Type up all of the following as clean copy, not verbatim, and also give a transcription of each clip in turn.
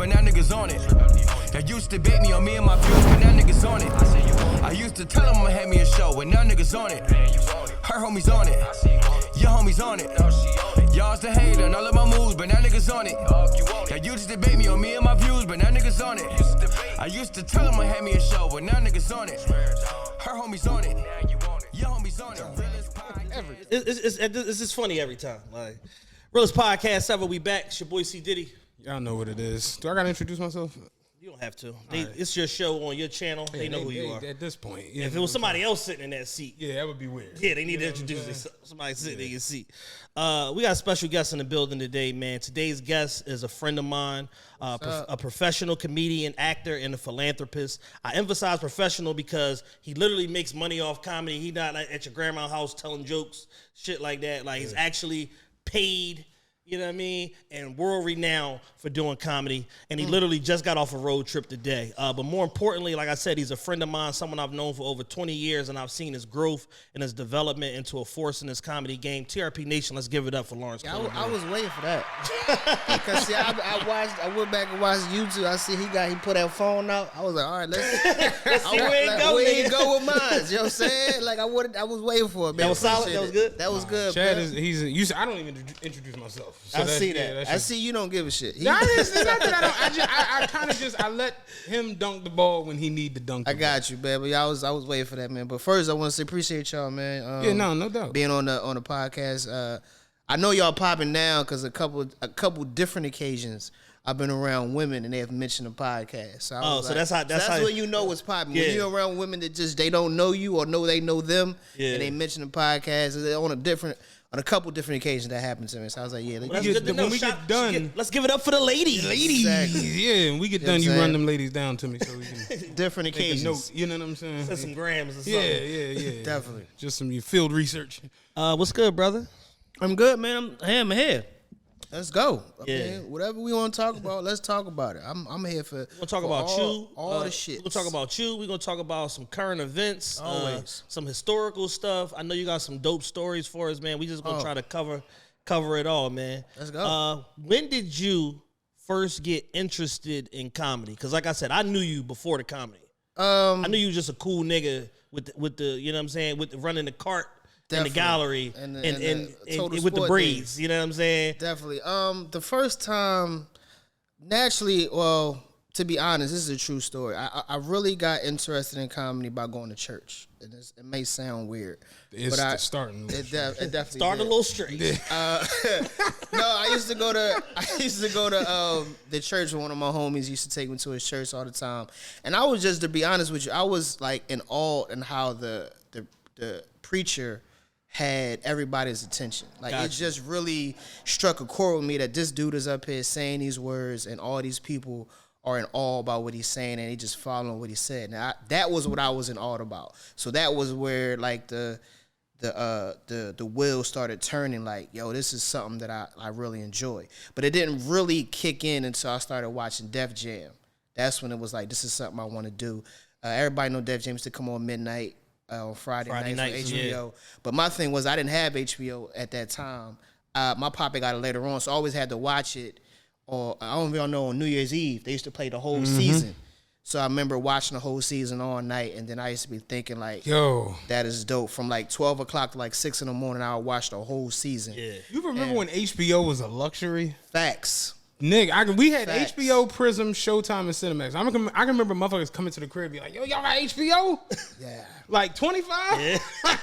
but now niggas on it. They used to bait me on me and my views, but now niggas on it. I used to tell them I'ma have me a show, but now niggas on it. Her homies on it, your homies on it. Y'all's the hater and all of my moves, but now niggas on it. They used to debate me on me and my views, but now niggas on it. I used to tell them I'ma have me a show, but now niggas on it. Her homies on it, your homies on it. It's just funny every time. Like, realest podcast ever. We back. It's your boy C Diddy. Y'all know what it is. Do I gotta introduce myself? You don't have to. It's your show on your channel. Yeah, they know who you are. At this point. If it was somebody else sitting in that seat. Yeah, that would be weird. Yeah, they need to introduce somebody sitting in your seat. We got a special guest in the building today, man. Today's guest is a friend of mine, a professional comedian, actor, and a philanthropist. I emphasize professional because he literally makes money off comedy. He not like at your grandma's house telling jokes, shit like that. Like, he's actually paid. You know what I mean? And world renowned for doing comedy. And he literally just got off a road trip today. But more importantly, like I said, he's a friend of mine, someone I've known for over 20 years, and I've seen his growth and his development into a force in this comedy game. TRP Nation, let's give it up for Lawrence. Yeah, I was waiting for that. Because see, I went back and watched YouTube. I see he put that phone out. I was like, all right, let's see where he go with mine. You know what I'm saying? Like I was waiting for it, man. That was solid. That was good. That was good. Chad I don't even introduce myself. So I see that. I see you don't give a shit. It's not that I let him dunk the ball when he need to dunk the ball. I got you, man. But I was waiting for that, man. But first, I want to say appreciate y'all, man. No doubt. Being on the podcast. I know y'all popping now because a couple different occasions I've been around women and they have mentioned the podcast. So that's how when you know what's popping. Yeah. When you're around women that they don't know you or know they know them, and they mention the podcast on a couple different occasions that happened to me. So I was like, yeah. When we get done, let's give it up for the ladies. Exactly. Yeah, when we get done, you run them ladies down to me so we can different occasions. You know what I'm saying? Send some grams or something. Yeah. Definitely. Just some field research. What's good, brother? I'm good, man. I'm here. Let's go. Yeah. Whatever we want to talk about, let's talk about it. I'm here for. We're gonna talk about all the shit. We're gonna talk about you. We're gonna talk about some current events. Always. Some historical stuff. I know you got some dope stories for us, man. We just gonna try to cover it all, man. Let's go. When did you first get interested in comedy? Because like I said, I knew you before the comedy. I knew you was just a cool nigga with the you know what I'm saying, with the running the cart. Definitely. In the gallery and with the braids, you know what I'm saying? Definitely. The first time, naturally, well, to be honest, this is a true story. I really got interested in comedy by going to church. It may sound weird, but starting. It definitely started a little straight. No, I used to go to the church where one of my homies used to take me to his church all the time, and I was just, to be honest with you, I was like in awe in how the preacher had everybody's attention. Like, it just really struck a chord with me that this dude is up here saying these words and all these people are in awe about what he's saying and they just following what he said. Now, that was what I was in awe about. So that was where, like, the wheel started turning, like, yo, this is something that I really enjoy. But it didn't really kick in until I started watching Def Jam. That's when it was like, this is something I want to do. Everybody know Def Jam used to come on midnight. On Friday nights on HBO. Yeah. But my thing was I didn't have HBO at that time. My papa got it later on, so I always had to watch it. Or I don't even know, on New Year's Eve, they used to play the whole season. So I remember watching the whole season all night, and then I used to be thinking like, yo, that is dope. From like 12 o'clock to like 6 in the morning, I would watch the whole season. Yeah. You remember when HBO was a luxury? Facts. Nigga, we had Facts. HBO, Prism, Showtime, and Cinemax. I can remember motherfuckers coming to the crib and be like, yo, y'all got HBO? Yeah. Like 25? Yeah.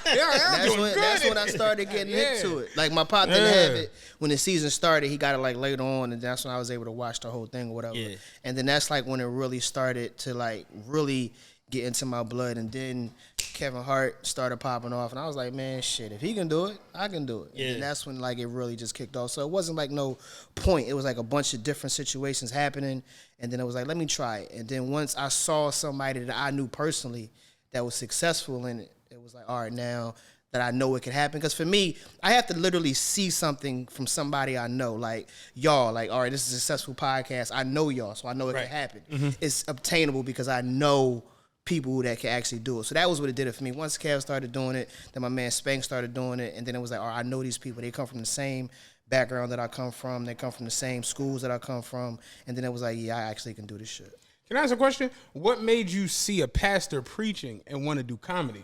That's when I started getting into it. Like, my pop didn't have it when the season started. He got it like later on, and that's when I was able to watch the whole thing or whatever. Yeah. And then that's like when it really started to like really get into my blood. And then Kevin Hart started popping off, and I was like, man, shit, if he can do it, I can do it. Yeah. And that's when like it really just kicked off. So it wasn't like no point. It was like a bunch of different situations happening, and then it was like, let me try it. And then once I saw somebody that I knew personally that was successful in it, it was like, all right, now that I know it can happen. Because for me, I have to literally see something from somebody I know. Like, y'all, like, all right, this is a successful podcast. I know y'all, so I know it can happen. It's obtainable because I know people that can actually do it. So that was what it did it for me. Once Kev started doing it, then my man Spank started doing it, and then it was like, all right, I know these people. They come from the same background that I come from. They come from the same schools that I come from. And then it was like, yeah, I actually can do this shit. Can I ask a question? What made you see a pastor preaching and want to do comedy?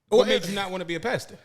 What made you not want to be a pastor?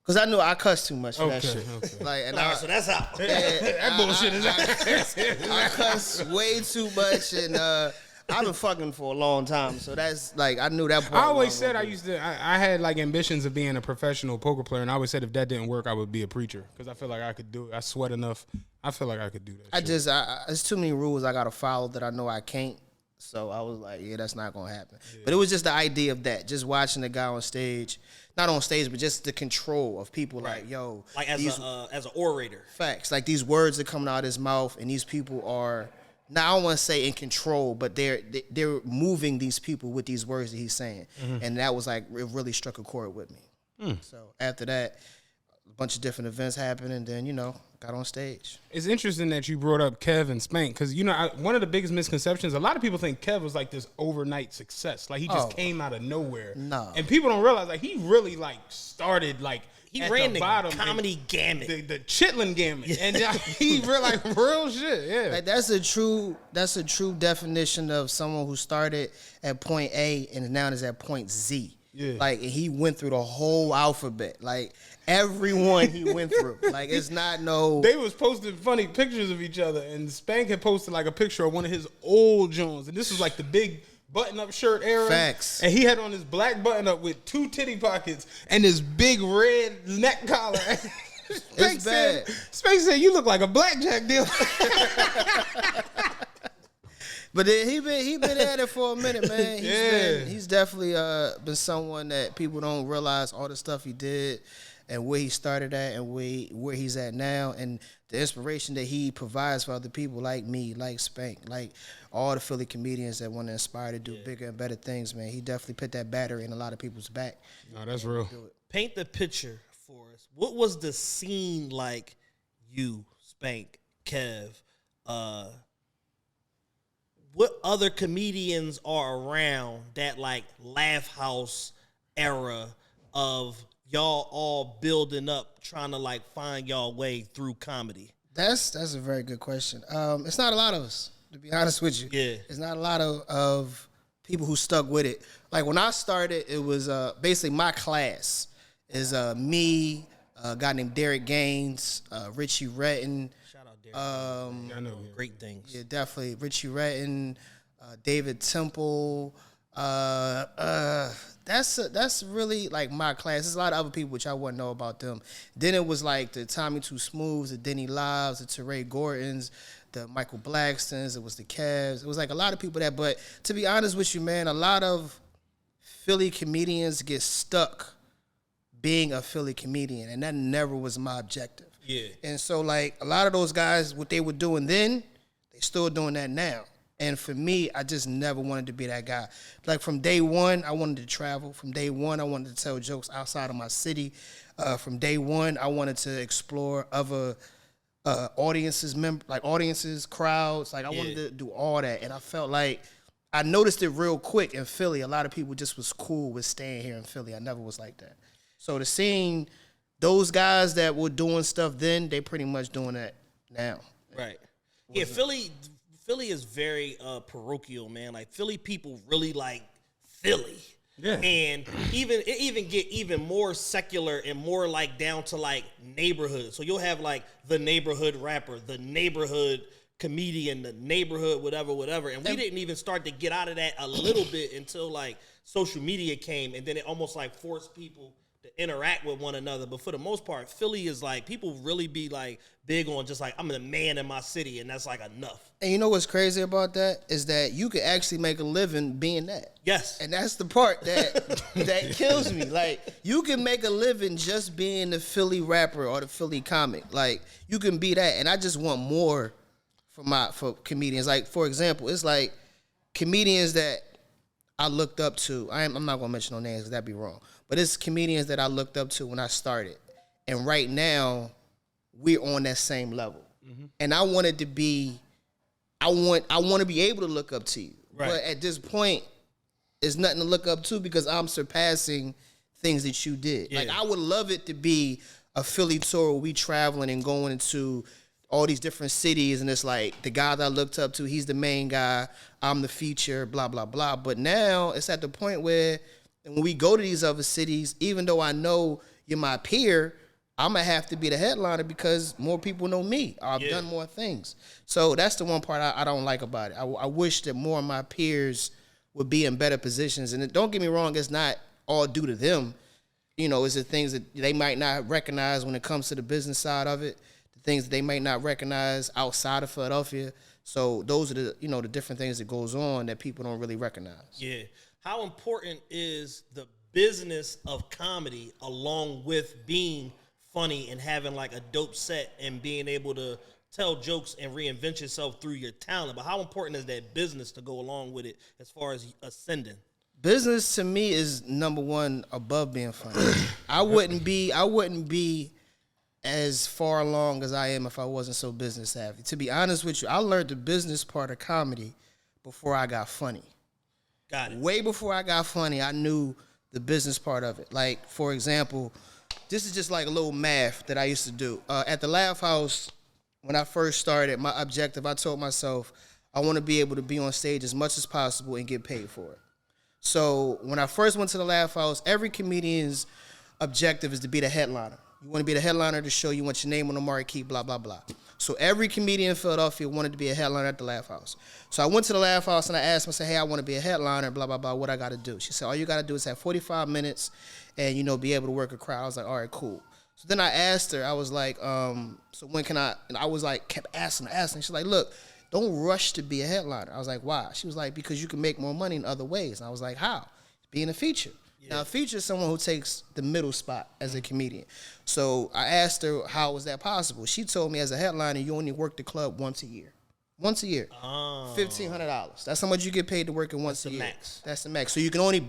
Because I knew I cuss too much for that shit. Okay. Like, and So that's out. That bullshit is I cuss way too much, and I've been fucking for a long time. So that's like, I knew that part. I always said I had like ambitions of being a professional poker player, and I always said if that didn't work, I would be a preacher because I feel like I could do it. I sweat enough. I feel like I could do that. There's too many rules I got to follow that I know I can't. So I was like, yeah, that's not going to happen. Yeah. But it was just the idea of that, just watching the guy on stage, not on stage, but just the control of people like, yo. Like as an orator. Facts. Like these words are coming out of his mouth, and these people are, now I don't want to say in control, but they're moving these people with these words that he's saying. Mm-hmm. And that was like, it really struck a chord with me. So after that, a bunch of different events happened, and then, got on stage. It's interesting that you brought up Kev and Spank because, one of the biggest misconceptions, a lot of people think Kev was like this overnight success. Like he just came out of nowhere. No. And people don't realize like he really like started like he at ran the bottom comedy gamut. The chitlin gamut. And he real like real shit. Yeah. Like that's a true definition of someone who started at point A and now is at point Z. Yeah. Like he went through the whole alphabet. Like everyone he went through. Like it's not no. They was posting funny pictures of each other, and Spank had posted like a picture of one of his old Jones, and this was like the big button-up shirt era. Facts. And he had on this black button-up with 2 titty pockets and this big red neck collar. It's bad. Spank said, "You look like a blackjack dealer." But then he been at it for a minute, man. He's definitely been someone that people don't realize all the stuff he did and where he started at and where he's at now, and the inspiration that he provides for other people like me, like Spank, like all the Philly comedians that want to inspire to do bigger and better things, man. He definitely put that battery in a lot of people's back. No, that's real. Paint the picture for us. What was the scene like? You, Spank, Kev, what other comedians are around that like Laugh House era of y'all all building up, trying to like find y'all way through comedy? That's a very good question. It's not a lot of us, to be honest with you. Yeah. It's not a lot of people who stuck with it. Like when I started, it was basically my class is me, a guy named Derek Gaines, Richie Retton. Shout out Derek. I know great things. Yeah, definitely. Richie Retton, David Temple. That's really like my class. There's a lot of other people which I wouldn't know about them. Then it was like the Tommy Two Smooths, the Denny Lives, the Teray Gordons, the Michael Blackstons. It was the Cavs. It was like a lot of people that. But to be honest with you, man, a lot of Philly comedians get stuck being a Philly comedian, and that never was my objective. Yeah. And so like a lot of those guys, what they were doing then, they still doing that now. And for me, I just never wanted to be that guy. Like from day one, I wanted to travel. From day one, I wanted to tell jokes outside of my city. From day one, I wanted to explore other audiences, crowds. Like I wanted to do all that. And I felt like I noticed it real quick in Philly. A lot of people just was cool with staying here in Philly. I never was like that. So the scene, those guys that were doing stuff then, they pretty much doing that now. Right. Yeah, Philly is very parochial, man. Like Philly people really like Philly. Yeah. And it even get even more secular and more like down to like neighborhood. So you'll have like the neighborhood rapper, the neighborhood comedian, the neighborhood whatever. And we didn't even start to get out of that a little bit until like social media came, and then it almost like forced people to interact with one another. But for the most part, Philly is like, people really be like big on just like, I'm the man in my city, and that's like enough. And you know what's crazy about that is that you could actually make a living being that. Yes. And that's the part that that kills me. Like, you can make a living just being the Philly rapper or the Philly comic. Like, you can be that. And I just want more for comedians. Like, for example, it's like comedians that I looked up to. I'm not going to mention no names because that'd be wrong. But it's comedians that I looked up to when I started. And right now, we're on that same level. Mm-hmm. And I want it to be, I want to be able to look up to you. Right. But at this point, there's nothing to look up to because I'm surpassing things that you did. Yeah. Like, I would love it to be a Philly tour where we traveling and going into all these different cities, and it's like the guy that I looked up to, he's the main guy, I'm the feature, blah, blah, blah. But now it's at the point where when we go to these other cities, even though I know you're my peer, I'm going to have to be the headliner because more people know me. I've done more things. So that's the one part I don't like about it. I wish that more of my peers would be in better positions. And don't get me wrong, it's not all due to them. You know, it's the things that they might not recognize when it comes to the business side of it, the things that they might not recognize outside of Philadelphia. So those are the, you know, the different things that goes on that people don't really recognize. Yeah. How important is the business of comedy along with being funny and having like a dope set and being able to tell jokes and reinvent yourself through your talent? But how important is that business to go along with it as far as ascending? Business to me is number one above being funny. I wouldn't be as far along as I am if I wasn't so business savvy. To be honest with you, I learned the business part of comedy before I got funny. Got it. Way before I got funny, I knew the business part of it. Like, for example, this is just like a little math that I used to do. At the Laugh House, when I first started, my objective, I told myself, I want to be able to be on stage as much as possible and get paid for it. So when I first went to the Laugh House, every comedian's objective is to be the headliner. You want to be the headliner of the show. You want your name on the marquee, blah, blah, blah. So every comedian in Philadelphia wanted to be a headliner at the Laugh House. So I went to the Laugh House and I asked them, I said, hey, I want to be a headliner, blah, blah, blah. What I got to do? She said, all you got to do is have 45 minutes and, you know, be able to work a crowd. I was like, all right, cool. So then I asked her, I was like, so when can I, and I was like, kept asking. She's like, look, don't rush to be a headliner. I was like, why? She was like, because you can make more money in other ways. And I was like, how? Being a feature. Yeah. Now, a feature is someone who takes the middle spot as a comedian. So I asked her, how was that possible? She told me as a headliner, you only work the club once a year. Once a year. Oh. $1,500. That's how much you get paid to work it once a year. Max. That's the max. So you can only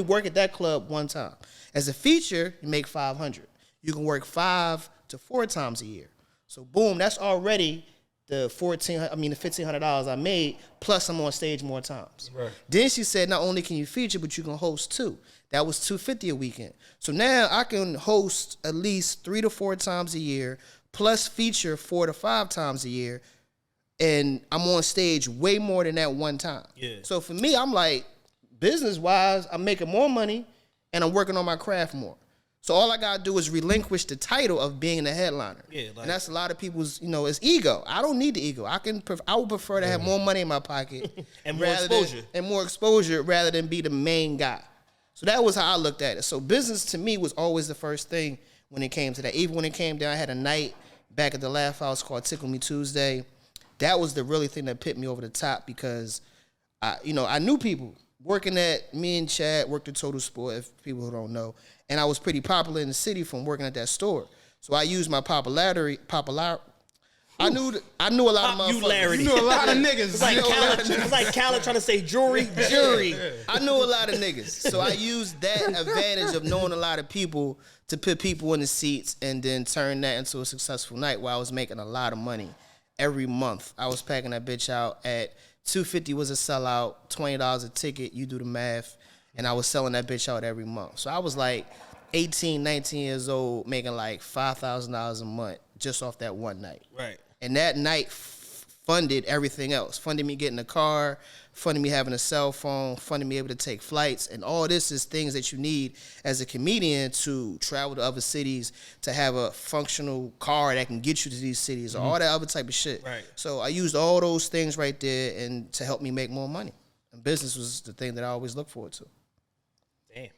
work at that club one time. As a feature, you make $500. You can work 5 to 4 times a year. So boom, that's already the $1,500 I made, plus I'm on stage more times. Right. Then she said, not only can you feature, but you can host too. That was $250 a weekend. So now I can host at least 3 to 4 times a year, plus feature 4 to 5 times a year, and I'm on stage way more than that one time. Yeah. So for me, I'm like, business-wise, I'm making more money, and I'm working on my craft more. So all I gotta do is relinquish the title of being the headliner. Yeah, and that's a lot of people's, you know, it's ego. I don't need the ego. I would prefer to have more money in my pocket and more exposure rather than be the main guy. So that was how I looked at it. So business to me was always the first thing when it came to that. Even when it came down, I had a night back at the Laugh House called Tickle Me Tuesday. That was the really thing that put me over the top because I knew people. Working at, me and Chad worked at Total Sport, if people who don't know, and I was pretty popular in the city from working at that store. So I used my popularity. I knew a lot of motherfuckers. You knew a lot of niggas. It's like Khaled trying to say jury. I knew a lot of niggas. So I used that advantage of knowing a lot of people to put people in the seats and then turn that into a successful night where I was making a lot of money every month. I was packing that bitch out at $250 was a sellout, $20 a ticket, you do the math, and I was selling that bitch out every month. So I was like 18, 19 years old, making like $5,000 a month just off that one night. Right. And that night funded everything else. Funded me getting a car, funded me having a cell phone, funded me able to take flights, and all this is things that you need as a comedian to travel to other cities, to have a functional car that can get you to these cities, or all that other type of shit. Right. So I used all those things right there and to help me make more money. And business was the thing that I always look forward to. Damn.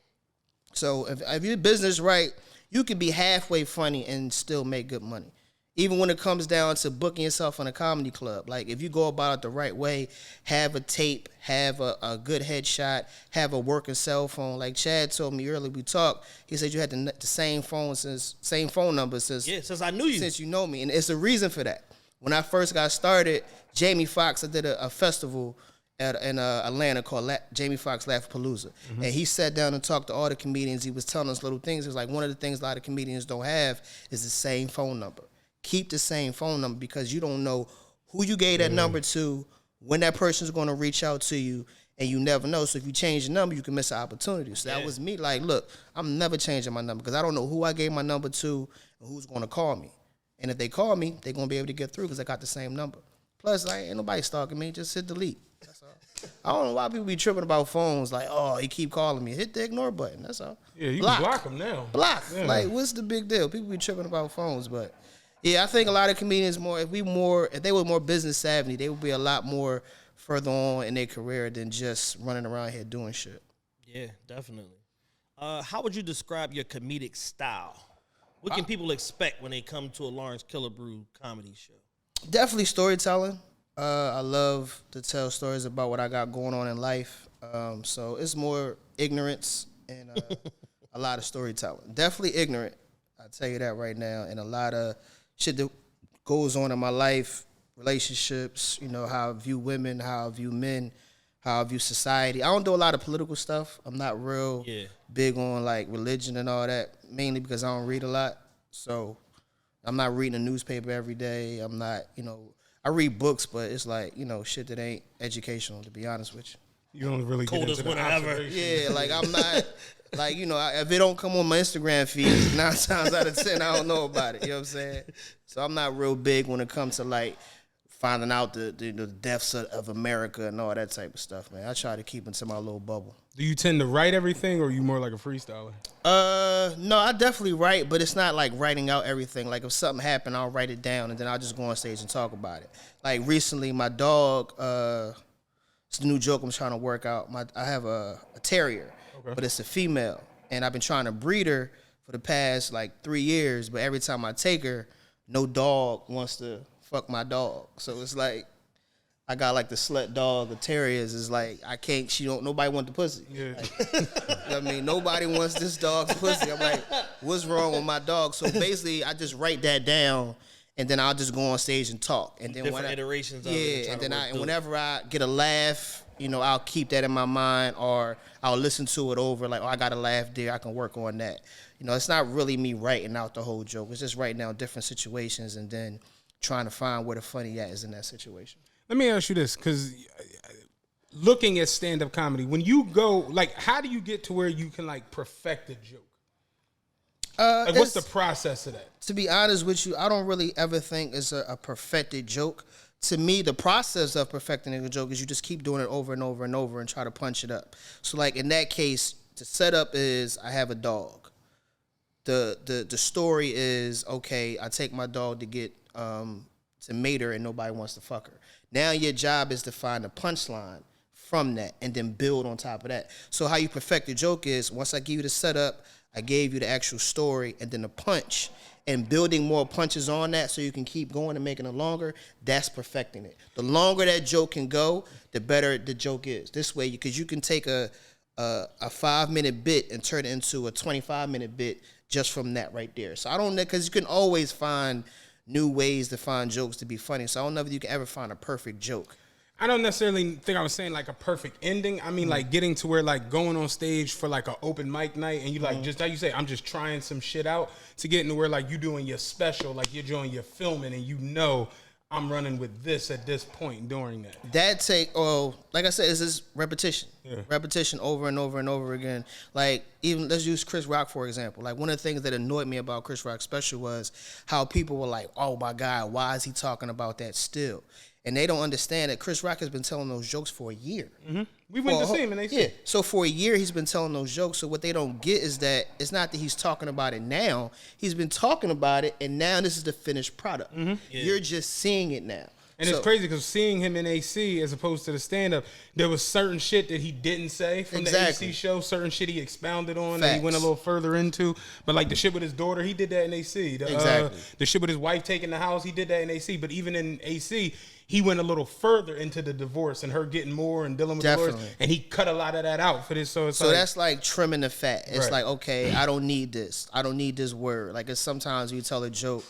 So if your business right, you can be halfway funny and still make good money. Even when it comes down to booking yourself in a comedy club. Like, if you go about it the right way, have a tape, have a good headshot, have a working cell phone. Like Chad told me earlier, we talked, he said you had the same phone number since I knew you. Since you know me. And it's a reason for that. When I first got started, Jamie Foxx, I did a festival in Atlanta called Jamie Foxx Laughpalooza. Mm-hmm. And he sat down and talked to all the comedians. He was telling us little things. It was like, one of the things a lot of comedians don't have is the same phone number. Keep the same phone number because you don't know who you gave that number to, when that person's going to reach out to you, and you never know. So if you change your number, you can miss an opportunity. So that was me. Like, look, I'm never changing my number because I don't know who I gave my number to and who's going to call me. And if they call me, they're going to be able to get through because I got the same number. Plus, like, ain't nobody stalking me. Just hit delete. That's all. I don't know why people be tripping about phones. Like, oh, he keep calling me. Hit the ignore button. That's all. Yeah, you can block them now. Block. Yeah. Like, what's the big deal? People be tripping about phones, but yeah, I think a lot of comedians if they were more business savvy, they would be a lot more further on in their career than just running around here doing shit. Yeah, definitely. How would you describe your comedic style? What can people expect when they come to a Lawrence Killebrew comedy show? Definitely storytelling. I love to tell stories about what I got going on in life. So it's more ignorance and a lot of storytelling. Definitely ignorant. I'll tell you that right now. And a lot of shit that goes on in my life, relationships, you know, how I view women, how I view men, how I view society. I don't do a lot of political stuff. I'm not real big on like religion and all that, mainly because I don't read a lot. So I'm not reading a newspaper every day. I'm not, you know, I read books, but it's like, you know, shit that ain't educational, to be honest with you. You don't really get into the observation. Yeah, like I'm not, like, you know, if it don't come on my Instagram feed, 9 times out of 10, I don't know about it. You know what I'm saying? So I'm not real big when it comes to like finding out the deaths of America and all that type of stuff, man. I try to keep into my little bubble. Do you tend to write everything, or are you more like a freestyler? No, I definitely write, but it's not like writing out everything. Like if something happened, I'll write it down, and then I'll just go on stage and talk about it. Like recently, my dog, it's a new joke I'm trying to work out. I have a terrier, but it's a female, and I've been trying to breed her for the past like 3 years, but every time I take her, no dog wants to fuck my dog. So it's like, I got like the slut dog, the terriers is like, nobody want the pussy. Yeah. Like, you know what I mean? Nobody wants this dog's pussy. I'm like, what's wrong with my dog? So basically, I just write that down, and then I'll just go on stage and talk. And then different iterations of it. Yeah, and then whenever I get a laugh, you know, I'll keep that in my mind, or I'll listen to it over, like, oh, I got a laugh there, I can work on that. You know, it's not really me writing out the whole joke. It's just writing out different situations and then trying to find where the funny at is in that situation. Let me ask you this, because looking at stand-up comedy, when you go, like, how do you get to where you can, like, perfect a joke? Like, what's the process of that? To be honest with you, I don't really ever think it's a perfected joke. To me, the process of perfecting a joke is you just keep doing it over and over and over and try to punch it up. So, like, in that case, the setup is I have a dog. The story is, okay, I take my dog to get to mate her and nobody wants to fuck her. Now your job is to find a punchline from that and then build on top of that. So how you perfect the joke is, once I give you the setup, I gave you the actual story and then the punch, and building more punches on that so you can keep going and making it longer, that's perfecting it. The longer that joke can go, the better the joke is. This way, because you can take a 5-minute bit and turn it into a 25-minute bit just from that right there. So I don't know, because you can always find new ways to find jokes to be funny. So I don't know if you can ever find a perfect joke. I don't necessarily think I was saying like a perfect ending. I mean, like getting to where like going on stage for like an open mic night and you like just like you say, I'm just trying some shit out, to getting to where like you doing your special, like you're doing your filming and you know I'm running with this at this point during that. Like I said, it's just repetition. Yeah. Repetition over and over and over again. Like, even let's use Chris Rock, for example. Like, one of the things that annoyed me about Chris Rock's special was how people were like, oh my God, why is he talking about that still? And they don't understand that Chris Rock has been telling those jokes for a year. Mm-hmm. We went to see him and they said. Yeah, so for a year he's been telling those jokes. So what they don't get is that it's not that he's talking about it now. He's been talking about it, and now this is the finished product. Mm-hmm. Yeah. You're just seeing it now. And it's crazy because seeing him in AC as opposed to the stand-up, there was certain shit that he didn't say from the AC show, certain shit he expounded on that he went a little further into. But like the shit with his daughter, he did that in AC. The shit with his wife taking the house, he did that in AC. But even in AC, he went a little further into the divorce and her getting more and dealing with divorce, and he cut a lot of that out for this. So that's like trimming the fat. It's like, okay, I don't need this. I don't need this word. Like, it's sometimes you tell a joke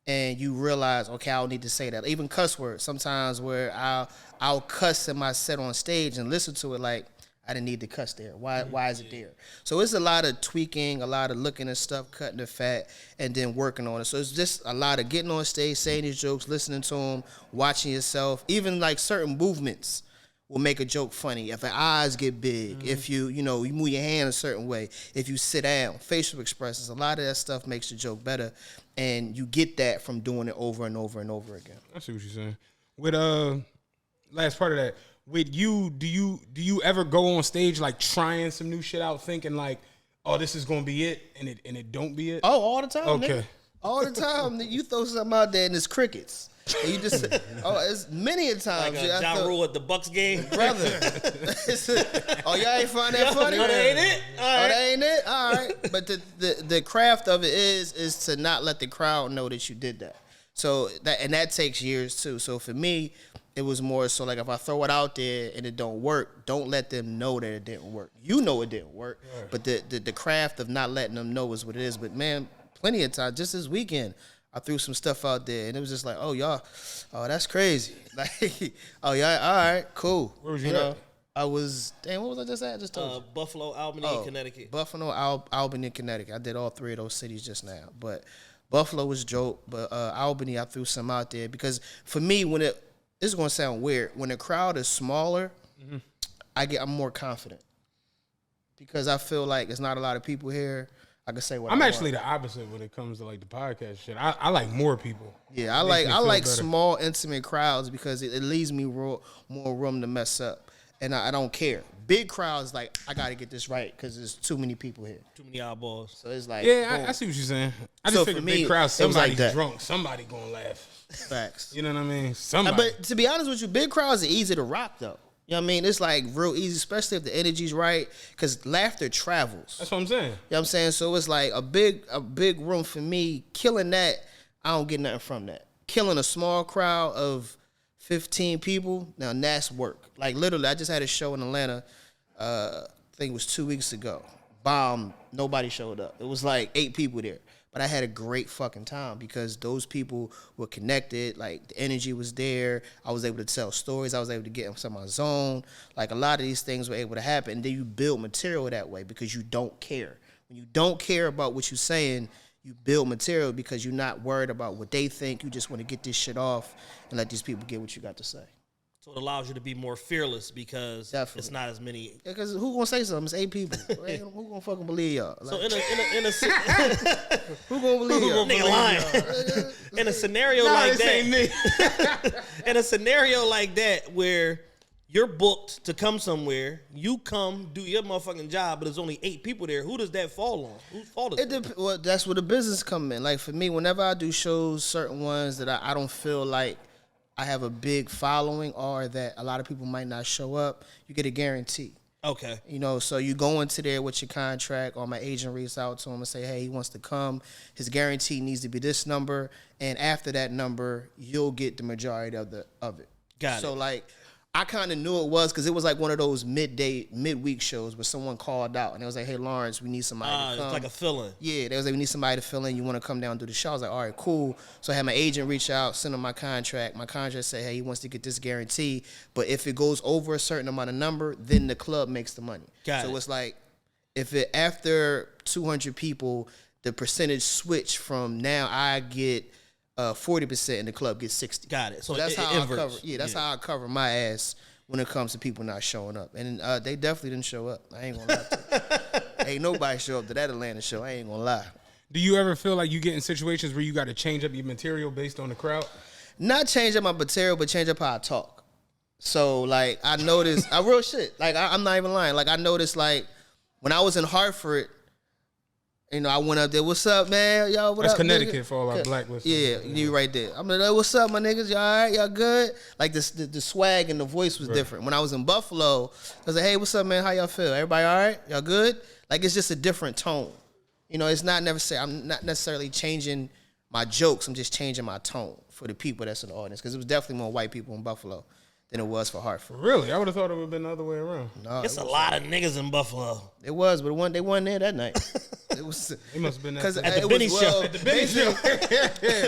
and you realize, okay, I don't need to say that. Even cuss words. Sometimes where I'll cuss in my set on stage and listen to it like, I didn't need to cuss there. Why is it there? So it's a lot of tweaking, a lot of looking at stuff, cutting the fat, and then working on it. So it's just a lot of getting on stage, saying these jokes, listening to them, watching yourself, even like certain movements. will make a joke funny. If your eyes get big, if you move your hand a certain way, if you sit down, facial expressions, a lot of that stuff makes the joke better. And you get that from doing it over and over and over again. I see what you're saying. With last part of that, with you, do you ever go on stage like trying some new shit out, thinking like, oh, this is gonna be it, and it don't be it? Oh, all the time. Okay. Nigga. All the time. You throw something out there and it's crickets. And you just it's many a times. Like John Rule at the Bucks game, brother. Oh, y'all ain't find that funny? No, that ain't it. All right. Oh, that ain't it. All right. But the craft of it is to not let the crowd know that you did that. So that takes years too. So for me, it was more so like if I throw it out there and it don't work, don't let them know that it didn't work. You know it didn't work, right. But the craft of not letting them know is what it is. But man, plenty of times, just this weekend, I threw some stuff out there, and it was just like, oh, y'all, oh, that's crazy. Like, oh, yeah, all right, cool. Where was you at? I was, damn, what was I just at? I just told you. Buffalo, Albany, Connecticut. Buffalo, Albany, Connecticut. I did all three of those cities just now. But Buffalo was dope, but Albany, I threw some out there. Because for me, this is going to sound weird, when the crowd is smaller, I'm more confident. Because I feel like there's not a lot of people here. I can say what I'm I actually want. the opposite when it comes to like the podcast shit. I like more people. Yeah, I like small, intimate crowds because it leaves me more room to mess up, and I don't care. Big crowds, like I got to get this right because there's too many people here, too many eyeballs. So it's like, yeah, I see what you're saying. I just figure big crowds, somebody's like drunk, somebody gonna laugh. Facts. You know what I mean? Somebody. But to be honest with you, big crowds are easy to rock though. You know what I mean? It's like real easy, especially if the energy's right, because laughter travels. That's what I'm saying. You know what I'm saying? So it's like a big room for me. Killing that, I don't get nothing from that. Killing a small crowd of 15 people, now that's work. Like literally, I just had a show in Atlanta, I think it was 2 weeks ago. Bomb, nobody showed up. It was like 8 people there. But I had a great fucking time because those people were connected. Like, the energy was there. I was able to tell stories. I was able to get into my zone. Like, a lot of these things were able to happen. And then you build material that way because you don't care. When you don't care about what you're saying, you build material because you're not worried about what they think. You just want to get this shit off and let these people get what you got to say. So it allows you to be more fearless because it's not as many. Because who gonna say something? It's 8 people. Right? Who gonna fucking believe y'all? Like, so in a who gonna believe y'all? Nigga lying. In a scenario like that, in a scenario like that where you're booked to come somewhere, you come do your motherfucking job, but there's only 8 people there. Who does that fall on? Whose fault is it? Well, that's where the business come in. Like for me, whenever I do shows, certain ones that I don't feel like I have a big following or that a lot of people might not show up, you get a guarantee. Okay. You know, so you go into there with your contract, or my agent reaches out to him and say, hey, he wants to come. His guarantee needs to be this number, and after that number, you'll get the majority of it. Got it. So like, I kind of knew it was because it was like one of those midweek shows where someone called out and it was like, hey, Lawrence, we need somebody to come. It's like a fill-in. Yeah, they was like, we need somebody to fill in. You want to come down and do the show? I was like, all right, cool. So I had my agent reach out, send him my contract. My contract said, hey, he wants to get this guarantee, but if it goes over a certain amount of number, then the club makes the money. So it's like, if it after 200 people, the percentage switch from now I get 40% and the club gets 60. Got it. So that's how I cover. Yeah, that's how I cover my ass when it comes to people not showing up. And they definitely didn't show up. I ain't gonna lie to you. Ain't nobody show up to that Atlanta show. I ain't gonna lie. Do you ever feel like you get in situations where you got to change up your material based on the crowd? Not change up my material, but change up how I talk. So like I noticed, I real shit. Like I'm not even lying. Like I noticed like when I was in Hartford. You know, I went up there. What's up, man? Y'all, what That's up? Connecticut nigga? for all our black listeners. Yeah, you right there. I'm like, what's up, my niggas? Y'all all right? Y'all good? Like the swag and the voice was different. When I was in Buffalo, I was like, hey, what's up, man? How y'all feel? Everybody all right? Y'all good? Like it's just a different tone. You know, it's not I'm not necessarily changing my jokes. I'm just changing my tone for the people that's in the audience because it was definitely more white people in Buffalo than it was for Hartford. Really? I would have thought it would have been the other way around. No, it's a lot of niggas in Buffalo. It was, but they wasn't there that night. It was. It must have been because at the Benny show. At the Benny show.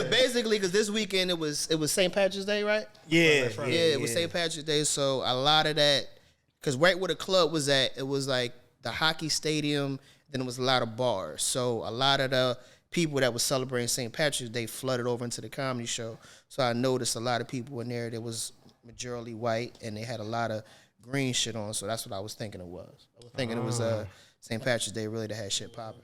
Basically, because this weekend it was St. Patrick's Day, right? Yeah, Yeah, it was St. Patrick's Day. So a lot of that, because right where the club was at, it was like the hockey stadium. Then it was a lot of bars. So a lot of the people that was celebrating St. Patrick's Day flooded over into the comedy show. So I noticed a lot of people in there that was majority white, and they had a lot of green shit on, so that's what I was thinking it was. I was thinking it was St. Patrick's Day really that had shit popping.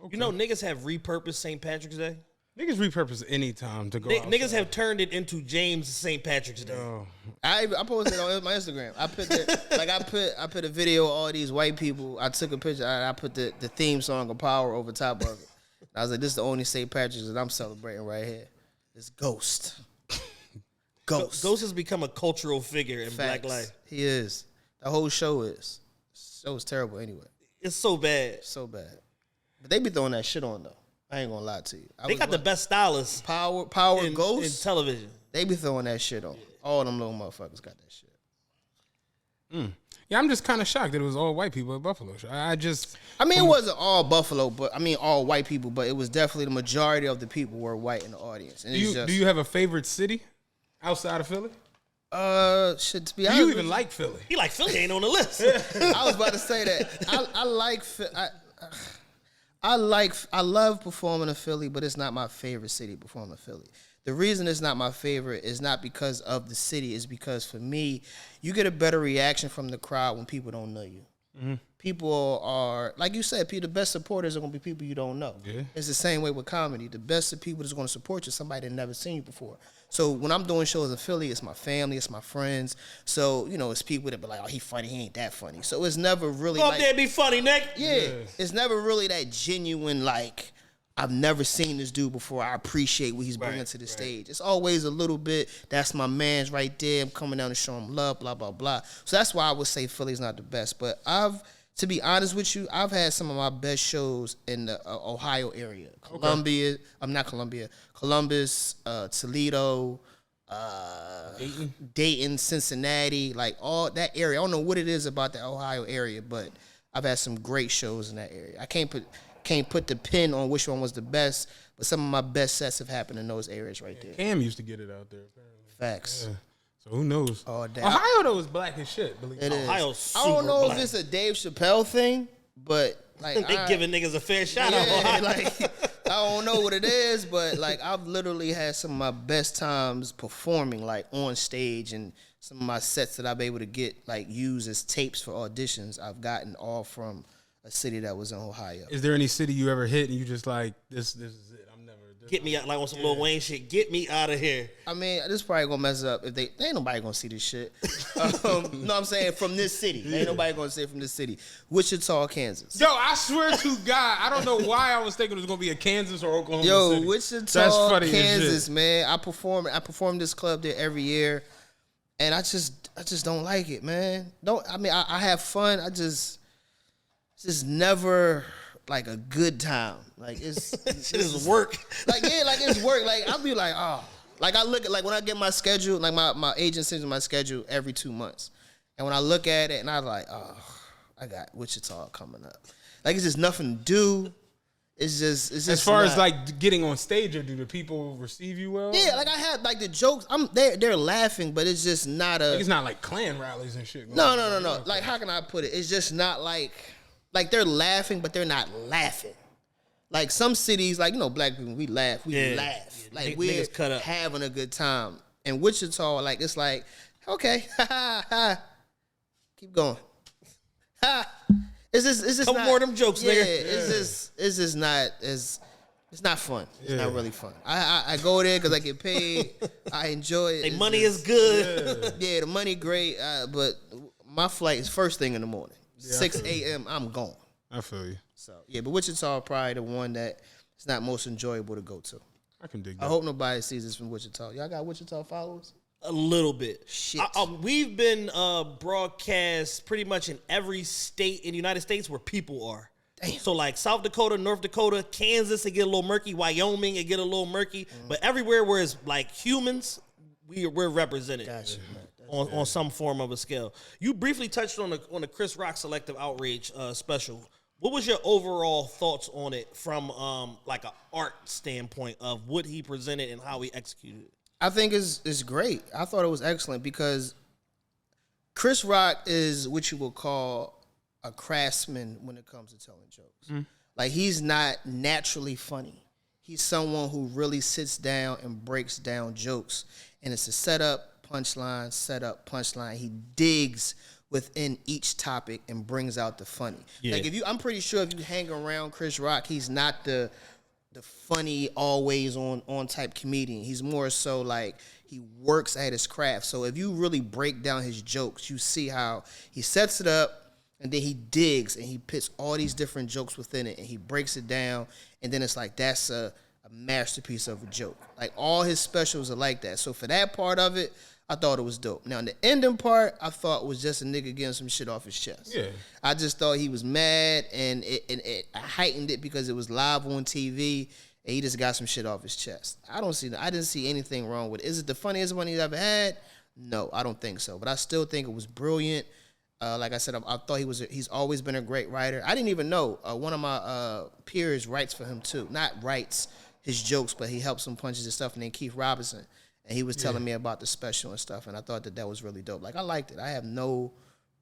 Okay. You know, niggas have repurposed St. Patrick's Day. Niggas repurpose any time to go. Niggas have turned it into James St. Patrick's Day. Oh. I posted it on my Instagram. I put a video of all these white people. I took a picture. I put the theme song of Power over top of it. I was like, this is the only St. Patrick's that I'm celebrating right here. It's Ghost. Ghost has become a cultural figure in Black life. He is. The whole show is. The show is terrible anyway. It's so bad. So bad. But they be throwing that shit on though. I ain't gonna lie to you. They got the best stylists. Power in, Ghost in television. They be throwing that shit on. All them little motherfuckers got that shit. Yeah, I'm just kind of shocked that it was all white people at Buffalo. I mean, it wasn't all Buffalo, but I mean all white people. But it was definitely the majority of the people were white in the audience. And do you have a favorite city outside of Philly? Shit. To be honest, Do you even like Philly? He like Philly ain't on the list. I was about to say that. I love performing in Philly, but it's not my favorite city performing in Philly. The reason it's not my favorite is not because of the city. It's because for me, you get a better reaction from the crowd when people don't know you. Mm-hmm. People are, like you said, the best supporters are going to be people you don't know. Yeah. It's the same way with comedy. The best of people that's going to support you, somebody that never seen you before. So when I'm doing shows in Philly, it's my family, it's my friends. So, you know, it's people that be like, oh, he funny, he ain't that funny. So it's never really Go up there and be funny, Nick. Yeah. It's never really that genuine, like, I've never seen this dude before. I appreciate what he's bringing to the stage. It's always a little bit, that's my man's right there. I'm coming down to show him love, blah, blah, blah. So that's why I would say Philly's not the best. But to be honest with you, I've had some of my best shows in the Ohio area. Columbus, Toledo, Dayton, Cincinnati, like all that area. I don't know what it is about the Ohio area, but I've had some great shows in that area. I can't put the pin on which one was the best, but some of my best sets have happened in those areas right there. Cam used to get it out there, apparently. Facts. Yeah. So who knows? Oh, damn. Ohio though is black as shit. Believe it is. Ohio's super I don't know black. if it's a Dave Chappelle thing, but like they giving niggas a fair shot. Yeah, like I don't know what it is, but like I've literally had some of my best times performing like on stage, and some of my sets that I've been able to get like used as tapes for auditions, I've gotten all from a city that was in Ohio. Is there any city you ever hit and you just like this is it? I'm never get me out like on some Lil Wayne shit. Get me out of here. I mean, this probably gonna mess up if they ain't nobody gonna see this shit. No, I'm saying from this city. Ain't nobody gonna say from this city. Wichita, Kansas. Yo, I swear to God, I don't know why I was thinking it was gonna be a Kansas or Oklahoma City. Wichita, That's funny Kansas, man. I perform this club there every year, and I just don't like it, man. I have fun. It's just never like a good time. Like it's just work. Like it's work. Like I'll be like, oh. Like I look at when I get my schedule, like my agent sends me my schedule every 2 months. And when I look at it and I'm like, oh, I got Wichita coming up. Like it's just nothing to do. It's just as far as like getting on stage, or do the people receive you well? Yeah, like I had like the jokes. They're laughing, but it's just not it's not like Klan rallies and shit. No. Like how can I put it? It's just not like they're laughing, but they're not laughing. Like some cities, like, you know, black people, we laugh. We laugh. Yeah, like we're having a good time. And Wichita, like, it's like, okay, keep going. It's just couple not, more of them jokes, nigga. It's just not it's not fun. It's not really fun. I go there because I get paid. I enjoy it. The money is good. Yeah, the money great. But my flight is first thing in the morning. 6 a.m. I'm gone. I feel you. So yeah, but Wichita probably the one that it's not most enjoyable to go to. I can dig that. I hope nobody sees this from Wichita. Y'all got Wichita followers? A little bit. Shit. We've been broadcast pretty much in every state in the United States where people are. Damn. So like South Dakota, North Dakota, Kansas, it get a little murky. Wyoming, it get a little murky. But everywhere where it's like humans, we're represented. Gotcha. On some form of a scale. You briefly touched on the Chris Rock Selective Outrage special. What was your overall thoughts on it from like an art standpoint of what he presented and how he executed it? I think it's great. I thought it was excellent because Chris Rock is what you would call a craftsman when it comes to telling jokes. Like he's not naturally funny. He's someone who really sits down and breaks down jokes. And it's a setup, punchline. He digs within each topic and brings out the funny. Yeah. Like I'm pretty sure if you hang around Chris Rock, he's not the funny, always on type comedian. He's more so like he works at his craft. So if you really break down his jokes, you see how he sets it up and then he digs and he puts all these different jokes within it and he breaks it down. And then it's like, that's a masterpiece of a joke. Like all his specials are like that. So for that part of it, I thought it was dope. Now, in the ending part, I thought was just a nigga getting some shit off his chest. Yeah. I just thought he was mad, and it heightened it because it was live on TV, and he just got some shit off his chest. I didn't see anything wrong with it. Is it the funniest one he's ever had? No, I don't think so. But I still think it was brilliant. Like I said, I thought he's always been a great writer. I didn't even know one of my peers writes for him too. Not writes his jokes, but he helps him punches his stuff. And then Keith Robinson. And he was telling me about the special and stuff, and I thought that was really dope. Like, I liked it. I have no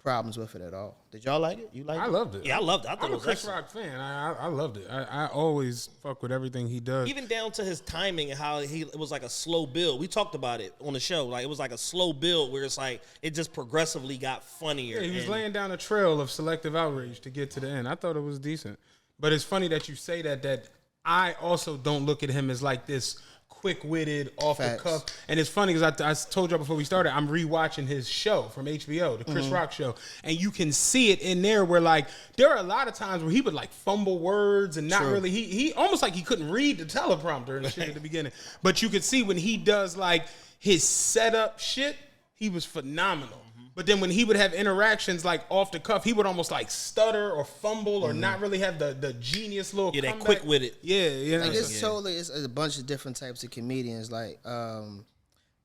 problems with it at all. Did y'all like it? You liked it? I loved it. Yeah, I loved it. I thought I'm it a was Chris excellent. Rock fan. I loved it. I always fuck with everything he does. Even down to his timing and how it was like a slow build. We talked about it on the show. Like, it was like a slow build where it's like it just progressively got funnier. Yeah, he was laying down a trail of selective outrage to get to the end. I thought it was decent. But it's funny that you say that I also don't look at him as like this quick-witted, off-the-cuff. And it's funny because I told y'all before we started, I'm rewatching his show from HBO, the Chris Rock show. And you can see it in there where, like, there are a lot of times where he would, like, fumble words and not really... He almost like he couldn't read the teleprompter and shit at the beginning. But you could see when he does, like, his setup shit, he was phenomenal. But then when he would have interactions like off the cuff, he would almost like stutter or fumble or not really have the genius little that comeback. quick with it. Yeah. Like it's a bunch of different types of comedians. Like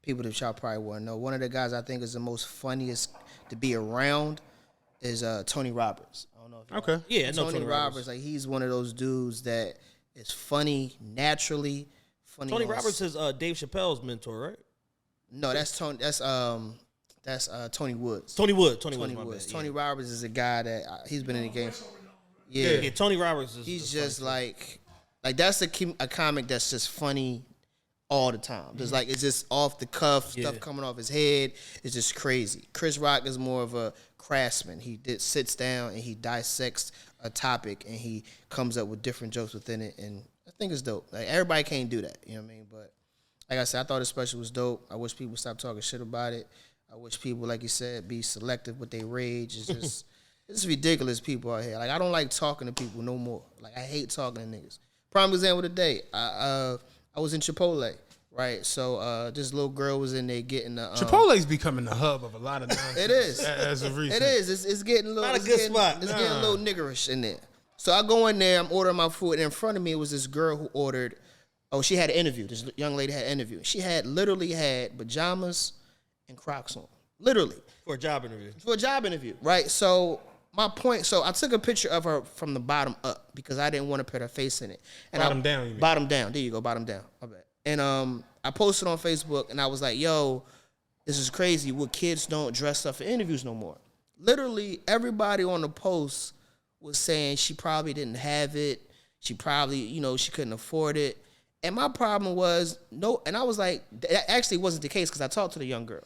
people that y'all probably wouldn't know. One of the guys I think is the most funniest to be around is Tony Roberts. I don't know if okay. Yeah, no, Tony Roberts. Like he's one of those dudes that is funny naturally. Funny. Tony Roberts is Dave Chappelle's mentor, right? No, that's Tony. That's Tony Woods. Tony Woods. Tony Roberts is a guy that he's been in the game. Yeah, Tony Roberts is. He's just like that's a comic that's just funny all the time. There's like it's just off the cuff stuff coming off his head. It's just crazy. Chris Rock is more of a craftsman. He sits down and he dissects a topic and he comes up with different jokes within it. And I think it's dope. Like everybody can't do that. You know what I mean? But like I said, I thought the special was dope. I wish people stop talking shit about it. I wish people, like you said, be selective with their rage. It's just, it's ridiculous people out here. Like, I don't like talking to people no more. Like, I hate talking to niggas. Prime example today, I was in Chipotle, right? So, this little girl was in there getting the... Chipotle's becoming the hub of a lot of nonsense. It is. As of recent. It is. It's getting a little... Not a good spot. It's getting a little niggerish in there. So, I go in there, I'm ordering my food, and in front of me was this girl who ordered... Oh, she had an interview. This young lady had an interview. She literally had pajamas and Crocs on. Literally. For a job interview. Right? So my point, I took a picture of her from the bottom up because I didn't want to put her face in it. And bottom down, you mean? Bottom down. There you go, bottom down. I bet. And I posted on Facebook and I was like, yo, this is crazy. What kids don't dress up for interviews no more. Literally everybody on the post was saying she probably didn't have it. She probably, she couldn't afford it. And my problem was, no, and I was like, that actually wasn't the case because I talked to the young girl.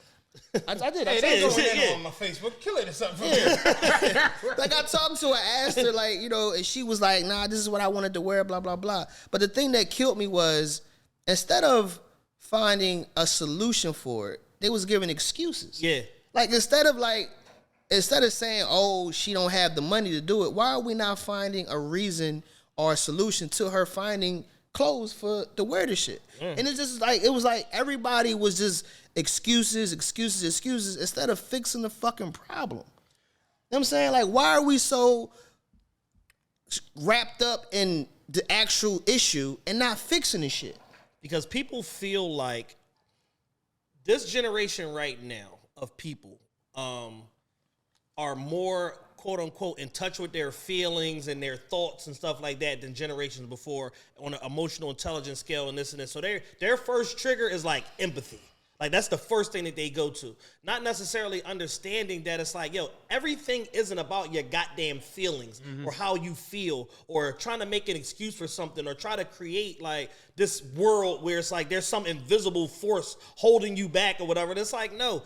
I did. Hey, they going in on my Facebook. Kill it or something. Yeah. Like I talked to her, asked her, like, and she was like, nah, this is what I wanted to wear, blah, blah, blah. But the thing that killed me was instead of finding a solution for it, they was giving excuses. Yeah. Like instead of saying, oh, she don't have the money to do it, why are we not finding a reason or a solution to her finding clothes to wear this shit? And it's just like, it was like everybody was just excuses instead of fixing the fucking problem. You know what I'm saying? Like, why are we so wrapped up in the actual issue and not fixing the shit? Because people feel like this generation right now of people are more quote unquote in touch with their feelings and their thoughts and stuff like that than generations before on an emotional intelligence scale and this and this. So their first trigger is like empathy. Like that's the first thing that they go to. Not necessarily understanding that it's like, yo, everything isn't about your goddamn feelings or how you feel or trying to make an excuse for something or try to create like this world where it's like there's some invisible force holding you back or whatever. And it's like, no,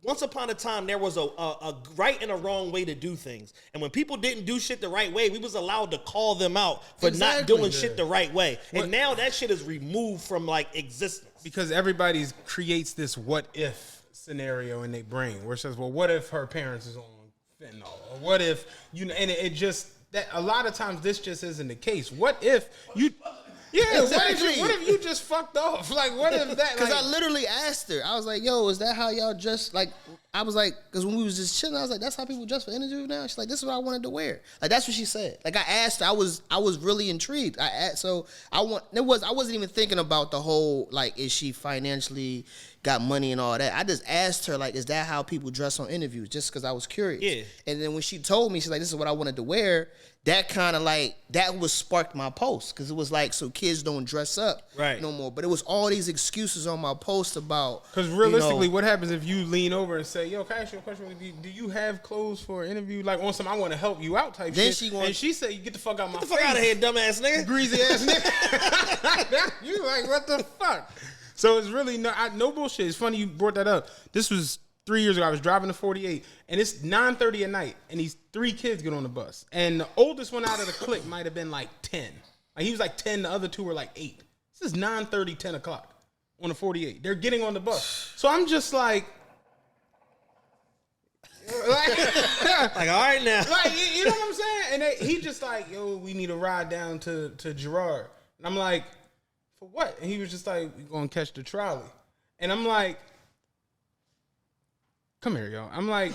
once upon a time, there was a right and a wrong way to do things. And when people didn't do shit the right way, we was allowed to call them out for not doing shit the right way. And now that shit is removed from, like, existence. Because everybody creates this what-if scenario in their brain where it says, well, what if her parents is on fentanyl? Or what if, and it just, that a lot of times this just isn't the case. What if you... Yeah, exactly. What if you just fucked off? Like, what if that? Because I literally asked her. I was like, "Yo, is that how y'all dress?" Like, I was like, because when we was just chilling, I was like, "That's how people dress for interview now." She's like, "This is what I wanted to wear." Like, that's what she said. Like, I asked her. I was really intrigued. I wasn't even thinking about the whole, like, is she financially got money and all that. I just asked her, like, is that how people dress on interviews? Just because I was curious. Yeah. And then when she told me, she's like, "This is what I wanted to wear." That kind of like, that was sparked my post. Because it was like, so kids don't dress up no more. But it was all these excuses on my post about. Because realistically, what happens if you lean over and say, yo, can I ask you a question? Do you have clothes for an interview? Like on some I want to help you out type then shit. And she said, you get the fuck out of my face. Get the fuck out of here, dumbass nigga. Greasy ass nigga. You like, what the fuck? So it's really no bullshit. It's funny you brought that up. This was 3 years ago. I was driving the 48, and it's 9:30 at night, and these 3 kids get on the bus. And the oldest one out of the clique might have been like 10. Like he was like 10, the other 2 were like 8. This is 9:30, 10 o'clock on the 48. They're getting on the bus. So I'm just like all right now. Like, you know what I'm saying? And he just like, yo, we need a ride down to Girard. And I'm like, for what? And he was just like, we're going to catch the trolley. And I'm like, come here, y'all. I'm like,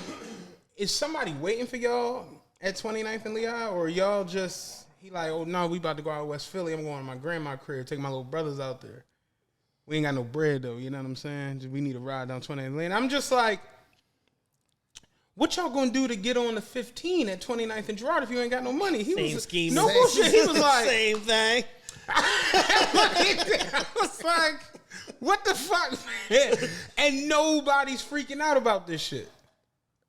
is somebody waiting for y'all at 29th and Lehigh? Or y'all just, he like, oh, no, we about to go out to West Philly. I'm going to my grandma's crib, take my little brothers out there. We ain't got no bread, though. You know what I'm saying? Just, we need a ride down 29th and Lehigh. I'm just like, what y'all going to do to get on the 15 at 29th and Girard if you ain't got no money? Same scheme. No bullshit. He was like. Same thing. I was like, what the fuck, man? And nobody's freaking out about this shit.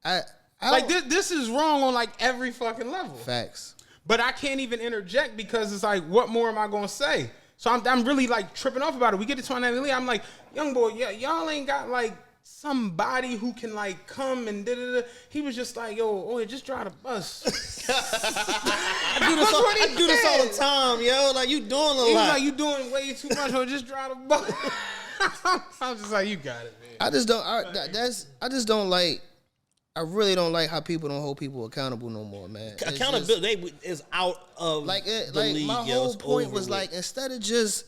Like this is wrong on like every fucking level. Facts. But I can't even interject because it's like, what more am I gonna say? So I'm really like tripping off about it. We get to 29 I'm like, young boy, y'all ain't got like somebody who can like come and da-da-da. He was just like, yo, just drive the bus. I do this all the time, yo. Like, you doing a lot. He was like, you doing way too much, or just drive the bus. I'm just like, you got it, man. I just don't like. I really don't like how people don't hold people accountable no more, man. Accountability is out of the league. My whole point was like, instead of just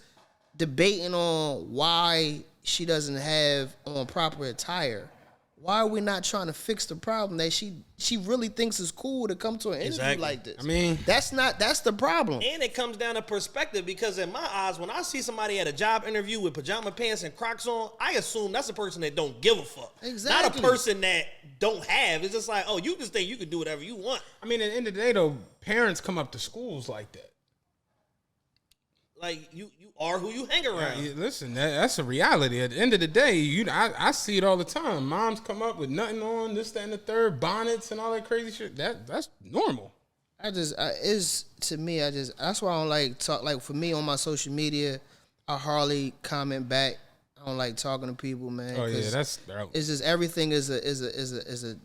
debating on why she doesn't have on proper attire, why are we not trying to fix the problem that she really thinks is cool to come to an interview like this? I mean, that's the problem. And it comes down to perspective, because in my eyes, when I see somebody at a job interview with pajama pants and Crocs on, I assume that's a person that don't give a fuck. Exactly. Not a person that don't have. It's just like, oh, you just think you can do whatever you want. I mean, at the end of the day, though, parents come up to schools like that. Like, you are who you hang around. Yeah, listen, that's a reality. At the end of the day, I see it all the time. Moms come up with nothing on, this, that, and the third, bonnets and all that crazy shit. That's normal. That's why I don't like talk. Like, for me on my social media, I hardly comment back. I don't like talking to people, man. Oh yeah, that's it's just everything is a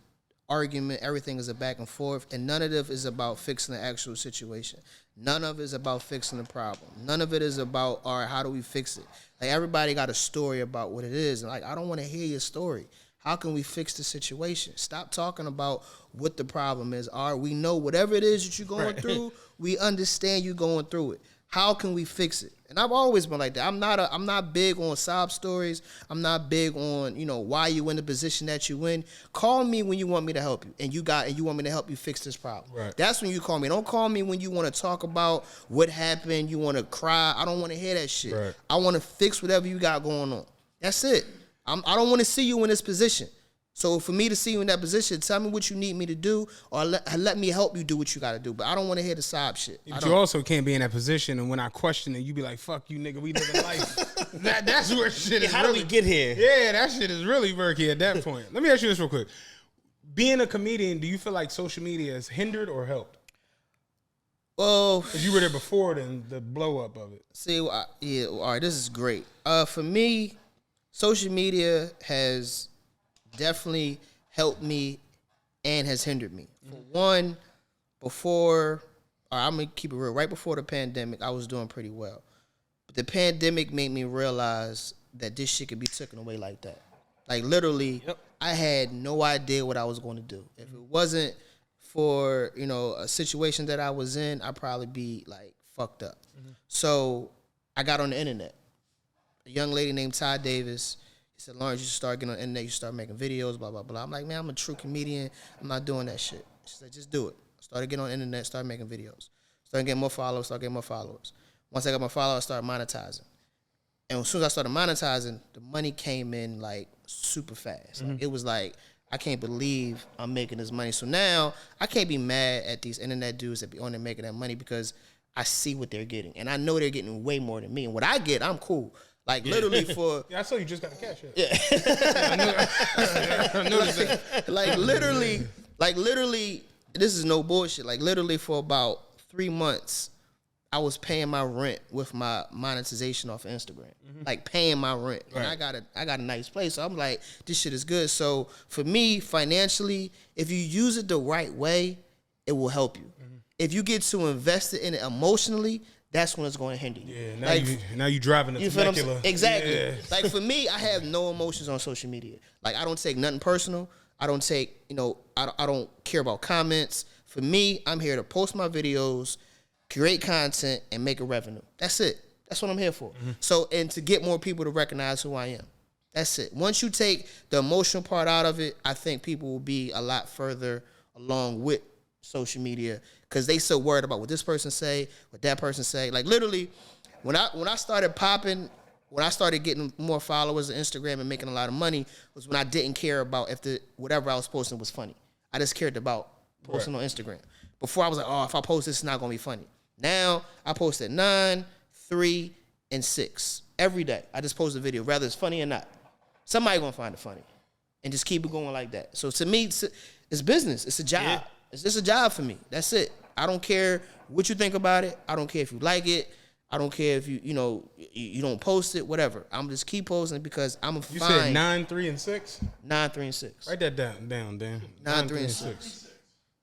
argument. Everything is a back and forth, and none of it is about fixing the actual situation. None of it is about fixing the problem. None of it is about, all right, how do we fix it? Like, everybody got a story about what it is. And like, I don't want to hear your story. How can we fix the situation? Stop talking about what the problem is. All right, we know whatever it is that you're going through, we understand you going through it. How can we fix it? And I've always been like that. I'm not big on sob stories. I'm not big on, why you in the position that you in. Call me when you want me to help you, and you want me to help you fix this problem. Right. That's when you call me. Don't call me when you want to talk about what happened. You want to cry. I don't want to hear that shit. Right. I want to fix whatever you got going on. That's it. I don't want to see you in this position. So for me to see you in that position, tell me what you need me to do, or let me help you do what you got to do. But I don't want to hear the sob shit. But you also can't be in that position, and when I question it, you be like, fuck you, nigga, we living life. That's where shit is How do we get here? Yeah, that shit is really murky at that point. Let me ask you this real quick. Being a comedian, do you feel like social media has hindered or helped? Well, if you were there before, then the blow up of it. See, all right, this is great. For me, social media has definitely helped me and has hindered me. For one, I'm gonna keep it real. Right before the pandemic, I was doing pretty well. But the pandemic made me realize that this shit could be taken away like that. Like literally, I had no idea what I was going to do. If it wasn't for, a situation that I was in, I'd probably be like fucked up. So I got on the internet. A young lady named Ty Davis, he said, Lawrence, you should start getting on the internet, you should start making videos, blah, blah, blah. I'm like, man, I'm a true comedian. I'm not doing that shit. She said, just do it. Started getting on the internet, started making videos. Started getting more followers, Once I got my followers, I started monetizing. And as soon as I started monetizing, the money came in like super fast. Like, it was like, I can't believe I'm making this money. So now I can't be mad at these internet dudes that be on there making that money because I see what they're getting. And I know they're getting way more than me. And what I get, I'm cool. Like literally for... Yeah, I saw you just got the cash. I noticed that. Like literally, this is no bullshit. Like literally for about 3 months, I was paying my rent with my monetization off of Instagram. Like paying my rent. Right. And I got a nice place. So I'm like, this shit is good. So for me, financially, if you use it the right way, it will help you. If you get too invested in it emotionally, that's when it's going to hinder you. Yeah, now you driving the Temecula. Exactly. Yeah. Like for me, I have no emotions on social media. Like I don't take nothing personal. I don't take, I don't care about comments. For me, I'm here to post my videos, create content, and make a revenue. That's it. That's what I'm here for. So, and to get more people to recognize who I am. That's it. Once you take the emotional part out of it, I think people will be a lot further along with social media because they so worried about what this person say, what that person say. Like literally, when I started popping, when I started getting more followers on Instagram and making a lot of money, was when I didn't care about if whatever I was posting was funny. I just cared about posting on Instagram. Before I was like, oh, if I post this, it's not gonna be funny. Now I post at 9, 3, and 6 every day. I just post a video, whether it's funny or not. Somebody gonna find it funny, and just keep it going like that. So to me, it's business. It's a job. Yeah. It's just a job for me. That's it. I don't care what you think about it. I don't care if you like it. I don't care if you don't post it. Whatever. I'm just keep posting because I'm a. You said 9, 3, and 6. 9, 3, and 6. Write that down, Dan. 9, 3, and 6.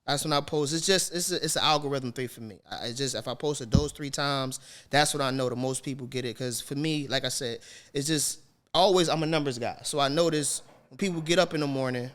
That's when I post. It's an algorithm thing for me. If I post it those 3 times, that's what I know the most people get it. Because for me, like I said, it's just always I'm a numbers guy. So I notice when people get up in the morning,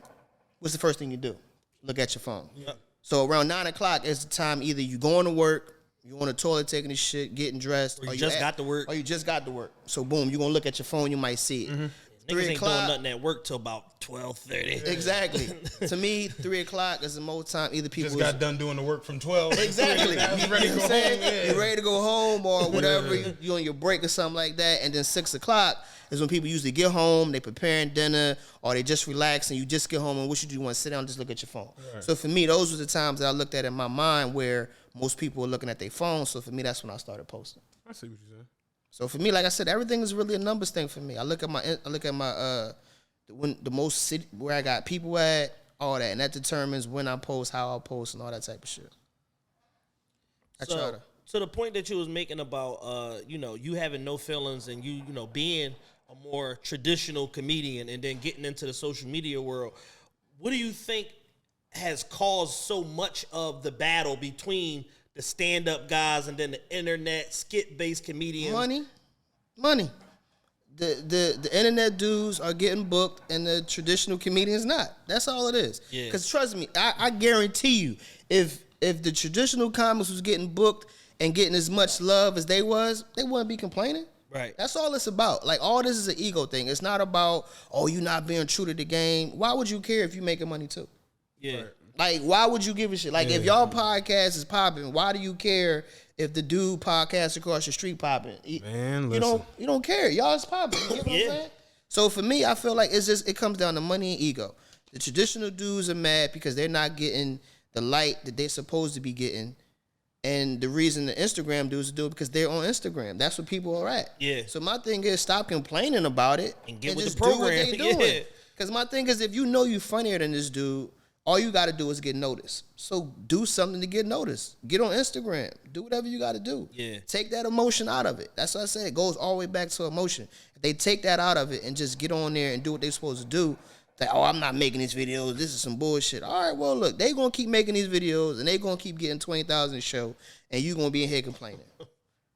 what's the first thing you do? Look at your phone. Yep. So around 9 o'clock is the time either you going to work, you on the toilet taking this shit, getting dressed, or you just got to work. Or you just got to work. So boom, you're gonna look at your phone, you might see it. 3 o'clock. Ain't doing nothing at work till about 12:30. Exactly. To me, 3 o'clock is the most time either people just got done doing the work from 12. Exactly. You ready to go home? Yeah. You're ready to go home or whatever. You on your break or something like that. And then 6 o'clock is when people usually get home, they preparing dinner, or they just relax and you just get home and what you do, you want to sit down and just look at your phone. Right. So for me, those were the times that I looked at in my mind where most people were looking at their phones. So for me, that's when I started posting. I see what you're saying. So for me, like I said, everything is really a numbers thing for me. I look at my the most city where I got people at, all that, and that determines when I post, how I post, and all that type of shit. So the point that you was making about you having no feelings and you being a more traditional comedian and then getting into the social media world, what do you think has caused so much of the battle between the stand-up guys and then the internet skit-based comedians? Money. The internet dudes are getting booked and the traditional comedians not. That's all it is. Yeah. Because trust me, I guarantee you, if the traditional comics was getting booked and getting as much love as they wouldn't be complaining. Right. That's all it's about. Like, all this is an ego thing. It's not about, you not being true to the game. Why would you care if you making money too? Yeah. Right. Like, why would you give a shit? Like, if y'all podcast is popping, why do you care if the dude podcast across the street popping? Man, listen. You don't care. Y'all is popping. You get what I'm saying? So for me, I feel like it comes down to money and ego. The traditional dudes are mad because they're not getting the light that they're supposed to be getting. And the reason the Instagram dudes do it because they're on Instagram. That's what people are at. Yeah. So my thing is stop complaining about it and get with just the program. Do what they doing. Because my thing is, if you know you funnier than this dude, all you got to do is get noticed. So do something to get noticed. Get on Instagram. Do whatever you got to do. Yeah. Take that emotion out of it. That's what I said. It goes all the way back to emotion. If they take that out of it and just get on there and do what they're supposed to do, Like, oh, I'm not making these videos. This is some bullshit. All right, well, look, they gonna keep making these videos, and they gonna keep getting 20,000 a show, and you gonna be in here complaining.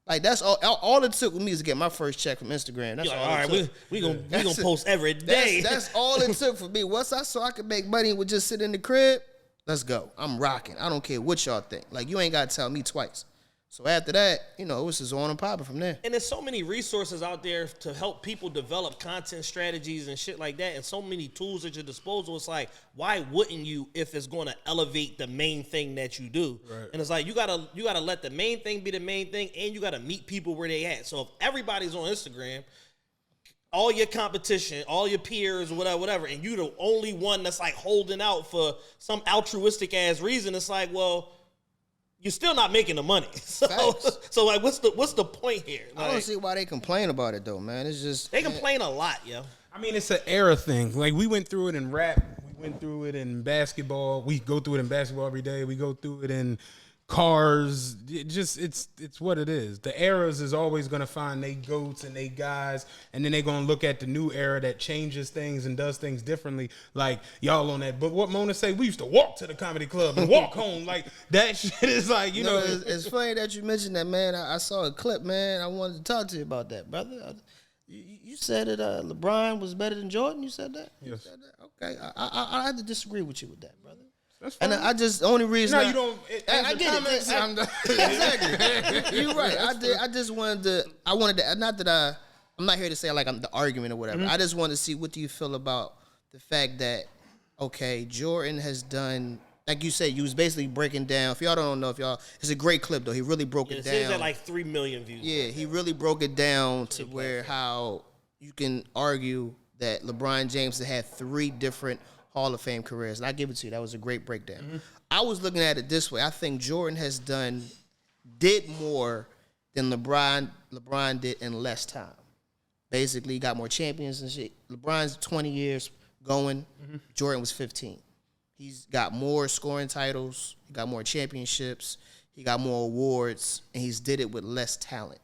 Like, that's all it took with me is to get my first check from Instagram. That's all right, we gonna post every day. That's all it took for me. Once I saw I could make money and would just sit in the crib, let's go. I'm rocking. I don't care what y'all think. Like, you ain't got to tell me twice. So after that, you know, it was just on and popping from there. And there's so many resources out there to help people develop content strategies and shit like that, and so many tools at your disposal. It's like, why wouldn't you if it's going to elevate the main thing that you do? Right. And it's like you gotta let the main thing be the main thing, and you gotta meet people where they at. So if everybody's on Instagram, all your competition, all your peers, whatever, and you the only one that's like holding out for some altruistic ass reason, it's like, well, you're still not making the money. So like, what's the point here? Like, I don't see why they complain about it though, man. It's just they complain a lot, yo. I mean, it's an era thing. Like, we went through it in rap. We went through it in basketball. We go through it in basketball every day. We go through it in cars. It's what it is. The eras is always going to find they goats and they guys, and then they're going to look at the new era that changes things and does things differently. Like, y'all on that. But what Mona say, we used to walk to the comedy club and walk home. Like, that shit is like, you know. It's funny that you mentioned that, man. I saw a clip, man. I wanted to talk to you about that, brother. You said that LeBron was better than Jordan. You said that? Yes. You said that? Okay. I had to disagree with you with that, brother. That's fine. And I just, the only reason you don't. I get it. Exactly. You're right. I just wanted to. Not that I'm not here to say like I'm the argument or whatever. I just wanted to see what do you feel about the fact that Jordan has done, like you said, you was basically breaking down. If y'all don't know, it's a great clip though. He really broke it down. It's at like 3 million views. Yeah, he really broke it down to where how you can argue that LeBron James has had 3 different Hall of Fame careers. And I give it to you. That was a great breakdown. I was looking at it this way. I think Jordan did more than LeBron did in less time. Basically, he got more champions and shit. LeBron's 20 years going. Jordan was 15. He's got more scoring titles. He got more championships. He got more awards. And he's did it with less talent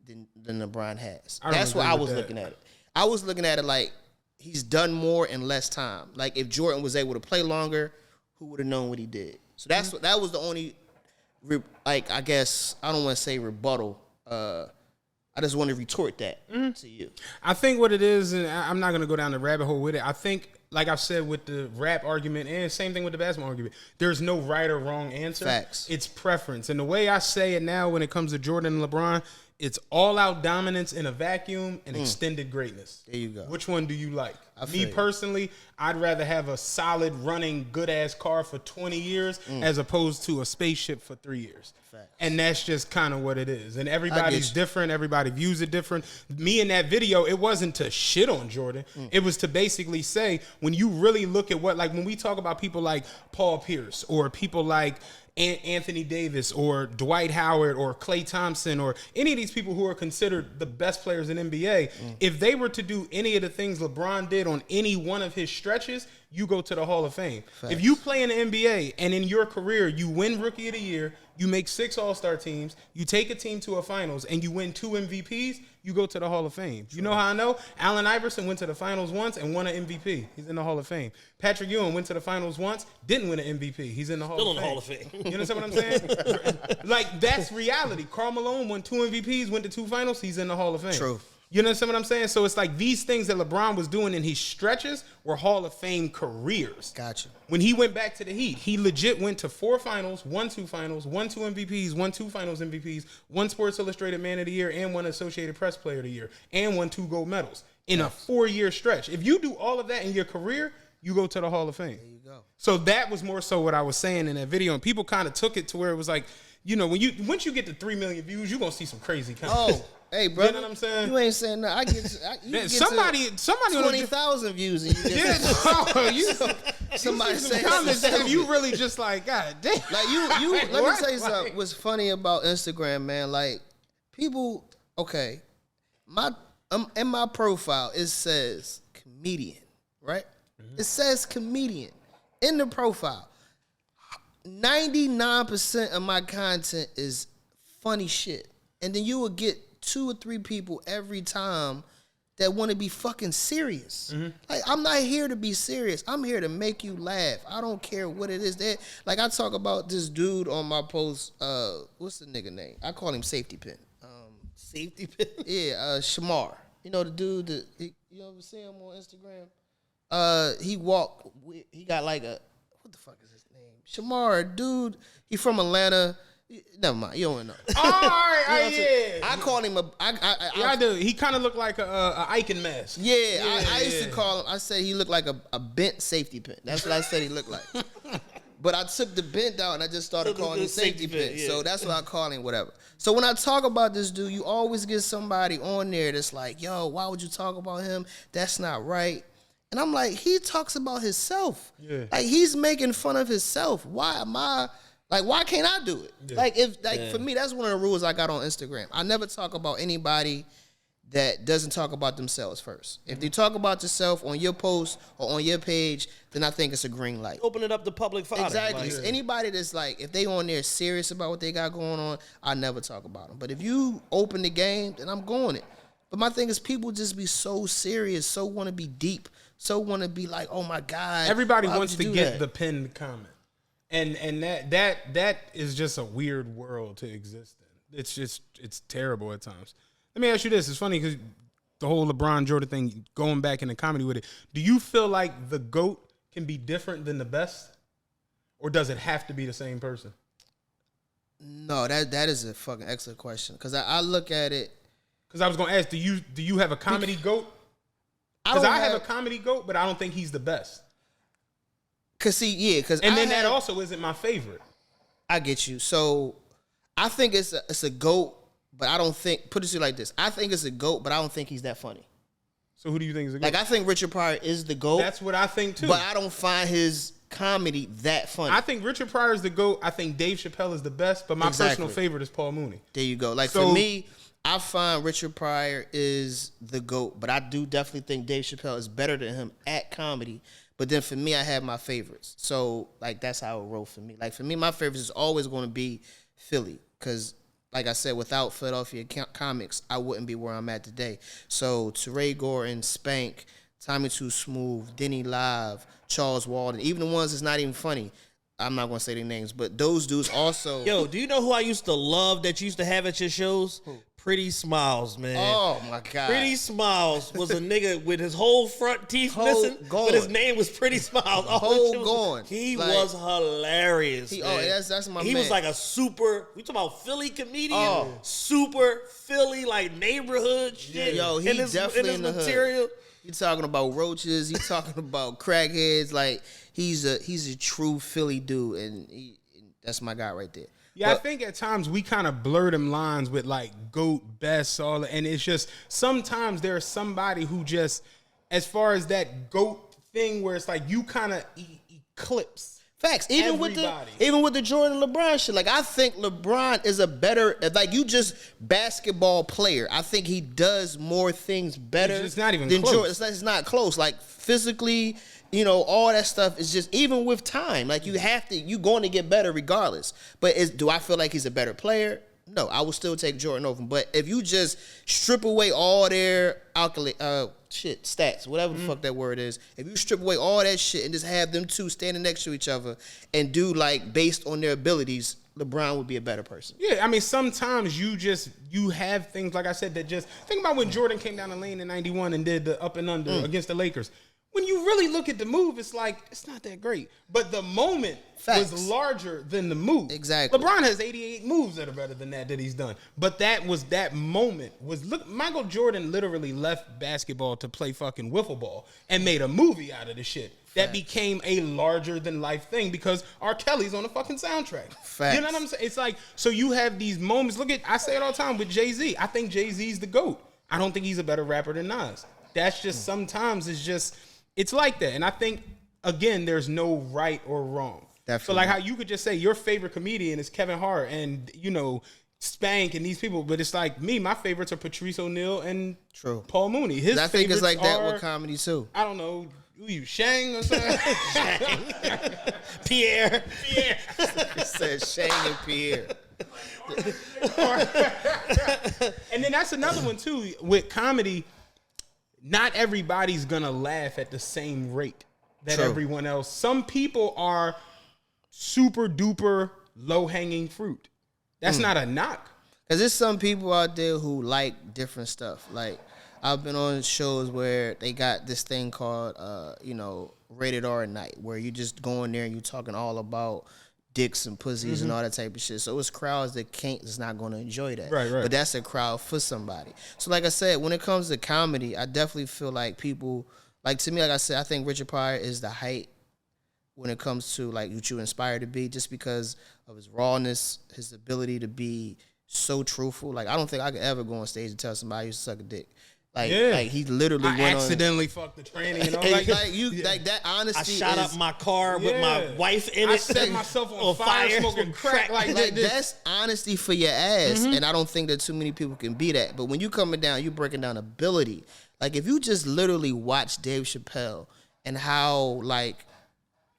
than LeBron has. That's why I was looking at it. I was looking at it like, he's done more in less time. Like, if Jordan was able to play longer, who would have known what he did? So that was the only, like, I guess, I don't want to say rebuttal. I just want to retort that to you. I think what it is, and I'm not going to go down the rabbit hole with it. I think, like I've said with the rap argument, and same thing with the basketball argument, there's no right or wrong answer. Facts. It's preference. And the way I say it now when it comes to Jordan and LeBron, it's all-out dominance in a vacuum and extended greatness. There you go. Which one do you like? Me personally, I'd rather have a solid running good-ass car for 20 years as opposed to a spaceship for 3 years. Facts. And that's just kind of what it is. And everybody's different. Everybody views it different. Me in that video, it wasn't to shit on Jordan. It was to basically say, when you really look at what, like when we talk about people like Paul Pierce or people like Anthony Davis or Dwight Howard or Klay Thompson or any of these people who are considered the best players in NBA, if they were to do any of the things LeBron did on any one of his stretches, you go to the Hall of Fame. Facts. If you play in the NBA and in your career you win Rookie of the Year, you make 6 All-Star teams, you take a team to a finals, and you win 2 MVPs, you go to the Hall of Fame. You know how I know? Allen Iverson went to the finals once and won an MVP. He's in the Hall of Fame. Patrick Ewing went to the finals once, didn't win an MVP. He's in the Hall of Fame. Still in the Hall of Fame. You understand what I'm saying? Like, that's reality. Karl Malone won 2 MVPs, went to 2 finals, he's in the Hall of Fame. True. You understand what I'm saying? So it's like these things that LeBron was doing in his stretches were Hall of Fame careers. Gotcha. When he went back to the Heat, he legit went to 4 finals, won 2 finals, won 2 MVPs, won 2 finals MVPs, 1 Sports Illustrated Man of the Year, and 1 Associated Press Player of the Year, and won 2 gold medals in a 4-year stretch. If you do all of that in your career, you go to the Hall of Fame. There you go. So that was more so what I was saying in that video, and people kind of took it to where it was like, you know, once you get to 3 million views, you're gonna see some crazy content. Oh, hey, brother. You know what I'm saying? You ain't saying that. You get somebody 20,000 views and you get somebody say comments something. that you really just like, God damn. Like you let me tell you something. What's funny about Instagram, man? Like, people, okay, in my profile it says comedian, right? It says comedian in the profile. 99% of my content is funny shit, and then you will get 2 or 3 people every time that want to be fucking serious. Like, I'm not here to be serious. I'm here to make you laugh. I don't care what it is. That, like, I talk about this dude on my post. What's the nigga name? I call him Safety Pin. Safety Pin? Yeah, Shamar. You know the dude that you ever see him on Instagram? He got like a, what the fuck is his name? Shamar, dude. He from Atlanta. Never mind, you don't know. All right, yeah. I call him I do. He kind of looked like a Icon mask. Yeah, I used to call him. I said he looked like a bent safety pin. That's what I said he looked like. But I took the bent out and I just started calling him safety pin. Yeah. So that's what I call him, whatever. So when I talk about this dude, you always get somebody on there that's like, yo, why would you talk about him? That's not right. And I'm like, he talks about himself. Yeah. Like, he's making fun of himself. Why am I... Like, why can't I do it? Yeah. For me, that's one of the rules I got on Instagram. I never talk about anybody that doesn't talk about themselves first. If they talk about yourself on your post or on your page, then I think it's a green light. Open it up to public fodder. Exactly. Like, anybody that's like, if they on there serious about what they got going on, I never talk about them. But if you open the game, then I'm going it. But my thing is, people just be so serious, so want to be deep, so want to be like, oh my God. Everybody wants to get the pinned comment. And that is just a weird world to exist in. It's terrible at times. Let me ask you this. It's funny because the whole LeBron Jordan thing, going back into comedy with it, do you feel like the GOAT can be different than the best? Or does it have to be the same person? No, that is a fucking excellent question. Because I look at it. Because I was going to ask, do you have a comedy GOAT? Because I have a comedy GOAT, but I don't think he's the best. That also isn't my favorite. I get you. So I think it's a GOAT, but I don't think, put it like this. I think it's a GOAT, but I don't think he's that funny. So who do you think is a GOAT? Like, I think Richard Pryor is the GOAT. That's what I think too. But I don't find his comedy that funny. I think Richard Pryor is the GOAT. I think Dave Chappelle is the best, but my personal favorite is Paul Mooney. There you go. Like, for me, I find Richard Pryor is the GOAT, but I do definitely think Dave Chappelle is better than him at comedy. But then for me, I have my favorites. So, like, that's how it roll for me. Like, for me, my favorites is always going to be Philly. Because, like I said, without Philadelphia comics, I wouldn't be where I'm at today. So, Teray Gordon, Spank, Tommy Too Smooth, Denny Live, Charles Walden, even the ones that's not even funny. I'm not going to say their names, but those dudes also. Yo, do you know who I used to love that you used to have at your shows? Who? Pretty Smiles, man. Oh, my God. Pretty Smiles was a nigga with his whole front teeth missing, but his name was Pretty Smiles. He was hilarious, man. That's my man. He was like a super, we talking about Philly comedian, super Philly, like, neighborhood shit. Yo, he definitely in the material. Hood. You talking about roaches, you talking about crackheads. Like, he's a true Philly dude, and that's my guy right there. Yeah, I think at times we kind of blur them lines with like GOAT, best, all that. And it's just sometimes there's somebody who just, as far as that GOAT thing where it's like you kind of eclipse. Facts. Even with the Jordan LeBron shit. Like, I think LeBron is a better, like, you just basketball player. I think he does more things better. It's not even than close. Jordan. It's not close. Like, physically, you know, all that stuff is just, even with time, like, you're going to get better regardless. But do I feel like he's a better player? No, I will still take Jordan over him. But if you just strip away all their stats, whatever the fuck that word is, if you strip away all that shit and just have them two standing next to each other and do, like, based on their abilities, LeBron would be a better person. Yeah, I mean, sometimes you have things, like I said, that just, think about when Jordan came down the lane in 91 and did the up and under against the Lakers. When you really look at the move, it's like, it's not that great. But the moment was larger than the move. Exactly. LeBron has 88 moves that are better than that he's done. But that moment look, Michael Jordan literally left basketball to play fucking wiffle ball and made a movie out of the shit. That became a larger than life thing because R. Kelly's on the fucking soundtrack. Facts. You know what I'm saying? It's like, so you have these moments. Look at, I say it all the time with Jay-Z. I think Jay-Z's the GOAT. I don't think he's a better rapper than Nas. That's just sometimes it's like that. And I think, again, there's no right or wrong. Definitely. So like how you could just say your favorite comedian is Kevin Hart and, you know, Spank and these people, but it's like me, my favorites are Patrice O'Neal and Paul Mooney. His I think it's like that with comedy too. I don't know. Who you, Shang or something? Pierre. It said Shang and Pierre. And then that's another one too with comedy. not everybody's gonna laugh at the same rate that True. everyone else. Some people are super duper low hanging fruit. That's not a knock. Because there's some people out there who like different stuff. Like, I've been on shows where they got this thing called, rated R at night, where you just go in there and you talking all about dicks and pussies and all that type of shit. So it's crowds that's not going to enjoy that. Right. But that's a crowd for somebody. So like I said, when it comes to comedy, I definitely feel like people, like to me, like I said, I think Richard Pryor is the height when it comes to like what you inspire to be, just because of his rawness, his ability to be so truthful. Like, I don't think I could ever go on stage and tell somebody I used to suck a dick. Like he literally I accidentally fucked the tranny and all like that honesty. I shot up my car with my wife in it. I set myself on fire smoking crack. Like that's honesty for your ass. And I don't think that too many people can be that. But when you coming down, you breaking down ability. Like, if you just literally watch Dave Chappelle and how, like,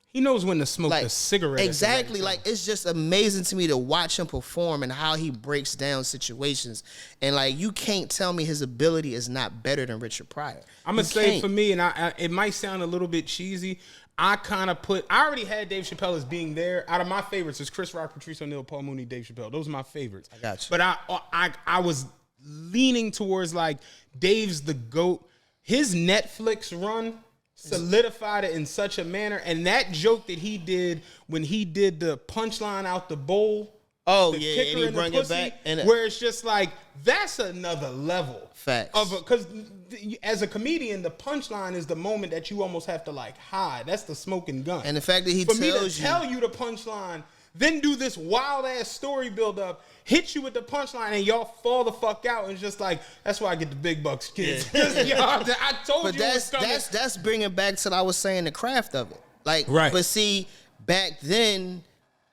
he knows when to smoke a cigarette. Exactly. Like, it's just amazing to me to watch him perform and how he breaks down situations. And, like, you can't tell me his ability is not better than Richard Pryor. I'm going to say for me, and it might sound a little bit cheesy, I already had Dave Chappelle as being there. Out of my favorites is Chris Rock, Patrice O'Neal, Paul Mooney, Dave Chappelle. Those are my favorites. I got you. But I was leaning towards, like, Dave's the GOAT. His Netflix run solidified it in such a manner, and that joke that he did when he did the punchline out the bowl, and he bring it back, where it's just like, that's another level. Facts. Because as a comedian, the punchline is the moment that you almost have to like hide. That's the smoking gun. And the fact that he for me to tell you the punchline, then do this wild ass story build up, hit you with the punchline, and y'all fall the fuck out, and it's just like, that's why I get the big bucks, kids. I told but you. That's bringing back to what I was saying, the craft of it. Like, right. But see, back then,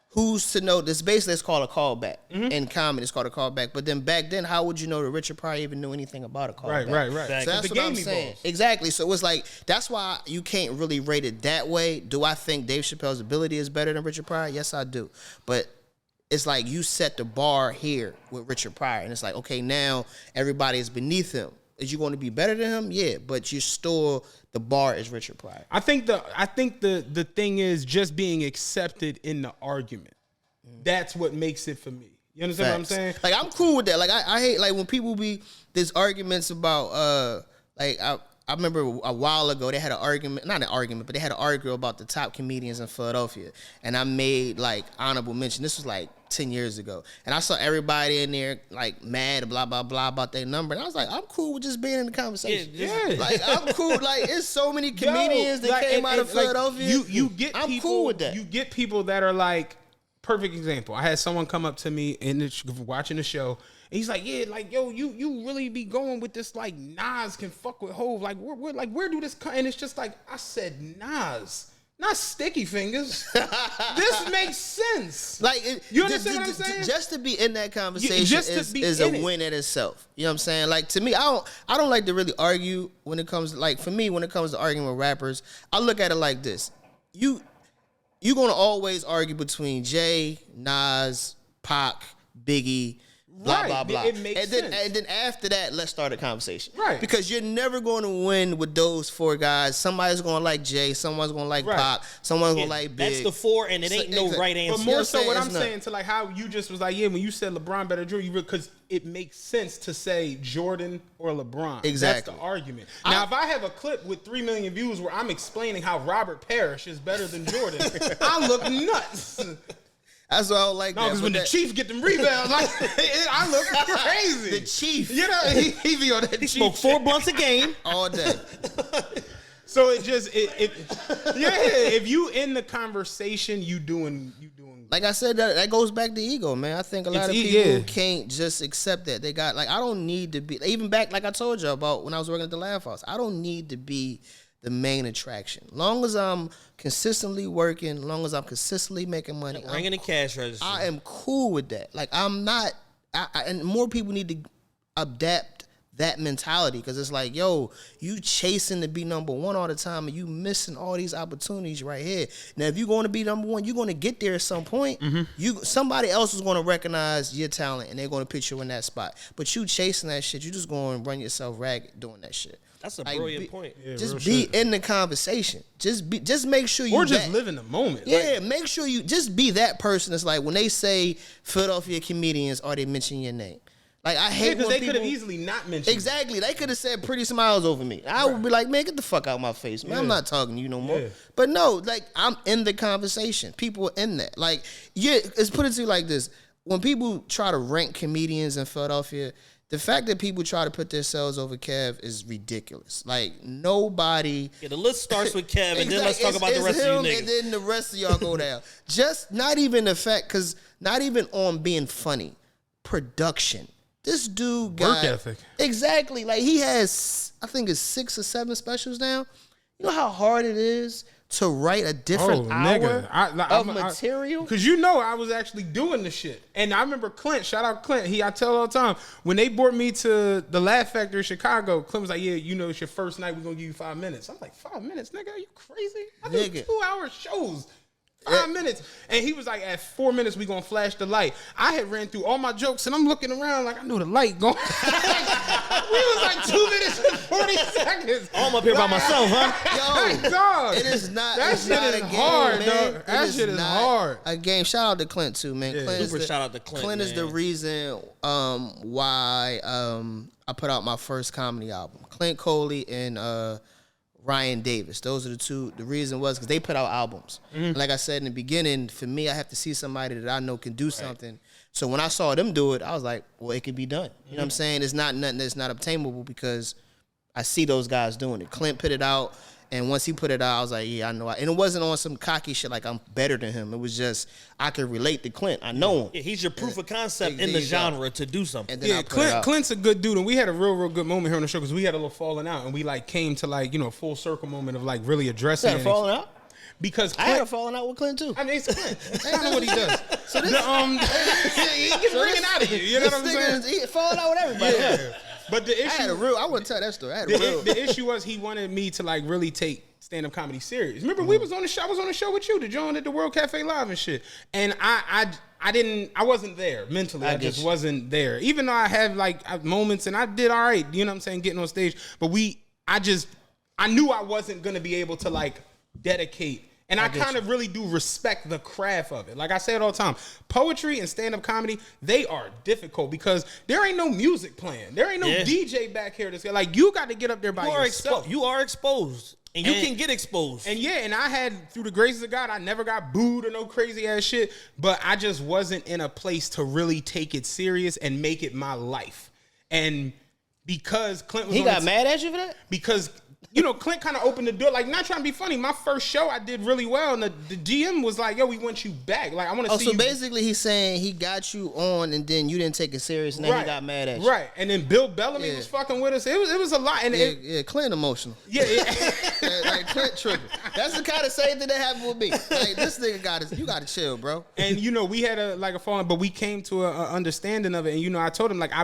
who's to know? This basically is called a callback. In comedy, it's called a callback. But then back then, how would you know that Richard Pryor even knew anything about a callback? Right. So that's what I'm saying. Exactly. So it's like, that's why you can't really rate it that way. Do I think Dave Chappelle's ability is better than Richard Pryor? Yes, I do. But it's like, you set the bar here with Richard Pryor, and it's like, okay, now everybody is beneath him. Is you going to be better than him? Yeah, but you still, the bar is Richard Pryor. I think the thing is just being accepted in the argument. That's what makes it for me. You understand what I'm saying? Like, I'm cool with that. Like, I hate, like, when people there's arguments about I remember a while ago they had an argument, not an argument, but they had an argument about the top comedians in Philadelphia. And I made, like, honorable mention. This was like 10 years ago. And I saw everybody in there, like, mad, blah, blah, blah about their number. And I was like, I'm cool with just being in the conversation. Yeah. Like, I'm cool. Like, it's so many comedians that came out of Philadelphia. Like, you get I'm people, cool with that. You get people that are like, perfect example. I had someone come up to me watching the show. And he's like, yeah, like, yo, you really be going with this, like, Nas can fuck with Hov. Like, where do this come? And it's just like, I said Nas, not Sticky Fingers. This makes sense. Like, you understand what I'm saying? Just to be in that conversation is a win in itself. You know what I'm saying? Like, to me, I don't like to really argue when it comes to, like, for me, when it comes to arguing with rappers, I look at it like this. You're going to always argue between Jay, Nas, Pac, Biggie, blah, blah, blah. It makes sense. And then after that, let's start a conversation. Right. Because you're never going to win with those four guys. Somebody's going to like Jay. Someone's going to like Pac. Someone's going to like Big. That's the four, and it ain't no right answer. But more so what I'm saying to, like, how you just was like, yeah, when you said LeBron better Jordan, because it makes sense to say Jordan or LeBron. Exactly. That's the argument. Now, if I have a clip with 3 million views where I'm explaining how Robert Parrish is better than Jordan, I look nuts. That's why I don't like that. No, because when the Chief get them rebounds, like, I look crazy. The Chief. You know, he be on that Chief. Smoke 4 blunts a game. All day. So it just, if you in the conversation, you doing. Like I said, that goes back to ego, man. I think a lot of people can't just accept that. They got, like, I don't need to be, even back, like I told you about when I was working at the Laugh House, I don't need to be the main attraction. Long as I'm consistently working, long as I'm consistently making money, Ringing the cash register. I am cool with that. Like, I'm not, and more people need to adapt that mentality, because it's like, yo, you chasing to be number one all the time, and you missing all these opportunities right here. Now, if you're going to be number one, you're going to get there at some point. Somebody else is going to recognize your talent, and they're going to put you in that spot. But you chasing that shit, you just going to run yourself ragged doing that shit. That's a brilliant point. Yeah, just be in the conversation. Just make sure you. Or just live in the moment. Yeah, make sure you just be that person. That's like when they say Philadelphia comedians, or they mention your name. Like I hate because when they could have easily not mentioned. Exactly, they could have said Pretty Smiles over me. I would be like, man, get the fuck out of my face, man. I'm not talking to you no more. Yeah. But no, like I'm in the conversation. People are in that. Like, yeah, let's put it to you like this: when people try to rank comedians in Philadelphia, the fact that people try to put themselves over Kev is ridiculous. Like nobody. Yeah, the list starts with Kev, and then let's talk about the rest of you niggas. And then the rest of y'all go down. Just not even the fact, because not even on being funny, production. This dude got work ethic. Exactly. Like he has, I think it's 6 or 7 specials now. You know how hard it is to write a different hour of material? Because you know I was actually doing the shit. And I remember Clint, shout out Clint. I tell all the time, when they brought me to the Laugh Factory in Chicago, Clint was like, yeah, you know, it's your first night, we're going to give you 5 minutes. I'm like, 5 minutes, nigga? Are you crazy? I do 2-hour shows. 5 minutes. And he was like, at 4 minutes, we gonna flash the light. I had ran through all my jokes and I'm looking around like I knew the light going. We was like 2 minutes and 40 seconds. Oh, I'm up here by myself, huh? Yo, dog. it is not. That it's shit not is a game, hard, man. dog. That shit is hard. A game. Shout out to Clint too, man. Yeah. Clint is Super shout out to Clint. Clint is man. the reason why I put out my first comedy album. Clint Coley and Ryan Davis. Those are the two. The reason was because they put out albums. Like I said in the beginning, for me, I have to see somebody that I know can do something. So when I saw them do it, I was like, well, it can be done. You know what I'm saying? It's not nothing that's not obtainable because I see those guys doing it. Clint put it out, and once he put it out, I was like, yeah, I know. And it wasn't on some cocky shit like I'm better than him. It was just I could relate to Clint. I know him. Yeah, he's your proof of concept in the genre to do something. And then I Yeah, put it out. Clint's a good dude, and we had a real good moment here on the show because we had a little falling out, and we like came to like a full circle moment of like really addressing You had a it. falling out? Because I Clint, had a falling out with Clint too. I mean, it's Clint. That's kind of what he does. So this, He gets bringing out of you. You know what I'm saying? He falling out with everybody. Yeah. But the issue, I want to tell that story. I had a real. the issue was he wanted me to like really take stand-up comedy serious. Remember, we was on the show. I was on the show with you, the joint at the World Cafe Live and shit. And I wasn't there mentally. I just wasn't there. Even though I had like moments and I did all right. You know what I'm saying? Getting on stage, but I knew I wasn't gonna be able to like dedicate. And I kind of really do respect the craft of it. Like I say it all the time, poetry and stand-up comedy, they are difficult because there ain't no music playing. There ain't no DJ back here. Like you got to get up there by yourself. You are exposed. And you can get exposed. And yeah, and I had, through the graces of God, I never got booed or no crazy ass shit, but I just wasn't in a place to really take it serious and make it my life. And because Clint was mad at you for that? Because Clint kind of opened the door, like not trying to be funny. My first show, I did really well, and the GM was like, "Yo, we want you back. Like, I want to see you." So basically, he's saying he got you on, and then you didn't take it serious, and then he got mad at you. Right, and then Bill Bellamy was fucking with us. It was a lot, and Clint emotional. Yeah, like Clint tripping. That's the kind of same thing that happened with me. Like this nigga you got to chill, bro. And we had a falling, but we came to a understanding of it. And I told him like I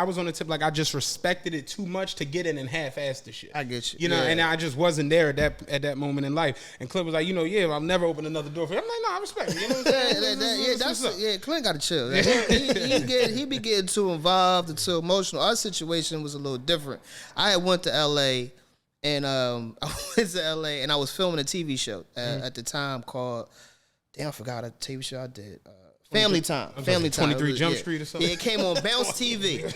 was on the tip, like I just respected it too much to get in and half-ass the shit. I get you. And I just wasn't there at that moment in life. And Clint was like, I'll never open another door for you. I'm like, no, I respect you. You know what I'm saying? Clint got to chill. He be getting too involved and too emotional. Our situation was a little different. I had went to LA, and I was filming a TV show at the time called, damn, I forgot a TV show I did. Family Time. 23 Jump Street or something? Yeah, it came on Bounce TV.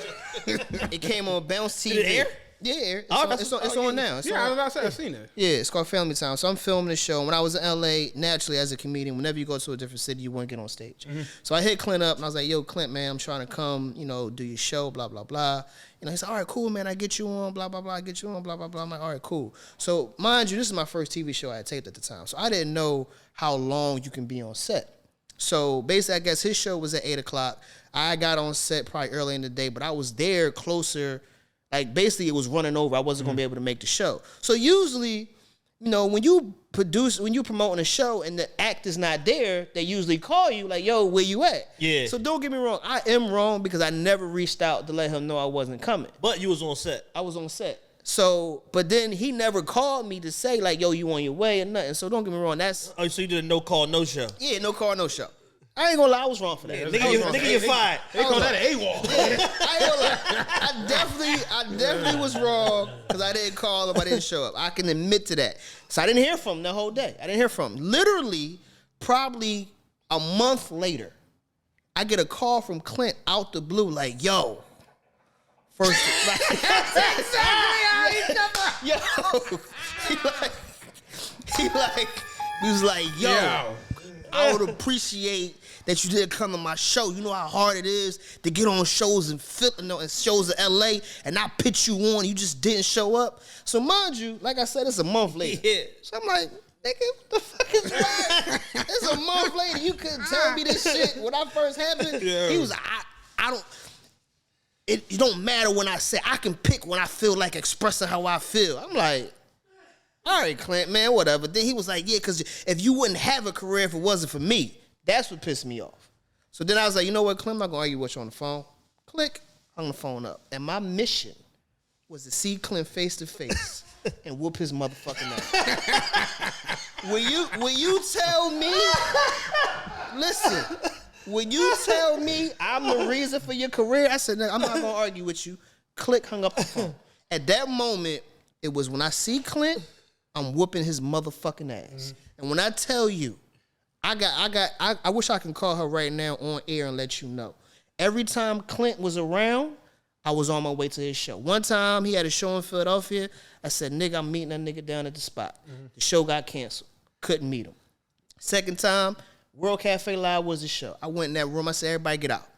It came on Bounce TV. Did it air? Yeah, it's on now. I was about to say, I've seen it. Yeah, it's called Family Time. So I'm filming the show. When I was in LA, naturally as a comedian, whenever you go to a different city, you want to get on stage. So I hit Clint up and I was like, yo, Clint, man, I'm trying to come, do your show, blah, blah, blah. He said, all right, cool, man, I get you on, blah, blah, blah, I get you on, blah, blah, blah. I'm like, all right, cool. So mind you, this is my first TV show I had taped at the time. So I didn't know how long you can be on set. So basically, I guess his show was at 8 o'clock. I got on set probably early in the day, but I was there closer. Like, basically, it was running over. I wasn't going to be able to make the show. So, usually, when you promoting a show and the act is not there, they usually call you like, yo, where you at? Yeah. So, don't get me wrong. I am wrong because I never reached out to let him know I wasn't coming. But you was on set. I was on set. So, but then he never called me to say, like, yo, you on your way or nothing. So, don't get me wrong. So you did a no call, no show. Yeah, no call, no show. I ain't gonna lie, I was wrong for that. Nigga, you're fired. They call that an AWOL. I ain't gonna lie. I definitely was wrong because I didn't call him. I didn't show up. I can admit to that. So I didn't hear from him the whole day. I didn't hear from him. Literally, probably a month later, I get a call from Clint out the blue, like, yo. First, yo, he was like, yo. I would appreciate that you didn't come to my show. You know how hard it is to get on shows in shows in LA and I pitch you on. You just didn't show up. So mind you, like I said, it's a month later. Yeah. So I'm like, nigga, what the fuck is that? It's a month later. You couldn't tell me this shit when I first happened. Yeah. He was like, I don't. It don't matter when I say. I can pick when I feel like expressing how I feel. I'm like, all right, Clint, man, whatever. Then he was like, yeah, because if you wouldn't have a career if it wasn't for me, that's what pissed me off. So then I was like, you know what, Clint, I'm not going to argue with you on the phone. Click, hung the phone up. And my mission was to see Clint face to face and whoop his motherfucking ass. When you tell me, listen, when you tell me I'm the reason for your career, I said, I'm not going to argue with you. Click, hung up the phone. At that moment, it was when I see Clint, I'm whooping his motherfucking ass. Mm-hmm. And when I tell you, I wish I can call her right now on air and let you know. Every time Clint was around, I was on my way to his show. One time he had a show in Philadelphia. I said, nigga, I'm meeting that nigga down at the spot. Mm-hmm. The show got canceled. Couldn't meet him. Second time, World Cafe Live was the show. I went in that room. I said, everybody get out.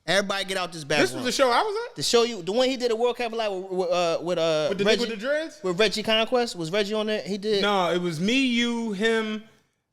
Everybody get out this back room. This was the show I was at? The show the one he did at World Cafe Live with the Reggie, with the dreads? With Reggie Conquest. Was Reggie on there? He did. No, it was me, you, him,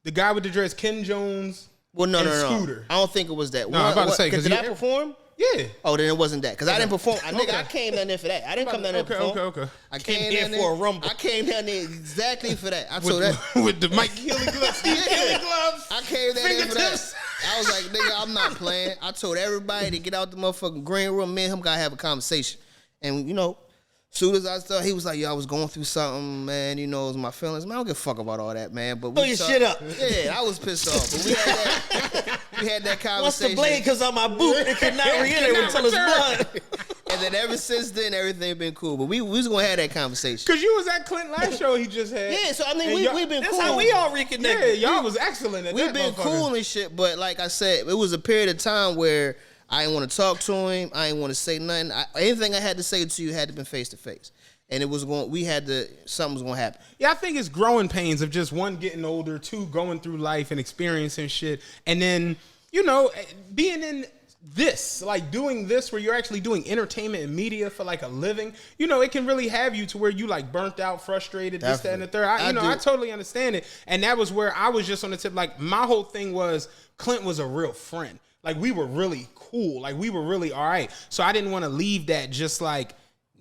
the guy with the dreads, Ken Jones. Well, no. Scooter. I don't think it was that. No, I was about to say, did I perform? Yeah. Oh, then it wasn't that. Because I didn't perform. I came down there for that. I didn't come down there to perform. Okay. I came down there for a rumble. I came down there exactly for that. I told that. With the Mike Healy gloves. I came down there for that. I was like, nigga, I'm not playing. I told everybody to get out the motherfucking green room. Me and him gotta have a conversation. And, you know, soon as I started, he was like, yo, I was going through something, man. You know, it was my feelings. Man, I don't give a fuck about all that, man. But Throw your shit up. Yeah, I was pissed off. But we had that conversation. Once the blade comes on my boot, it could not re-enter until it's blood. And then ever since then, everything been cool. But we was gonna have that conversation. Cause you was at Clint last show he just had. Yeah, so I mean we've been cool. That's how we all reconnected. Yeah, y'all was excellent at that. We've been cool and shit, but like I said, it was a period of time where I didn't want to talk to him. I didn't want to say nothing. Anything I had to say to you had to been face to face. And it was something was gonna happen. Yeah, I think it's growing pains of just one, getting older, two, going through life and experiencing shit. And then, you know, being in this, like doing this where you're actually doing entertainment and media for like a living, you know, it can really have you to where you like burnt out, frustrated, Definitely. this, that, and the third. I totally understand it. And that was where I was just on the tip. Like my whole thing was Clint was a real friend. Like we were really cool. Like we were really all right. So I didn't want to leave that just like,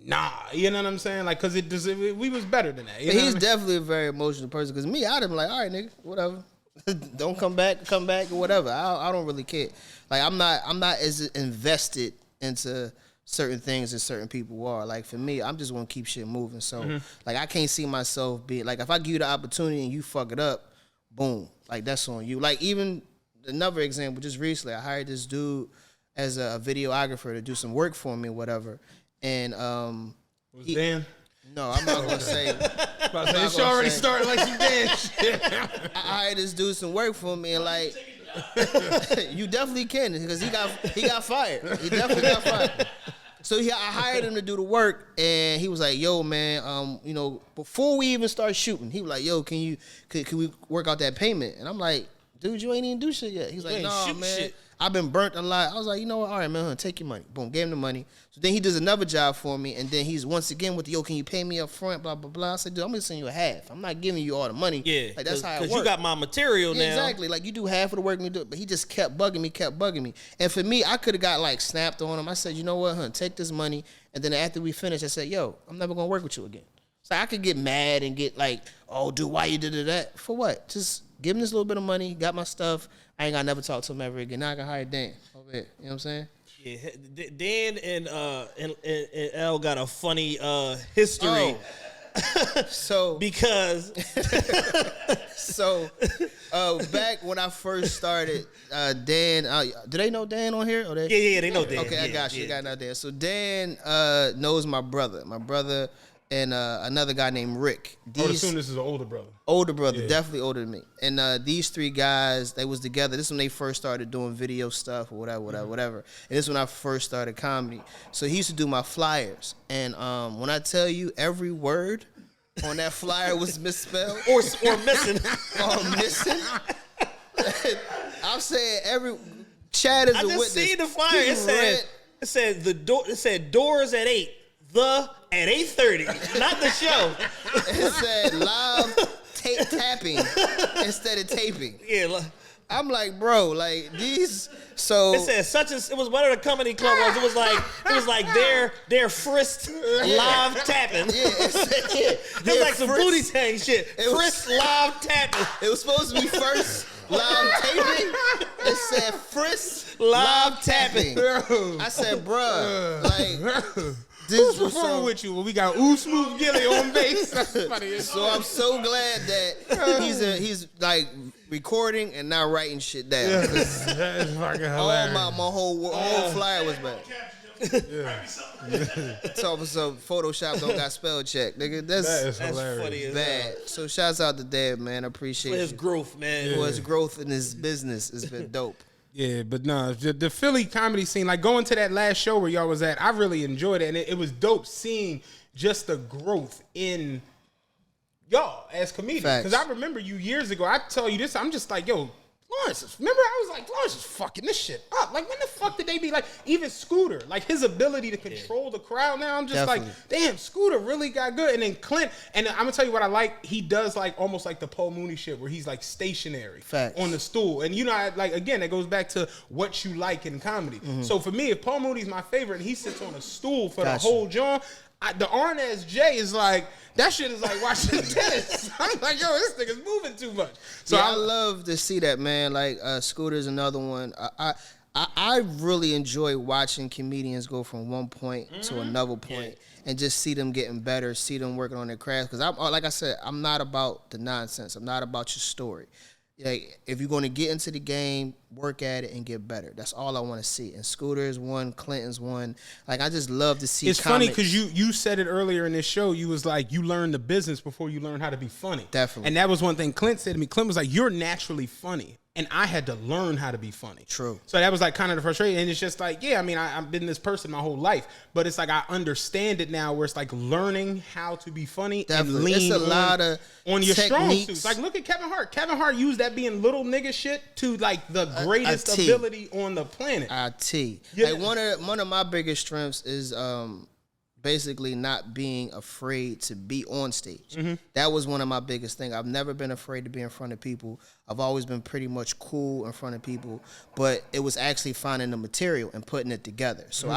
nah, you know what I'm saying? Like, cause we was better than that. He's definitely a very emotional person. Cause me, I'd have been like, all right, nigga, whatever. Don't come back or whatever. I don't really care. Like I'm not as invested into certain things as certain people are. Like for me, I'm just gonna keep shit moving. So like I can't see myself being like if I give you the opportunity and you fuck it up, boom, like that's on you. Like even another example, just recently, I hired this dude as a videographer to do some work for me or whatever. And was Dan? No, I'm not gonna say. It's already starting like some Dan shit. I hired this dude some work for me, and like, you definitely can because he got fired. He definitely got fired. So I hired him to do the work, and he was like, "Yo, man, you know, before we even start shooting, he was like, "Yo, can we work out that payment?" And I'm like, "Dude, you ain't even do shit yet." He's like, "No, man, shit. I've been burnt a lot." I was like, "You know what? All right, man, take your money." Boom, gave him the money. So then he does another job for me, and then he's once again with the, "Yo, can you pay me up front?" Blah blah blah. I said, "Dude, I'm gonna send you a half. I'm not giving you all the money." Yeah, like that's how it works. Because you got my material now. Exactly. Like you do half of the work and you do it, but he just kept bugging me. And for me, I could have got like snapped on him. I said, "You know what, hun? Take this money." And then after we finished, I said, "Yo, I'm never gonna work with you again." So I could get mad and get like, "Oh, dude, why you did that? For what? Just give him this little bit of money. Got my stuff. I ain't gotta never talk to him ever again. Now I can hire Dan over here." You know what I'm saying? Yeah, Dan and L got a funny history. So because back when I first started, Dan, do they know Dan on here? Or they? Yeah, they know Dan. Okay, I got you. Got Dan. So Dan knows my brother. My brother and another guy named Rick. I would assume this is an older brother. Older brother, definitely older than me. And these three guys, they was together. This is when they first started doing video stuff or whatever. And this is when I first started comedy. So he used to do my flyers. And when I tell you every word on that flyer was misspelled or missing. Or missing. I'm saying Chad is a witness. I just seen the flyer. It said doors at 8. At 8:30, not the show. It said live tapping instead of taping. Yeah. I'm like, bro, like these. So it said it was whatever the comedy club was. It was like their frisked live tapping. Yeah, it was like some booty tang shit. Frisked live tapping. It was supposed to be first live taping. It said frisked live tapping. I said, bro, like. Who's performing with you? Well, we got Smooth Gilly on bass. That's funny. So I'm so glad that he's like recording and not writing shit down. Yeah, that is fucking hilarious. My whole flyer was bad. Talking some Photoshop don't got spell check, nigga. That's hilarious. Funny as bad. So shouts out to Dad, man. I appreciate his growth, man. For his growth in his business has been dope. Yeah, but no, the Philly comedy scene, like going to that last show where y'all was at, I really enjoyed it. And it was dope seeing just the growth in y'all as comedians. Because I remember you years ago, I tell you this, I'm just like, yo, Lawrence, remember I was like, Lawrence is fucking this shit up. Like, when the fuck did they be like, even Scooter, like his ability to control the crowd now, I'm just like, damn, Scooter really got good. And then Clint, and I'm gonna tell you what I like, he does like almost like the Paul Mooney shit where he's like stationary on the stool. And you know, like again, it goes back to what you like in comedy. Mm-hmm. So for me, if Paul Mooney's my favorite and he sits on a stool for the whole John, the Arnaz J is like, that shit is like watching tennis. I'm like, yo, this nigga's moving too much. So yeah, I love to see that, man. Like, Scooter's another one. I really enjoy watching comedians go from one point to another point and just see them getting better, see them working on their craft. Because, like I said, I'm not about the nonsense. I'm not about your story. Like, if you're going to get into the game, work at it and get better. That's all I want to see. And Scooter's one, Clinton's one. Like, I just love to see. It's funny because you said it earlier in this show. You was like, you learn the business before you learn how to be funny. Definitely. And that was one thing Clint said to me. Clint was like, you're naturally funny. And I had to learn how to be funny. True. So that was like kind of the frustration. And it's just like, yeah, I mean, I've been this person my whole life. But it's like I understand it now where it's like learning how to be funny and lean it's a lot of on your strong techniques. suits. Like, look at Kevin Hart. Kevin Hart used that being little nigga shit to like the greatest ability on the planet. Yeah. Like one of my biggest strengths is basically not being afraid to be on stage. Mm-hmm. That was one of my biggest things. I've never been afraid to be in front of people. I've always been pretty much cool in front of people, but it was actually finding the material and putting it together. So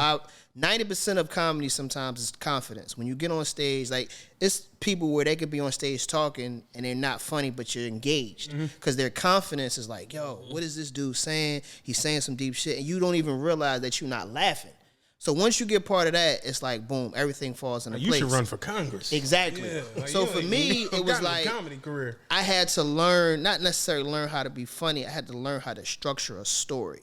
90% of comedy sometimes is confidence. When you get on stage, like it's people where they could be on stage talking and they're not funny, but you're engaged because their confidence is like, yo, what is this dude saying? He's saying some deep shit, and you don't even realize that you're not laughing. So once you get part of that, it's like, boom, everything falls into place. You should run for Congress. Exactly. Yeah, like, so for me, it was like comedy career. I had to learn, not necessarily learn how to be funny. I had to learn how to structure a story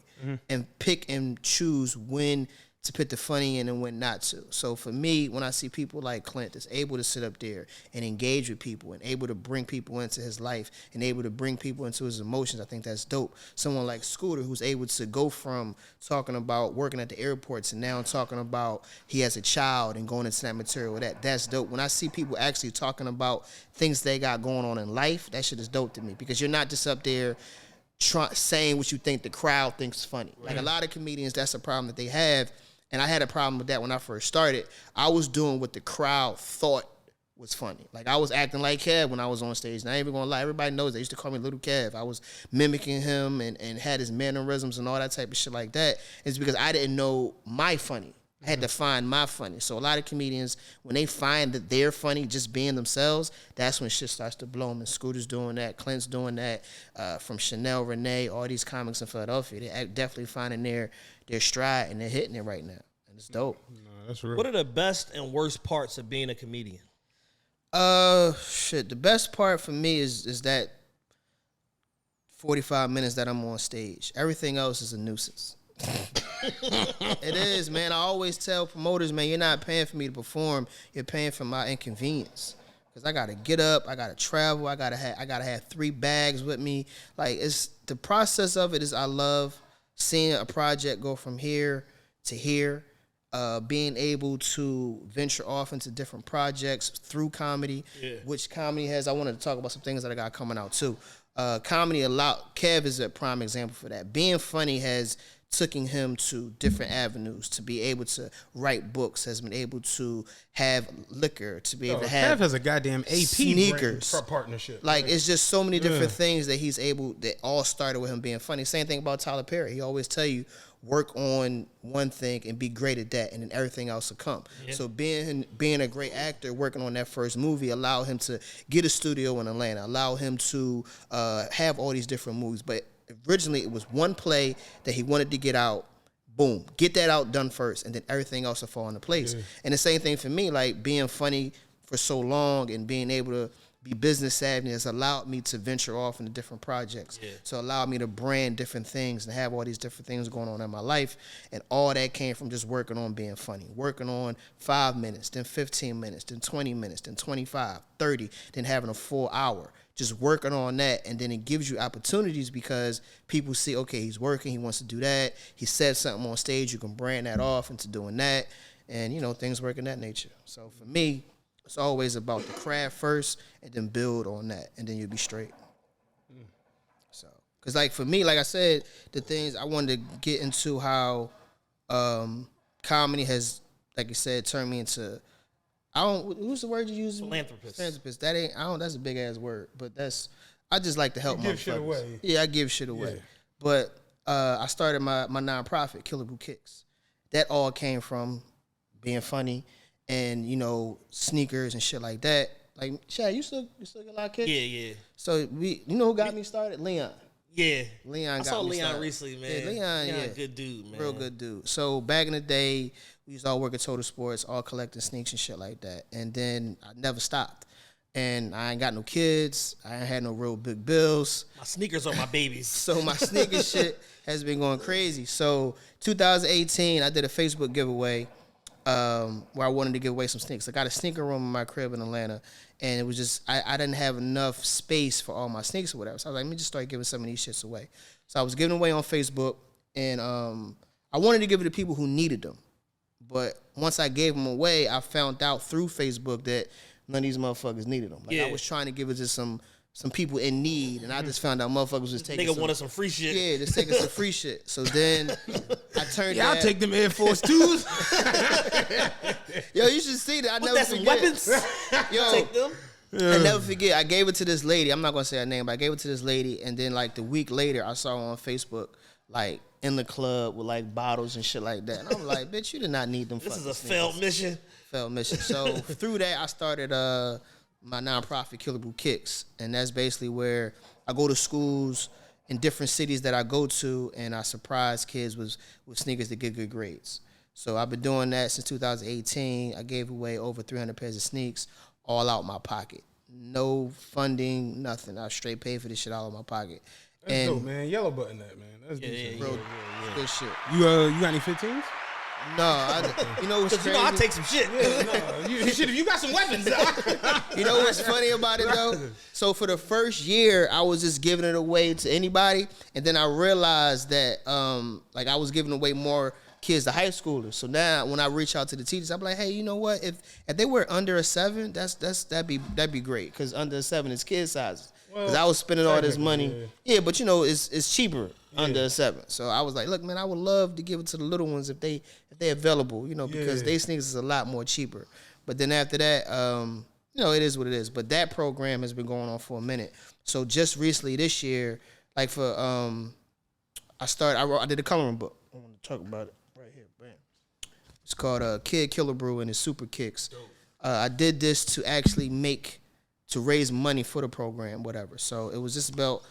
and pick and choose when to put the funny in and when not to. So for me, when I see people like Clint that's able to sit up there and engage with people and able to bring people into his life and able to bring people into his emotions, I think that's dope. Someone like Scooter who's able to go from talking about working at the airports and now talking about he has a child and going into that material with that's dope. When I see people actually talking about things they got going on in life, that shit is dope to me because you're not just up there saying what you think the crowd thinks is funny. Like a lot of comedians, that's a problem that they have. And I had a problem with that when I first started. I was doing what the crowd thought was funny. Like, I was acting like Kev when I was on stage. And I ain't even gonna lie, everybody knows they used to call me Little Kev. I was mimicking him and had his mannerisms and all that type of shit like that. It's because I didn't know my funny. I had to find my funny. So a lot of comedians, when they find that they're funny just being themselves, that's when shit starts to blow them. And Scooter's doing that. Clint's doing that. From Chanel, Renee, all these comics in Philadelphia, they're definitely finding their stride and they're hitting it right now. And it's dope. No, that's real. What are the best and worst parts of being a comedian? Shit. The best part for me is that 45 minutes that I'm on stage. Everything else is a nuisance. It is, man. I always tell promoters, man, you're not paying for me to perform. You're paying for my inconvenience. Cause I gotta get up, I gotta travel, I gotta have 3 bags with me. Like, it's the process of it is I love seeing a project go from here to here. Being able to venture off into different projects through comedy, which comedy has. I wanted to talk about some things that I got coming out too. Comedy Kev is a prime example for that. Being funny has taken him to different avenues, to be able to write books, has been able to have liquor, to be able to have Kev has a goddamn AP sneakers partnership. Like, it's just so many different things that he's able, that all started with him being funny. Same thing about Tyler Perry. He always tell you, work on one thing and be great at that, and then everything else will come. Yeah. So being a great actor, working on that first movie allowed him to get a studio in Atlanta, allowed him to have all these different movies. But originally it was one play that he wanted to get out. Boom, get that out done first, and then everything else will fall into place. Yeah. And the same thing for me, like being funny for so long and being able to be business savvy has allowed me to venture off into different projects. Yeah. So allowed me to brand different things and have all these different things going on in my life. And all that came from just working on being funny. Working on 5 minutes, then 15 minutes, then 20 minutes, then 25, 30, then having a full hour. Just working on that, and then it gives you opportunities because people see, okay, he's working, he wants to do that. He said something on stage, you can brand that off into doing that. And, things work in that nature. So for me, it's always about the craft first, and then build on that, and then you'll be straight. So, because like for me, like I said, the things I wanted to get into how comedy has, like you said, turned me into, who's the word you use? Philanthropist. Philanthropist. That's a big ass word, but I just like to help you give shit away. Yeah, I give shit away. Yeah. But I started my nonprofit, Killebrew Kicks. That all came from being funny and, sneakers and shit like that. Like, Chad, you still get a lot of kicks? Yeah. So who got me started? Leon. Yeah. Leon I got saw me Leon started. recently, man. Leon, good dude, man. Real good dude. So back in the day, we used to all work at Total Sports, all collecting sneaks and shit like that. And then I never stopped. And I ain't got no kids. I ain't had no real big bills. My sneakers are my babies. So my sneaker shit has been going crazy. So 2018, I did a Facebook giveaway where I wanted to give away some sneakers. I got a sneaker room in my crib in Atlanta, and it was just, I didn't have enough space for all my sneakers or whatever. So I was like, let me just start giving some of these shits away. So I was giving away on Facebook, and I wanted to give it to people who needed them. But once I gave them away, I found out through Facebook that none of these motherfuckers needed them. Like, I was trying to give it to some people in need, and I just found out motherfuckers was taking nigga wanted some free shit. Yeah, just taking some free shit. So then I turned I'll take them Air Force 2s. Yo, you should see that. I never some forget. weapons. Yo, Take them. I never forget. I gave it to this lady. I'm not gonna say her name, but I gave it to this lady, and then like the week later, I saw her on Facebook, like in the club with like bottles and shit like that. And I'm like, bitch, you did not need them. This is a sneakers. failed mission. So through that, I started my nonprofit, Killebrew Kicks, and that's basically where I go to schools in different cities that I go to, and I surprise kids with sneakers to get good grades. So I've been doing that since 2018. I gave away over 300 pairs of sneaks, all out my pocket. No funding, nothing. I straight paid for this shit all out of my pocket. That's dope, man. Yellow button that, man. That's good shit. You got any 15s? No, you know what's crazy? I take some shit. No, you got some weapons. You know what's funny about it though? So for the first year, I was just giving it away to anybody, and then I realized that like I was giving away more kids to high schoolers. So now when I reach out to the teachers, I'm like, hey, you know what? If they were under a 7, that'd be great, because under a 7 is kid sizes. Because I was spending all this money. Yeah, but it's cheaper under a 7. So I was like, look, man, I would love to give it to the little ones if they're available, because they sneakers is a lot more cheaper. But then after that, it is what it is. But that program has been going on for a minute. So just recently this year, like for I did a coloring book. I want to talk about it right here. Bam. It's called Killebrew and his Super Kicks. I did this to actually to raise money for the program, whatever. So it was just about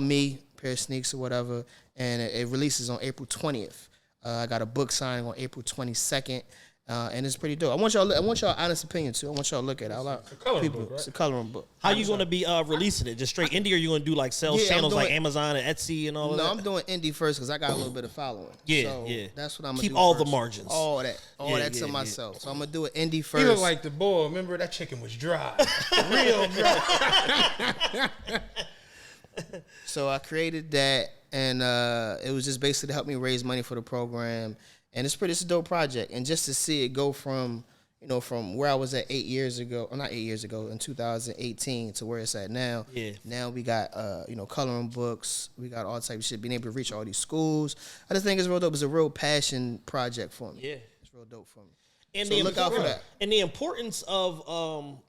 me, a pair of sneaks or whatever, and it releases on April 20th. I got a book signing on April 22nd. And it's pretty dope. I want y'all honest opinion too. I want y'all to look at it. It's a coloring book, right? It's a coloring book. How you going to be releasing it? Just straight indie, or you going to do like sales channels like Amazon and Etsy and all of that? No, I'm doing indie first because I got a little bit of following. Yeah, That's what I'm gonna keep do all first. the margins. All that to myself. So I'm gonna do it indie first. You look like the boy. Remember that chicken was dry, real dry. So I created that, and it was just basically to help me raise money for the program. And it's a dope project. And just to see it go from where I was at 8 years ago, or not 8 years ago, in 2018 to where it's at now. Yeah. Now we got, coloring books. We got all type of shit, being able to reach all these schools. I just think it's real dope. It's a real passion project for me. Yeah. It's real dope for me. And so look out for that. And the importance of, of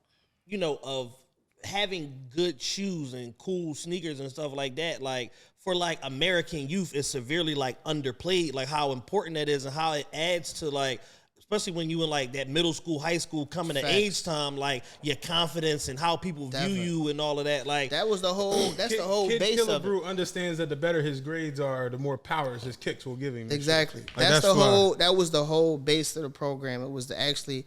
having good shoes and cool sneakers and stuff like that, like, for like American youth is severely like underplayed, like how important that is and how it adds to like, especially when you in like that middle school, high school coming to age time, like your confidence and how people view you and all of that. Like that was the whole base of it. Killebrew understands that the better his grades are, the more powers his kicks will give him. Exactly. That was the whole base of the program. It was to actually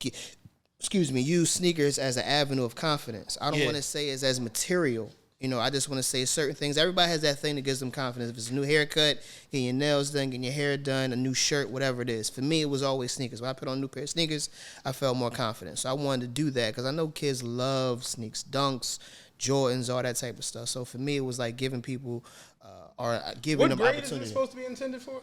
use sneakers as an avenue of confidence. I don't want to say it's as material. I just want to say certain things. Everybody has that thing that gives them confidence. If it's a new haircut, getting your nails done, getting your hair done, a new shirt, whatever it is. For me, it was always sneakers. When I put on a new pair of sneakers, I felt more confident. So I wanted to do that because I know kids love sneaks, Dunks, Jordans, all that type of stuff. So for me, it was like giving people giving them opportunity. What grade is it supposed to be intended for?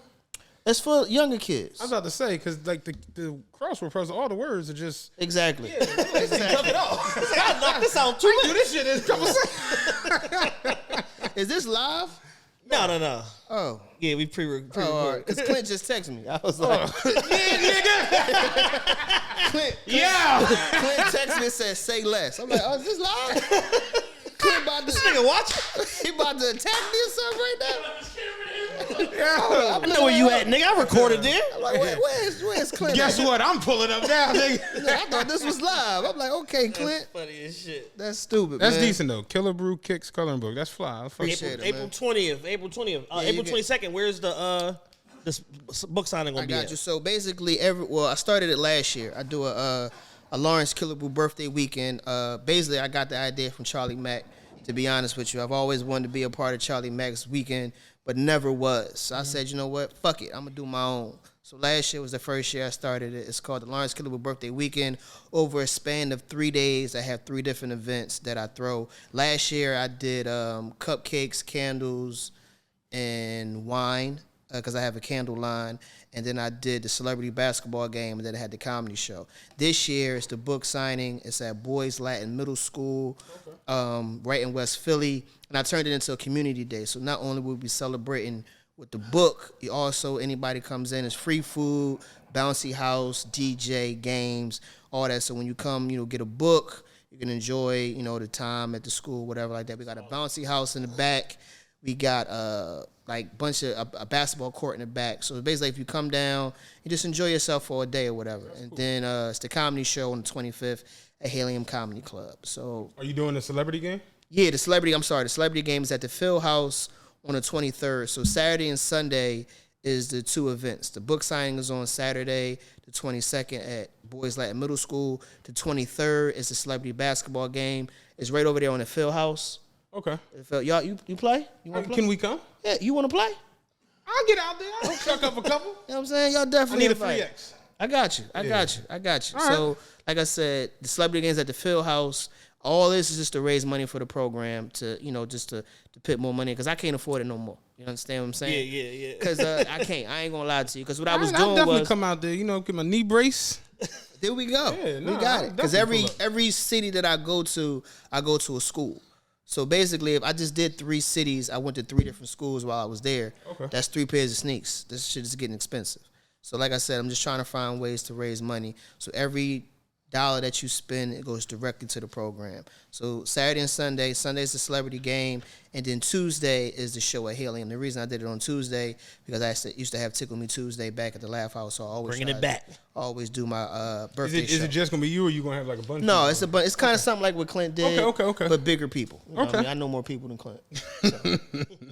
It's for younger kids. I was about to say, because like the crossword puzzle, all the words are just exactly. Yeah, exactly. I knocked this out too. Do this shit in a couple seconds. Is this live? No. Oh. Yeah, we pre-recorded. Because Clint just texted me. I was like, yeah, nigga. Clint texted me and said, say less. I'm like, oh, is this live? Clint about to, this nigga watch? He about to attack me or something right now? I know where you at, nigga. I recorded there. I'm like, where's Clint? Guess what? I'm pulling up now, nigga. I thought this was live. I'm like, okay, Clint. That's funny as shit. That's stupid, That's man. decent, though. Killebrew Kicks Coloring Book. That's fly. April 20th. April 22nd. Where's the this book signing gonna be at? I got you. So basically, I started it last year. I do a Lawrence Killebrew birthday weekend. Basically, I got the idea from Charlie Mack. To be honest with you, I've always wanted to be a part of Charlie Mack's weekend, but never was. So I said, you know what? Fuck it. I'm going to do my own. So last year was the first year I started it. It's called the Lawrence Killebrew Birthday Weekend. Over a span of 3 days, I have 3 different events that I throw. Last year, I did cupcakes, candles, and wine because I have a candle line. And then I did the celebrity basketball game, and then I had the comedy show. This year, it's the book signing. It's at Boys Latin Middle School, right in West Philly. And I turned it into a community day. So not only will we be celebrating with the book, anybody comes in, it's free food, bouncy house, DJ, games, all that. So when you come, get a book, you can enjoy, the time at the school, whatever like that. We got a bouncy house in the back. We got a basketball court in the back. So basically, if you come down, you just enjoy yourself for a day or whatever. And then it's the comedy show on the 25th at Helium Comedy Club. So, are you doing the celebrity game? Yeah, the celebrity game is at the Phil House on the 23rd. So Saturday and Sunday is the 2 events. The book signing is on Saturday, the 22nd at Boys Latin Middle School. The 23rd is the celebrity basketball game. It's right over there on the Phil House. Okay. Y'all, you play? You want to play? Can we come? Yeah, you want to play? I'll get out there. I'll chuck up a couple. You know what I'm saying? Y'all definitely I need a free X. I got you. I got you. So, like I said, the celebrity games at the Phil House. All this is just to raise money for the program to, just to put more money because I can't afford it no more. You understand what I'm saying? Yeah. Because I can't. I ain't gonna lie to you. Because what I was doing I'll definitely was come out there. Get my knee brace. There we go. Yeah, we got it. Because every city that I go to a school. So basically, if I just did 3 cities, I went to 3 different schools while I was there. Okay. That's 3 pairs of sneaks. This shit is getting expensive. So like I said, I'm just trying to find ways to raise money. So every dollar that you spend, it goes directly to the program. So Saturday and Sunday's the celebrity game, and then Tuesday is the show at Helium. The reason I did it on Tuesday because I used to have Tickle Me Tuesday back at the Laugh House. So I always bringing it back. Always do my birthday show. Is it just gonna be you, or you gonna have like a bunch? No, it's kind of something like what Clint did. Okay. But bigger people. You know okay. I know more people than Clint. So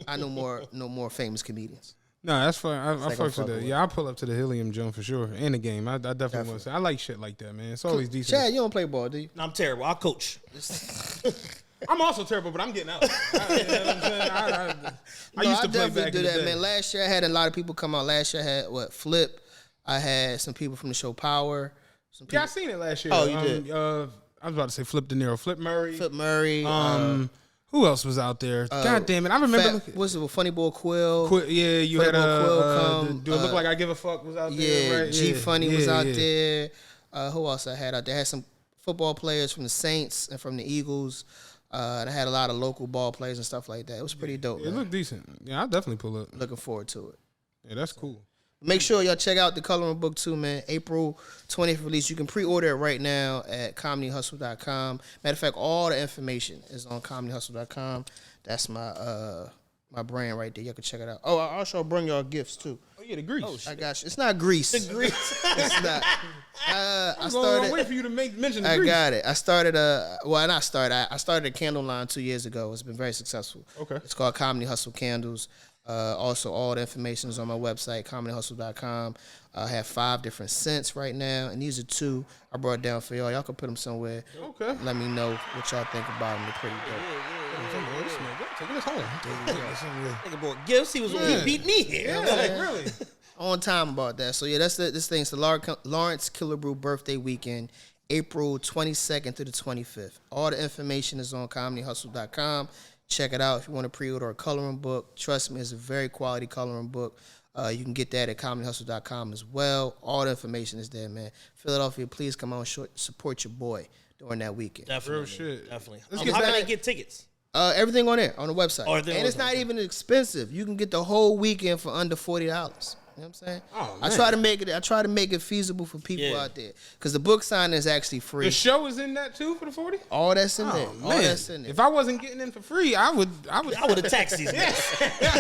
I know more famous comedians. No, that's fine. I fuck with that. Yeah, I pull up to the Helium joint for sure. And the game. I definitely want to say. I like shit like that, man. It's always decent. Chad, you don't play ball, do you? No, I'm terrible. I'll coach. I'm also terrible, but I'm getting out. You know what I'm saying? I used to play back in the day. Man. Last year I had a lot of people come out. Last year I had Flip. I had some people from the show Power. Some people. Yeah, I seen it last year. Oh, you did? I was about to say Flip De Niro. Flip Murray. Who else was out there? God damn it. I remember. What's it? Funny Boy Quill. Yeah, you Funny had Boy Quill come. Do It Look Like I Give a Fuck was out Yeah, there, right? G Funny was out there. Who else I had out there? I had some football players from the Saints and from the Eagles. And I had a lot of local ball players and stuff like that. It was pretty dope. It looked decent. Yeah, I'll definitely pull up. Looking forward to it. Yeah, that's cool. Make sure y'all check out the coloring book too, man. April 20th release. You can pre-order it right now at comedyhustle.com. Matter of fact, all the information is on comedyhustle.com. That's my my brand right there. Y'all can check it out. Oh, I also bring y'all gifts too. Oh yeah, the grease. Oh, I got you. It's not grease. The grease. It's not. I started. Wait for you to mention the I grease. got it. I started I started a candle line 2 years ago. It's been very successful. Okay. It's called Comedy Hustle Candles. Also, all the information is on my website, comedyhustle.com. I have 5 different scents right now, and these are 2 I brought down for y'all. Y'all can put them somewhere. Okay. Let me know what y'all think about them. They're pretty dope. Taking us home. Nigga bought gifts. He beat me here. Yeah, like really. On time about that. So yeah, this thing. It's the Lawrence Killebrew birthday weekend, April 22nd to the 25th. All the information is on comedyhustle.com. Check it out if you want to pre-order a coloring book. Trust me, it's a very quality coloring book. You can get that at comedyhustle.com as well. All the information is there, man. Philadelphia, please come on, support your boy during that weekend. Definitely. Real shit. Definitely. Let's How get can back- I get tickets? Everything on there, on the website. Oh, and it's not even expensive. You can get the whole weekend for under $40. You know what I'm saying? Oh, I man. try to make it feasible for people out there. Because the book signing is actually free. The show is in that too for the 40? All that's in there. All Man. that's in there. If I wasn't getting in for free, I would I would have taxed these guys.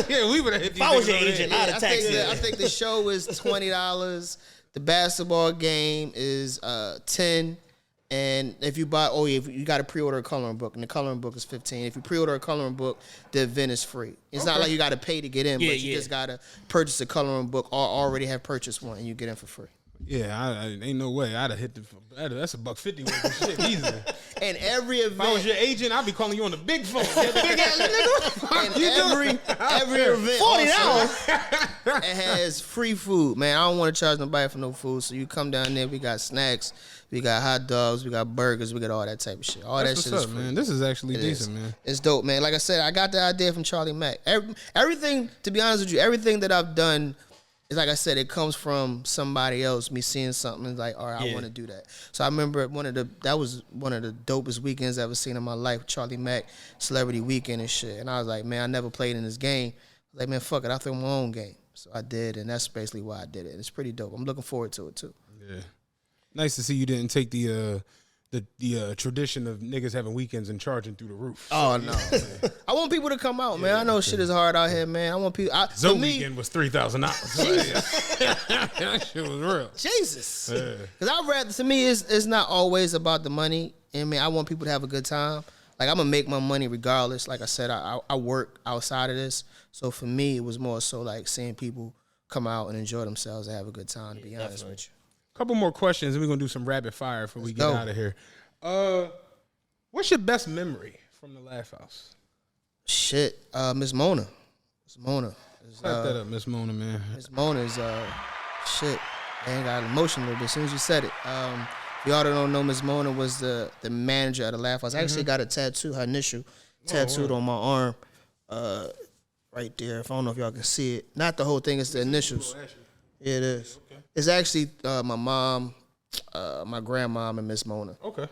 yeah, we would have hit these If I was niggas your over agent, there. I'd have taxed you. I think the show is $20. The basketball game is $10. And if you buy, you got to pre-order a coloring book, and the coloring book is $15. If you pre-order a coloring book, the event is free. It's not like you got to pay to get in, but you just got to purchase a coloring book or already have purchased one, and you get in for free. Yeah, I ain't no way. I'd have hit that's $1.50 worth of shit easy. And every event, If I was your agent, I'd be calling you on the big phone. Big ass nigga. and every event $40. it has free food, man. I don't want to charge nobody for no food, so you come down there. We got snacks, we got hot dogs, we got burgers, we got all that type of shit. All That's that shit what's is up, free. man. This is actually It decent, is. man. It's dope, man. Like I said, I got the idea from Charlie Mack. Everything, to be honest with you, everything that I've done is, like I said, it comes from somebody else, me seeing something and like, all right, I want to do that. So I remember that was one of the dopest weekends I've ever seen in my life, Charlie Mack, Celebrity Weekend and shit. And I was like, man, I never played in this game. I was like, man, fuck it, I threw my own game. So I did, and that's basically why I did it. And it's pretty dope. I'm looking forward to it, too. Yeah. Nice to see you didn't take the tradition of niggas having weekends and charging through the roof. Oh, no. I want people to come out, man. I know shit is hard out here, man. I want people. Zoe weekend was $3,000. That shit was real. Jesus. Yeah. Because I'd rather, to me, it's not always about the money. I mean, I want people to have a good time. Like, I'm going to make my money regardless. Like I said, I work outside of this. So for me, it was more so like seeing people come out and enjoy themselves and have a good time, to be honest with you. Couple more questions, and we're gonna do some rapid fire before we get out of here. What's your best memory from the Laugh House? Shit, Miss Mona. Miss Mona. Clap that up, Miss Mona, man. Miss Mona is shit. I ain't got emotional a little bit as soon as you said it. If y'all don't know, Miss Mona was the manager of the Laugh House. I actually got a tattoo, her initial tattooed on my arm, right there. If I don't know if y'all can see it. Not the whole thing, it's the initials. Yeah, it is. Okay. It's actually my mom, my grandmom, and Miss Mona. Okay.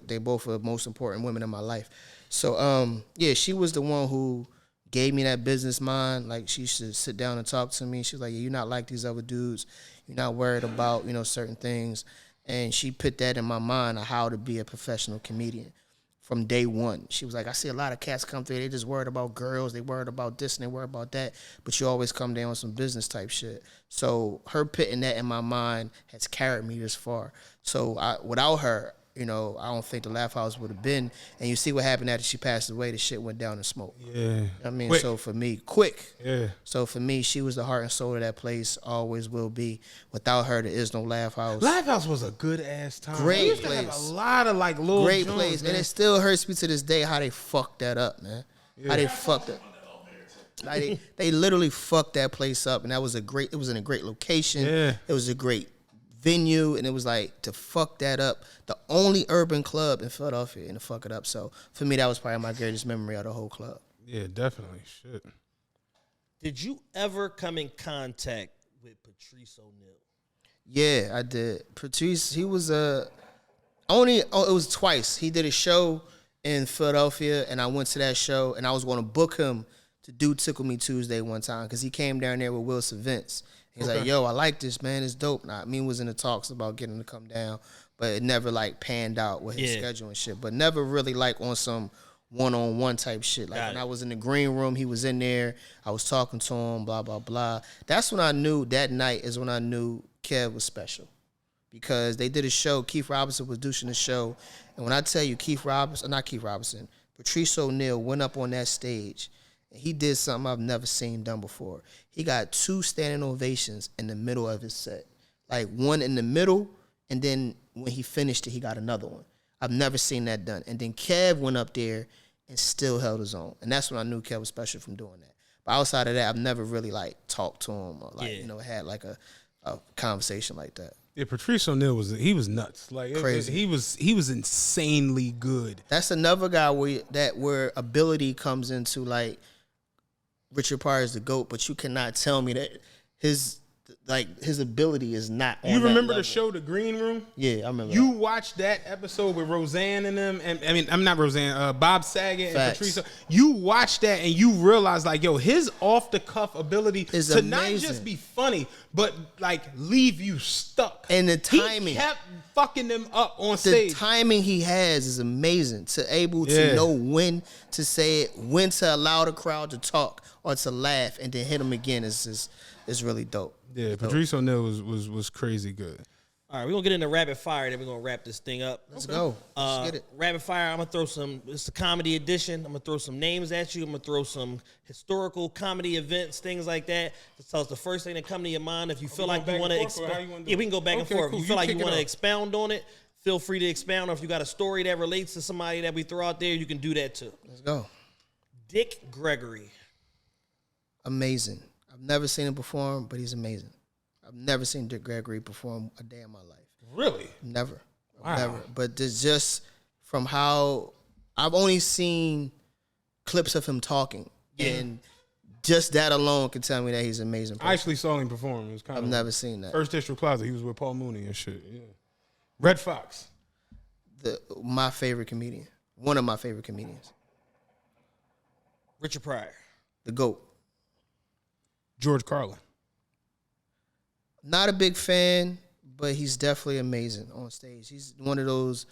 They both are the most important women in my life. So, yeah, she was the one who gave me that business mind. Like, she used to sit down and talk to me. She was like, yeah, you're not like these other dudes. You're not worried about, certain things. And she put that in my mind of how to be a professional comedian from day one. She was like, I see a lot of cats come through, they just worried about girls, they worried about this and they worried about that, but you always come down on some business type shit. So her putting that in my mind has carried me this far. So without her, you know, I don't think the Laugh House would have been. And you see what happened after she passed away. The shit went down in smoke. Yeah. I mean, Quick. so for me, quick. Yeah. So for me, she was the heart and soul of that place. Always will be. Without her, there is no Laugh House. Laugh House was a good ass time. Great They used to have place. a lot of like little Great joints, place. man. And it still hurts me to this day how they fucked that up, man. How they fucked it. Like they literally fucked that place up, and it was in a great location. Yeah. It was a great venue, and it was like to fuck that up. The only urban club in Philadelphia, and to fuck it up. So for me, that was probably my greatest memory of the whole club. Yeah, definitely. Shit. Did you ever come in contact with Patrice O'Neal? Yeah, I did. Patrice, he was it was twice. He did a show in Philadelphia, and I went to that show, and I was going to book him to do Tickle Me Tuesday one time because he came down there with Will Vince. He's like, yo, I like this, man. It's dope. Nah, me was in the talks about getting him to come down, but it never, like, panned out with his schedule and shit. But never really, like, on some one-on-one type shit. Like, when I was in the green room, he was in there. I was talking to him, blah, blah, blah. That's when I knew, that night is when I knew Kev was special. Because they did a show, Keith Robinson was douching the show. And when I tell you Patrice O'Neal went up on that stage, and he did something I've never seen done before. He got 2 standing ovations in the middle of his set. Like one in the middle, and then when he finished it, he got another one. I've never seen that done. And then Kev went up there and still held his own. And that's when I knew Kev was special from doing that. But outside of that, I've never really like talked to him or like, had like a conversation like that. Yeah, Patrice O'Neal was nuts. Like Crazy. He was insanely good. That's another guy where ability comes into, like, Richard Pryor is the GOAT, but you cannot tell me that his ability is not on You that remember level. the show The Green Room? Yeah, I remember. You watched that episode with Roseanne and them, and I mean, I'm not Roseanne, Bob Saget Facts. and Patrice. You watched that and you realized, like, yo, his off the cuff ability Is to amazing. not just be funny, but like leave you stuck. And the timing. He kept fucking them up on The stage. timing he has is amazing. To able to know when to say it, when to allow the crowd to talk or to laugh, and then hit him again is really dope. Yeah, Patrice O'Neal was crazy good. All right, we're going to get into rapid fire, then we're going to wrap this thing up. Let's go. Let's get it. Rapid fire, I'm going to throw it's the comedy edition. I'm going to throw some names at you. I'm going to throw some historical comedy events, things like that. Just tell us the first thing that come to your mind. If you feel like you want to expound, we can go back and forth. Cool. If you feel like you kick it want to off. expound on it, feel free to expound. Or if you got a story that relates to somebody that we throw out there, you can do that too. Let's go. Dick Gregory. Amazing. I've never seen him perform, but he's amazing. I've never seen Dick Gregory perform a day in my life. Really? Never. Wow. Never. But there's just from how I've only seen clips of him talking. And just that alone can tell me that he's an amazing person. I actually saw him perform. It was kind I've of never seen that. First District Plaza. He was with Paul Mooney and shit. Yeah. Red Fox. My favorite comedian. One of my favorite comedians. Richard Pryor. The GOAT. George Carlin. Not a big fan, but he's definitely amazing on stage. He's one of those,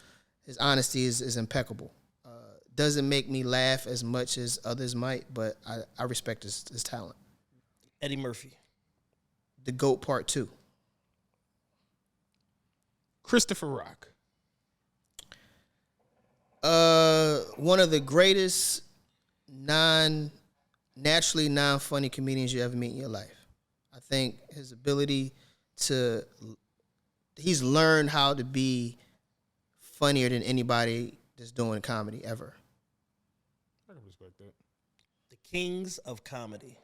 his honesty is impeccable. Doesn't make me laugh as much as others might, but I respect his talent. Eddie Murphy. The GOAT Part 2. Christopher Rock. One of the greatest naturally non-funny comedians you ever meet in your life. I think his ability he's learned how to be funnier than anybody that's doing comedy ever. I can respect that. The Kings of Comedy.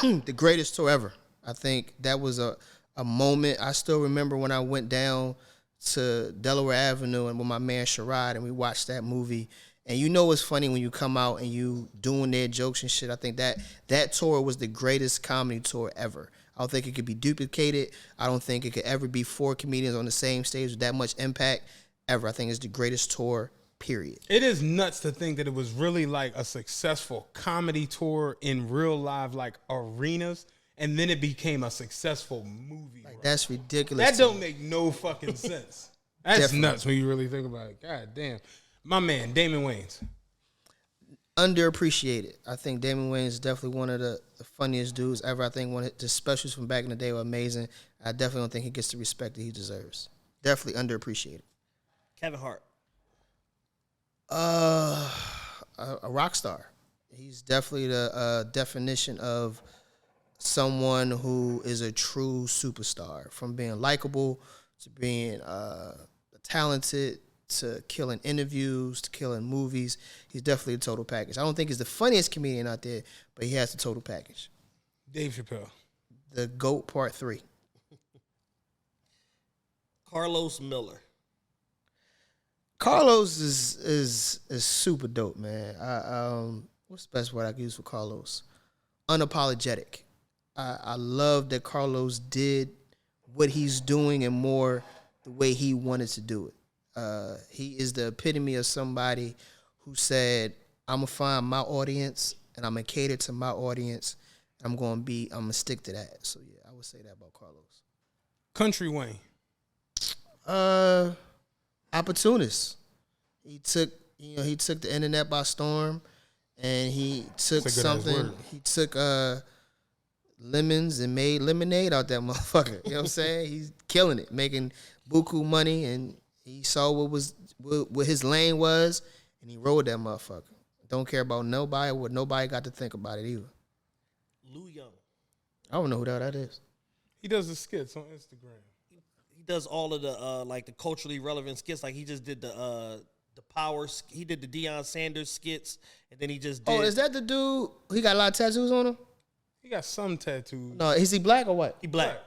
The greatest tour ever. I think that was a moment. I still remember when I went down to Delaware Avenue and with my man Sherrod and we watched that movie. And you know it's funny when you come out and you doing their jokes and shit. I think that tour was the greatest comedy tour ever. I don't think it could be duplicated. I don't think it could ever be 4 comedians on the same stage with that much impact ever. I think it's the greatest tour, period. It is nuts to think that it was really like a successful comedy tour in real live like arenas, and then it became a successful movie. Like, that's ridiculous. That don't make no fucking sense. That's Definitely. nuts when you really think about it. God damn. My man, Damon Wayans. Underappreciated. I think Damon Wayans is definitely one of the funniest dudes ever. I think one of the specials from back in the day were amazing. I definitely don't think he gets the respect that he deserves. Definitely underappreciated. Kevin Hart. A rock star. He's definitely the definition of someone who is a true superstar. From being likable to being talented to killing interviews to killing movies. He's definitely a total package. I don't think he's the funniest comedian out there, but he has the total package. Dave Chappelle. The GOAT Part 3. Carlos Miller. Carlos is super dope, man. What's the best word I can use for Carlos? Unapologetic. I love that Carlos did what he's doing and more the way he wanted to do it. He is the epitome of somebody who said, I'm going to find my audience and I'm going to cater to my audience. I'm going to stick to that. So, yeah, I would say that about Carlos. Kountry Wayne. Opportunist. He took the internet by storm, and he took something. He took lemons and made lemonade out that motherfucker. You know what I'm saying? He's killing it, making buku money, and he saw what his lane was, and he rode that motherfucker. Don't care about nobody. What nobody got to think about it either. Lou Young. I don't know who that is. He does the skits on Instagram. He does all of the like the culturally relevant skits. Like he just did the power. He did the Deion Sanders skits, and then he just did. Oh, is that the dude? He got a lot of tattoos on him. He got some tattoos. No, is he black or what? He black.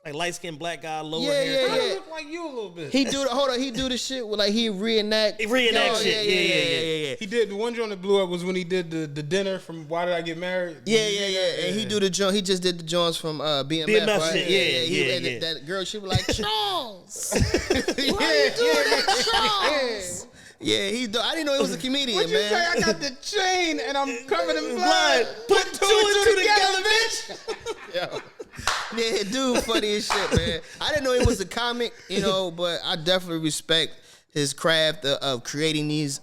Like light skinned black guy, lower Yeah, hair. yeah, yeah. Look like you a little bit. He do the shit with like he reenact. He reenact Oh, shit. Yeah. He did the one joint that blew up was when he did the dinner from Why Did I Get Married? Yeah. And he do the joint. He just did the joints from BMF. Right? shit. Yeah. That girl, she was like Charles. Why you doing that, Charles? Yeah, he. I didn't know he was a comedian, What you man. say? I got the chain and I'm covered in blood. Put two and two together, bitch. Yo. Yeah, dude, funny as shit, man. I didn't know he was a comic, but I definitely respect his craft of creating these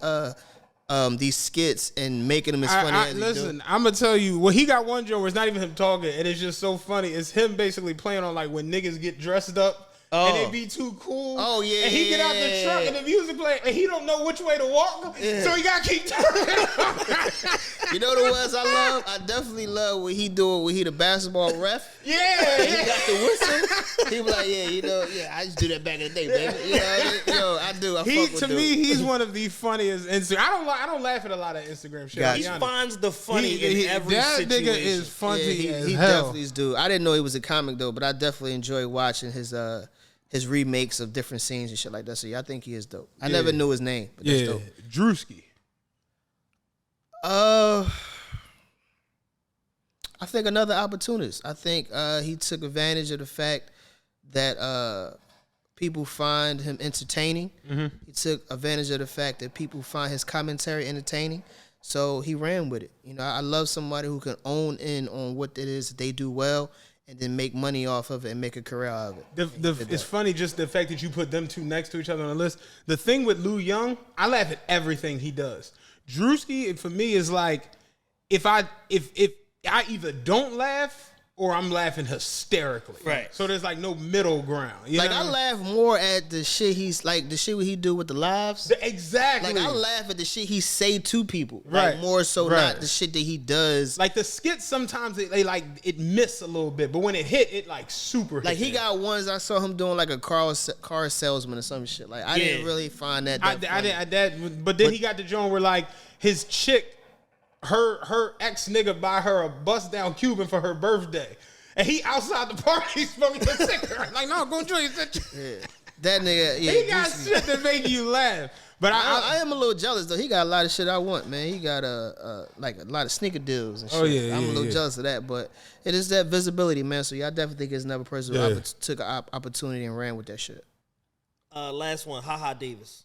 skits and making them as funny as he Listen, do. I'm gonna tell you. Well, he got one joke where it's not even him talking, and it's just so funny. It's him basically playing on like when niggas get dressed up. And they be too cool. Oh, yeah, and he get out the truck and the music play, and he don't know which way to walk, so he gotta keep turning. You know the ones I love? I definitely love what he do when he the basketball ref. Yeah, He got the whistle. He be like, I used to do that back in the day, baby. You know what I mean? Yo, I do. I fuck with to dude. me, he's one of the funniest Instagram. I don't laugh at a lot of Instagram shit. Gotcha. He finds the funny in every that situation. nigga is funny Yeah, as he hell. definitely is dude. I didn't know he was a comic though, but I definitely enjoy watching his remakes of different scenes and shit like that. So yeah, I think he is dope. I never knew his name, but that's dope. Druski. I think another opportunist. I think he took advantage of the fact that people find him entertaining. Mm-hmm. He took advantage of the fact that people find his commentary entertaining. So he ran with it. I love somebody who can own in on what it is that they do well and then make money off of it and make a career out of it. It's funny just the fact that you put them two next to each other on the list. The thing with Lou Young, I laugh at everything he does. Druski, for me, is like if I either don't laugh or I'm laughing hysterically. Right. So there's like no middle ground. You Like know? I laugh more at the shit the shit what he do with the lives. Exactly. Like I laugh at the shit he say to people. Right. Like more so Right. not the shit that he does. Like the skits sometimes they like it miss a little bit, but when it hit, it like super hit. Like he got ones I saw him doing like a car salesman or some shit. Like I didn't really find that. But then he got the joint where like his chick, her ex nigga buy her a bust down Cuban for her birthday, and he outside the party smoking a cigarette. Like no, go enjoy your shit. Yeah. That nigga, yeah. He got shit that make you laugh. But I am a little jealous though. He got a lot of shit I want, man. He got like a lot of sneaker deals and shit. Oh, yeah, I'm a little yeah. jealous of that, but it is that visibility, man. So yeah, I definitely think it's another person who took an opportunity and ran with that shit. Last one, HaHa Davis.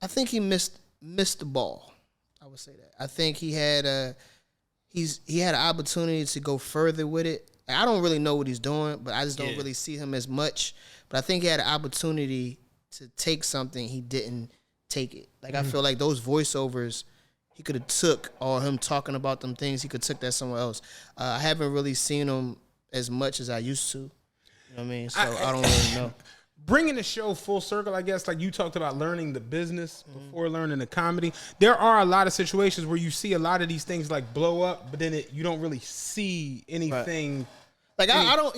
I think he missed the ball. I would say that. I think he had an opportunity to go further with it. I don't really know what he's doing, but I just don't really see him as much. But I think he had an opportunity to take something, he didn't take it. Like I feel like those voiceovers he could have took, or him talking about them things, he could took that somewhere else. I haven't really seen him as much as I used to. You know what I mean? So I don't really know. Bringing the show full circle, I guess, like you talked about learning the business before learning the comedy. There are a lot of situations where you see a lot of these things like blow up, but then you don't really see anything. Right. Like I don't.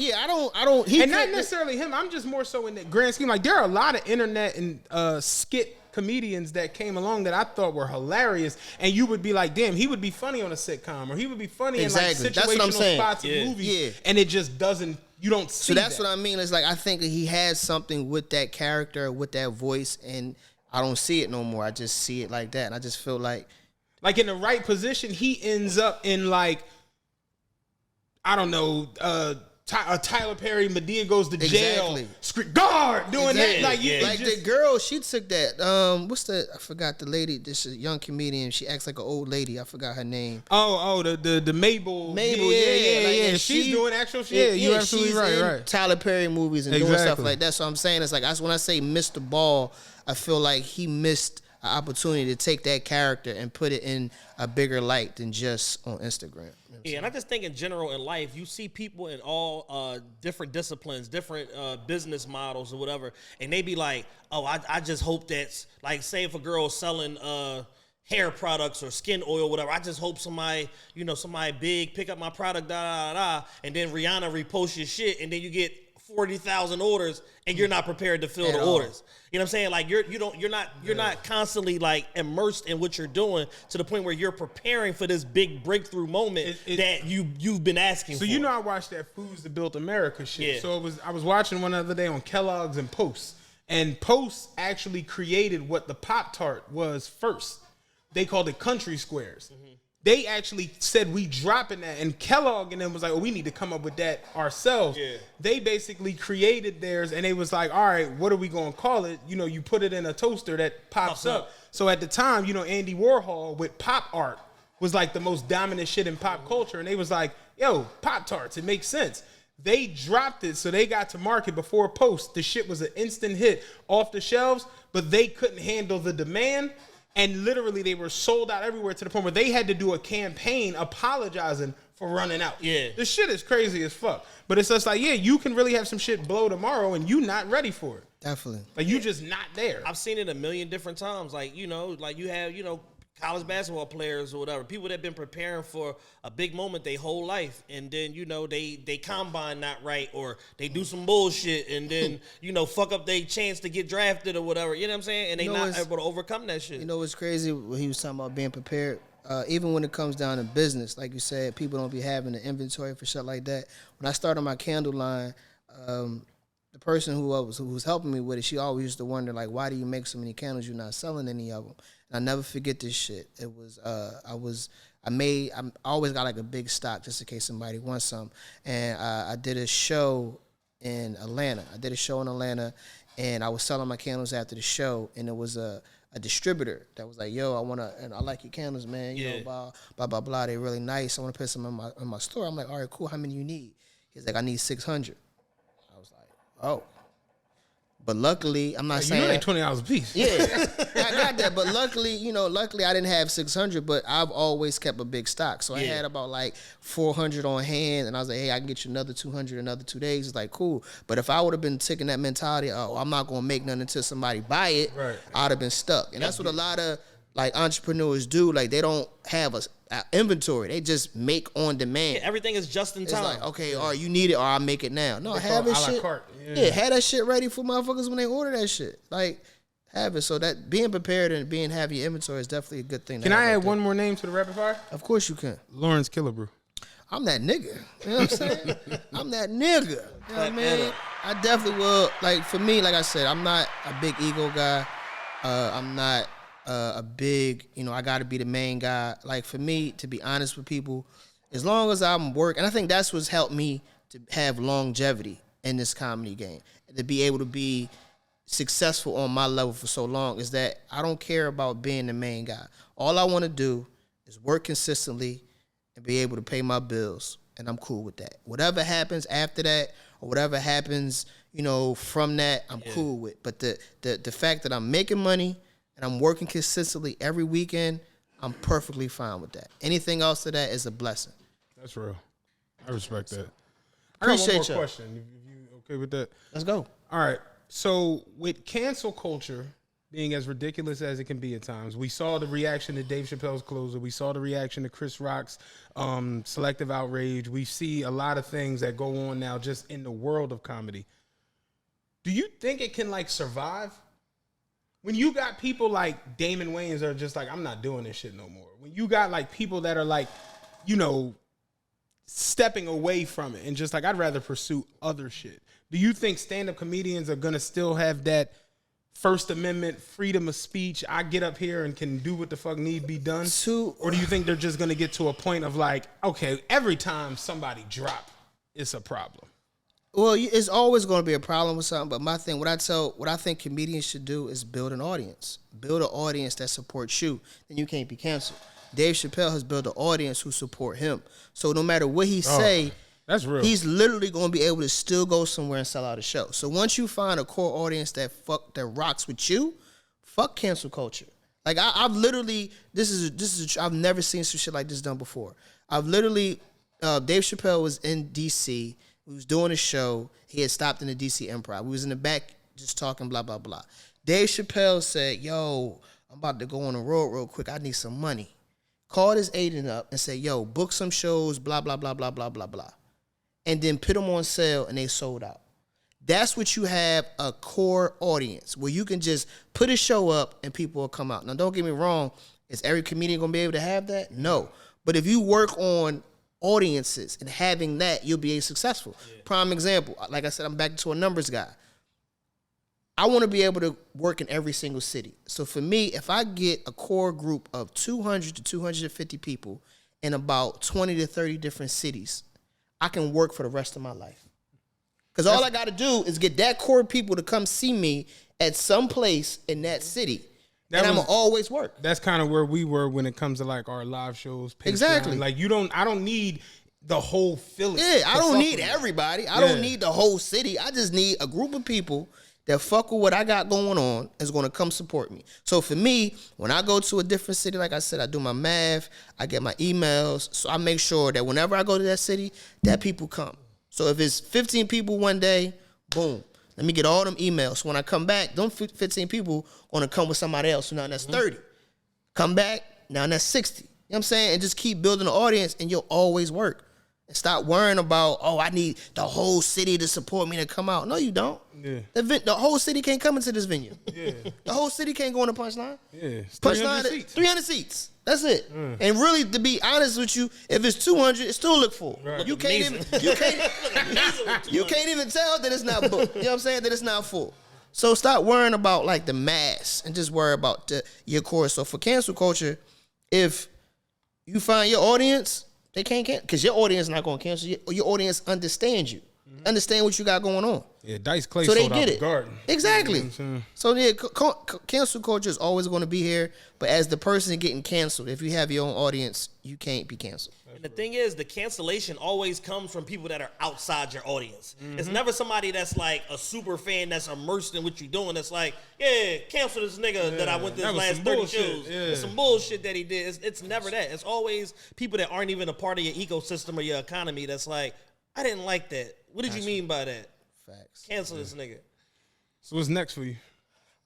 And not necessarily him. I'm just more so in the grand scheme. Like there are a lot of internet and skit comedians that came along that I thought were hilarious, and you would be like, damn, he would be funny on a sitcom, or he would be funny in like situational spots of movies, and it just doesn't. You don't see. So that's what I mean. It's like I think he has something with that character, with that voice, and I don't see it no more. I just see it like that, and I just feel like in the right position, he ends up in like, I don't know, Tyler Perry, Madea goes to jail, guard, doing that. Like, the girl, she took that. What's the? I forgot the lady. This is a young comedian. She acts like an old lady. I forgot her name. The Mabel. Yeah. She's doing actual shit. Yeah, you're absolutely right. Tyler Perry movies and doing stuff like that. So I'm saying it's like when I say missed the ball, I feel like he missed an opportunity to take that character and put it in a bigger light than just on Instagram. Yeah, and I just think in general in life, you see people in all different disciplines, different business models or whatever, and they be like, oh, I just hope that's, like, say if a girl's selling hair products or skin oil or whatever, I just hope somebody big pick up my product, and then Rihanna reposts your shit, and then you get 40,000 orders, and you're not prepared to fill the orders. You know what I'm saying? Like you're not constantly like immersed in what you're doing to the point where you're preparing for this big breakthrough moment that you've been asking for. So you know, I watched that Foods That Built America shit. Yeah. So I was watching one the other day on Kellogg's and Post, and Post actually created what the Pop-Tart was first. They called it Country Squares. Mm-hmm. They actually said we dropping that, and Kellogg and them was like, oh, we need to come up with that ourselves. Yeah. They basically created theirs, and they was like, all right, what are we going to call it? You know, you put it in a toaster that pops up. So at the time, you know, Andy Warhol with pop art was like the most dominant shit in pop culture, and they was like, yo, Pop-Tarts, it makes sense. They dropped it, so they got to market before Post. The shit was an instant hit off the shelves, but they couldn't handle the demand. And literally, they were sold out everywhere to the point where they had to do a campaign apologizing for running out. Yeah. This shit is crazy as fuck. But it's just like, yeah, you can really have some shit blow tomorrow and you not ready for it. Definitely. Like, you just not there. I've seen it a million different times. Like, you have, college basketball players or whatever, people that have been preparing for a big moment their whole life, and then they combine not right, or they do some bullshit, and then fuck up their chance to get drafted or whatever. You know what I'm saying? And they not able to overcome that shit. You know what's crazy when he was talking about being prepared? Even when it comes down to business, like you said, people don't be having the inventory for shit like that. When I started my candle line, the person who was helping me with it, she always used to wonder, like, why do you make so many candles? You're not selling any of them. And I never forget this shit. It was I always got like a big stock just in case somebody wants some. And I did a show in Atlanta. And I was selling my candles after the show, and it was a distributor that was like, yo, I like your candles, man. You know, blah, blah, blah. They're really nice. I want to put some in my store. I'm like, all right, cool. How many you need? He's like, I need 600. I was like, oh. But luckily, I'm not saying... You like $20 a piece. Yeah, I got that. But luckily I didn't have 600, but I've always kept a big stock. So I had about like 400 on hand, and I was like, hey, I can get you another 200 another 2 days. It's like, cool. But if I would have been taking that mentality, oh, I'm not going to make nothing until somebody buy it, I'd have been stuck. And that's what a lot of like entrepreneurs do. Like, they don't have a inventory. They just make on demand. Yeah, everything is just in time. It's like, okay, all right, you need it, or I'll make it now. No, have it shit. Have that shit ready for motherfuckers when they order that shit. Like, have it. So that being prepared and having your inventory is definitely a good thing. Can I add one more name to the rapid fire? Of course you can. Lawrence Killebrew. I'm that nigga. You know what I'm saying? I'm that nigga. You know what I mean? I definitely will. Like, for me, like I said, I'm not a big ego guy. I'm not a big, I got to be the main guy. Like, for me, to be honest with people, as long as I'm working, and I think that's what's helped me to have longevity in this comedy game, to be able to be successful on my level for so long, is that I don't care about being the main guy. All I want to do is work consistently and be able to pay my bills, and I'm cool with that. Whatever happens after that, or whatever happens, from that, I'm cool with. But the fact that I'm making money and I'm working consistently every weekend, I'm perfectly fine with that. Anything else to that is a blessing. That's real. I respect that. Appreciate I got one you. more question. If you okay with that? Let's go. All right. So with cancel culture being as ridiculous as it can be at times, we saw the reaction to Dave Chappelle's closer. We saw the reaction to Chris Rock's selective outrage. We see a lot of things that go on now just in the world of comedy. Do you think it can like survive? When you got people like Damon Wayans that are just like, I'm not doing this shit no more. When you got like people that are like, you know, stepping away from it and just like, I'd rather pursue other shit. Do you think stand-up comedians are going to still have that First Amendment freedom of speech? I get up here and can do what the fuck need be done? Or do you think they're just going to get to a point of like, okay, every time somebody drop, it's a problem? Well, it's always going to be a problem with something. But my thing, what I think comedians should do is build an audience. Build an audience that supports you. Then you can't be canceled. Dave Chappelle has built an audience who support him. So no matter what he say, that's real. He's literally going to be able to still go somewhere and sell out a show. So once you find a core audience that rocks with you, fuck cancel culture. Like I've literally, I've never seen some shit like this done before. I've literally, Dave Chappelle was in DC. We was doing a show. He had stopped in the DC Improv. We was in the back just talking blah, blah, blah. Dave Chappelle said, yo, I'm about to go on the road real quick. I need some money. Called his agent up and said, yo, book some shows, blah, blah, blah, blah, blah, blah, blah. And then put them on sale and they sold out. That's what you have, a core audience where you can just put a show up and people will come out. Now, don't get me wrong. Is every comedian going to be able to have that? No. But if you work on audiences and having that, you'll be successful. Yeah. Prime example, like I said, I'm back to a numbers guy. I want to be able to work in every single city. So for me, if I get a core group of 200 to 250 people in about 20 to 30 different cities, I can work for the rest of my life. Because all I got to do is get that core of people to come see me at some place in that city. And I'm going to always work. That's kind of where we were when it comes to like our live shows. Patreon. Exactly. Like I don't need the whole Philly. Yeah, I don't need everybody. I don't need the whole city. I just need a group of people that fuck with what I got going on is going to come support me. So for me, when I go to a different city, like I said, I do my math, I get my emails, so I make sure that whenever I go to that city, that people come. So if it's 15 people one day, boom, let me get all them emails. So when I come back, them 15 people going to come with somebody else, so now that's 30. Come back, now that's 60. You know what I'm saying? And just keep building the audience and you'll always work. And stop worrying about, I need the whole city to support me to come out. No, you don't. Yeah. The whole city can't come into this venue. Yeah. The whole city can't go on the punchline. Yeah. Punchline, 300 seats. That's it. And really, to be honest with you, if it's 200, it still look full. Right. You can't even tell that it's not booked. You know what I'm saying? That it's not full. So stop worrying about like the mass and just worry about your core. So for cancel culture, if you find your audience, they can't cancel because your audience is not going to cancel. Your audience understands you, understand what you got going on. Yeah, Dice Clay so sold they get out it. The garden. Exactly. You know so yeah, cancel culture is always going to be here. But as the person getting canceled, if you have your own audience, you can't be canceled. And the thing is, the cancellation always comes from people that are outside your audience. It's never somebody that's like a super fan that's immersed in what you're doing. That's like, yeah, cancel this nigga that I went to his last 30 shows. Yeah. It's some bullshit that he did. It's never that. It's always people that aren't even a part of your ecosystem or your economy that's like, I didn't like that. What did you mean by that? Facts. Cancel this nigga. So what's next for you?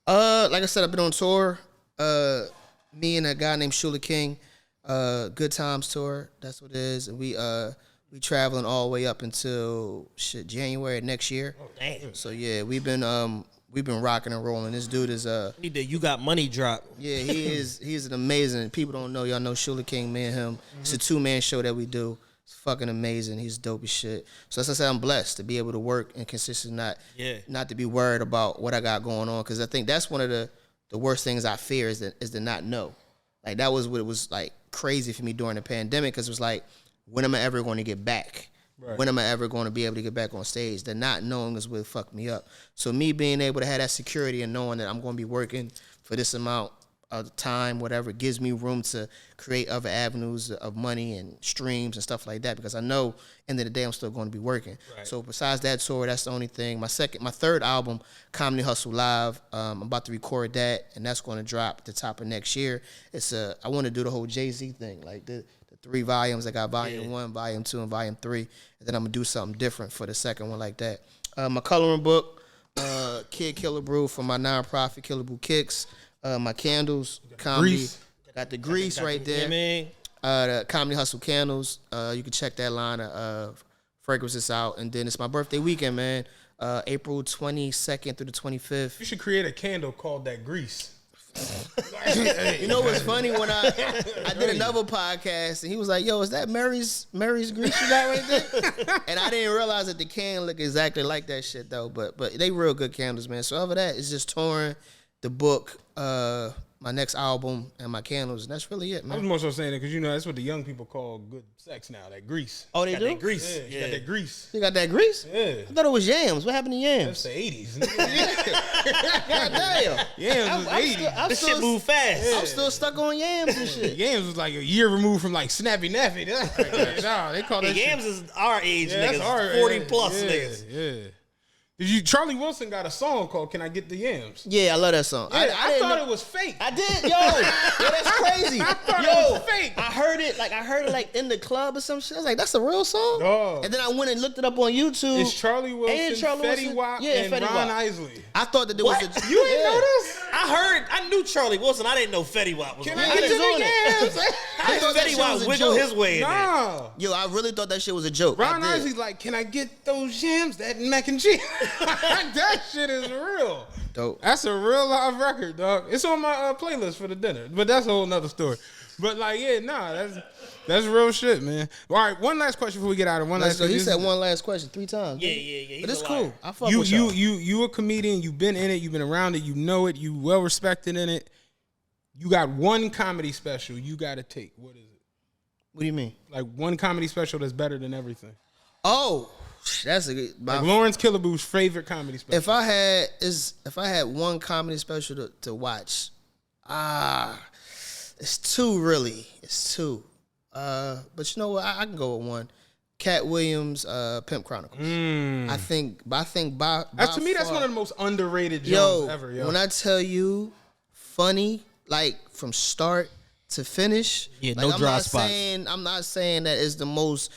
Like I said, I've been on tour. Me and a guy named Shula King. Good Times tour. That's what it is. And we traveling all the way up until January next year. Oh damn. So yeah, we've been rocking and rolling. This dude is Need the You Got Money drop. Yeah, he's an amazing. People don't know, y'all know Shula King, me and him. It's a 2-man show that we do. It's fucking amazing. He's dope as shit. So as I said, I'm blessed to be able to work and consistently not to be worried about what I got going on, because I think that's one of the worst things I fear is to not know. Like that was what it was like crazy for me during the pandemic, because it was like, when am I ever going to get back? Right. When am I ever going to be able to get back on stage? The not knowing is what fucked me up. So me being able to have that security and knowing that I'm going to be working for this amount of time, whatever, gives me room to create other avenues of money and streams and stuff like that, because I know end of the day I'm still going to be working. Right. So besides that tour, that's the only thing. My third album, Comedy Hustle Live, I'm about to record that, and that's going to drop at the top of next year. I want to do the whole Jay-Z thing, like the the 3 volumes. I got volume 1, volume 2, and volume 3. And then I'm going to do something different for the second one like that. My coloring book, Kid Killebrew for my nonprofit, Killebrew Kicks. My candles, comedy. Grease. Got the grease right there. The Comedy Hustle candles. You can check that line of fragrances out. And then it's my birthday weekend, man. April 22nd through the 25th. You should create a candle called that Grease. You know what's funny? When I did another podcast and he was like, "Yo, is that Mary's grease you got right there?" And I didn't realize that the can looked exactly like that shit though. But they real good candles, man. So other that, it's just touring, the book, my next album, and my candles, and that's really it, man. I was more so saying it because that's what the young people call good sex now. That grease. Oh, they do? That grease. Yeah, you got that grease. You got that grease? Yeah. I thought it was yams. What happened to That's yams? the 80s. God damn. Yams was 80s. This shit move fast. I'm still stuck on yams and shit. Yams was like a year removed from like Snappy Nappy. Nah, they call that Yams shit. is our age, Yeah, niggas. that's our 40 age. plus Yeah, niggas. Yeah. Charlie Wilson got a song called "Can I Get the Yams"? Yeah, I love that song. Yeah, I didn't thought know- it was fake. I did, yo, that's crazy. I thought yo, it was fake. I heard it like in the club or some shit. I was like, that's a real song. Dog. And then I went and looked it up on YouTube. It's Charlie Wilson, Charlie Fetty Wilson. Wap, Yeah, and Fetty Ron Wap. Isley. I thought that there What? was a You ain't know this? I knew Charlie Wilson. I didn't know Fetty Wap was Can on I it. get to on the it. Yams? I thought that Fetty shit Wap was a wiggle joke. his way in there. Nah. Yo, I really thought that shit was a joke. Ron I did. Isley's like, "Can I get those yams? That mac and cheese." That shit is real. Dope. That's a real live record, dog. It's on my playlist for the dinner, but that's a whole nother story. But like, yeah, nah, that's real shit, man. All right, one last question before we get out of one Let's last. go. He said one last question 3 times. Yeah. He's But it's a cool. liar. I fuck You with y'all. you a comedian. You've been in it. You've been around it. You know it. You well respected in it. You got one comedy special you got to take. What is it? What do you mean? Like one comedy special that's better than everything. Oh, that's a good. Like Lawrence Killebrew's favorite comedy special. If I had one comedy special to watch, it's 2 really. It's 2. But you know what? I can go with one. Cat Williams, Pimp Chronicles. I think by to me, that's far- one of the most underrated yo, jokes ever. Yo, when I tell you, funny, like from start to finish. Yeah, like, no dry spots. I'm not saying that it's the most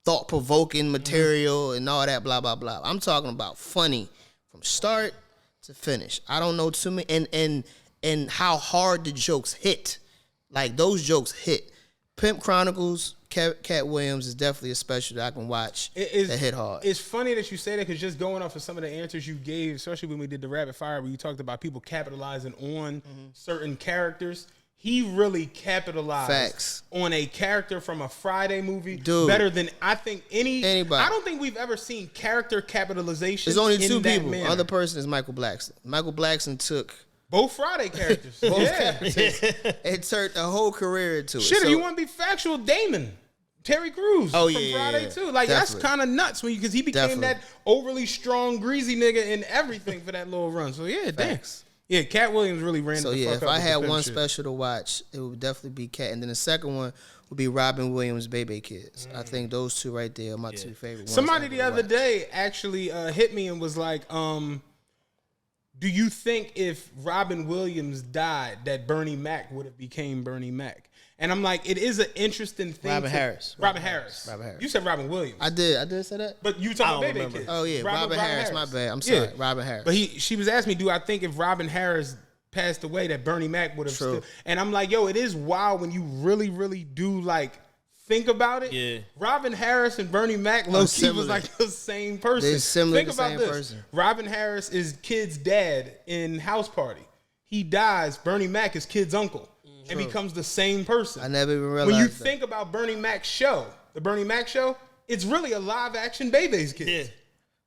thought-provoking material and all that, blah, blah, blah. I'm talking about funny from start to finish. I don't know too many, and how hard the jokes hit. Like, those jokes hit. Pimp Chronicles, Cat Williams is definitely a special that I can watch that hit hard. It's funny that you say that because just going off of some of the answers you gave, especially when we did the rapid fire, where you talked about people capitalizing on certain characters. He really capitalized Facts. on a character from a Friday movie Dude. better than I think anybody. I don't think we've ever seen character capitalization. There's only in 2 that people. manner. Other person is Michael Blackson. Michael Blackson took Both Friday characters. both Yeah. characters and turned a whole career into it. Shit, So- if you want to be factual, Damon. Terry Crews Oh, from yeah, Friday yeah. too. Like Definitely. that's kind of nuts because he became Definitely. that overly strong, greasy nigga in everything for that little run. So yeah, Facts. thanks. Yeah, Cat Williams really ran. So the yeah, fuck if up I with had the pimp one shit. special to watch, it would definitely be Cat, and then the second one would be Robin Williams' Baby Kids. I think those 2 right there are my 2 favorite ones. Somebody ever the to other watch. day actually hit me and was like, "Do you think if Robin Williams died, that Bernie Mac would have became Bernie Mac?" And I'm like, it is an interesting thing. Robin Harris. Robin Harris. Robin Harris. You said Robin Williams. I did say that. But you talking about I don't Baby remember. Kids. Oh yeah, Robin Harris. My bad. I'm sorry, Robin Harris. But she was asking me, do I think if Robin Harris passed away that Bernie Mac would have True. still? And I'm like, yo, it is wild when you really, really do like think about it. Yeah. Robin Harris and Bernie Mac low key similar. was like the same person. They're similar, Think the about same this. person. Robin Harris is Kid's dad in House Party. He dies. Bernie Mac is Kid's uncle. And becomes the same person. I never even realized When you that. think about Bernie Mac's show, the Bernie Mac show, it's really a live action Baby's Kids. Yeah.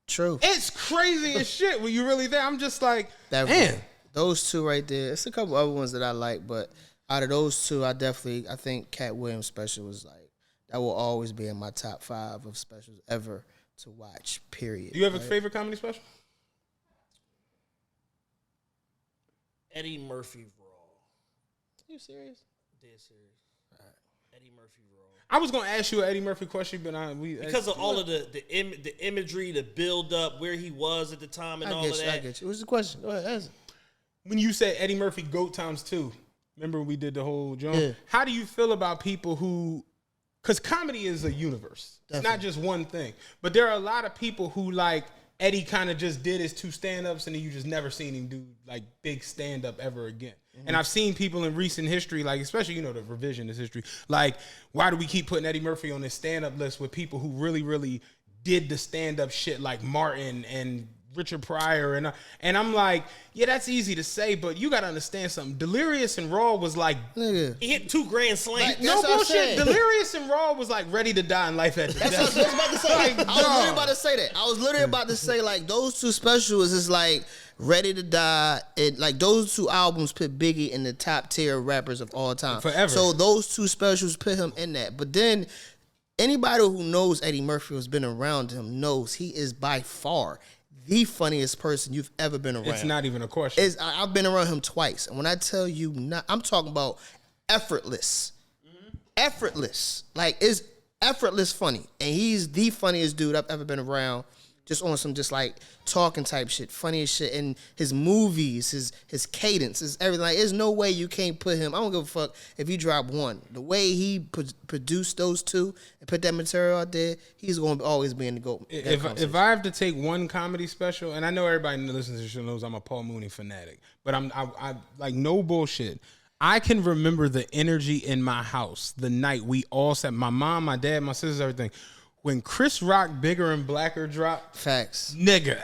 True. It's crazy as shit when you really there. I'm just like, That man. those 2 right there. It's a couple other ones that I like, but out of those 2, I think Cat Williams special was like that will always be in my top 5 of specials ever to watch. Period. Do you have a favorite comedy special? Eddie Murphy Raw. Are you serious? Dead serious. Eddie Murphy Raw. I was gonna ask you an Eddie Murphy question, but Because of all of the imagery, the build up, where he was at the time, and all of I that. get you. What's the question? Go ahead, ask it. when you say Eddie Murphy GOAT times 2, remember we did the whole joint? Yeah. How do you feel about people who because comedy is a universe. It's not just one thing. But there are a lot of people who like Eddie kind of just did his 2 stand-ups and then you just never seen him do like big stand-up ever again. And I've seen people in recent history, like especially, the revisionist history, like why do we keep putting Eddie Murphy on this stand-up list with people who really, really did the stand-up shit like Martin and Richard Pryor and I'm like, yeah, that's easy to say, but you gotta understand something. Delirious and Raw was like, he hit 2 grand slams. Like, no bullshit. Delirious and Raw was like ready to die in life at the That's what I was about to say. Like, I was literally about to say that. I was literally about to say like those 2 specials is like Ready to Die. It like those 2 albums put Biggie in the top tier rappers of all time. Forever. So those 2 specials put him in that. But then anybody who knows Eddie Murphy who's been around him knows he is by far the funniest person you've ever been around. It's not even a question. I've been around him twice. And when I tell you, I'm talking about effortless. Effortless. Like, it's effortless funny. And he's the funniest dude I've ever been around. Just on some just like talking type shit, funniest shit, and his movies, his cadence, his everything. Like, there's no way you can't put him. I don't give a fuck if you drop one. The way he produced those 2 and put that material out there, he's going to always be in the GOAT. If I have to take one comedy special, and I know everybody that listens to the show knows I'm a Paul Mooney fanatic, but I like no bullshit. I can remember the energy in my house the night we all sat. My mom, my dad, my sisters, everything. When Chris Rock, Bigger and Blacker dropped, Facts, nigga,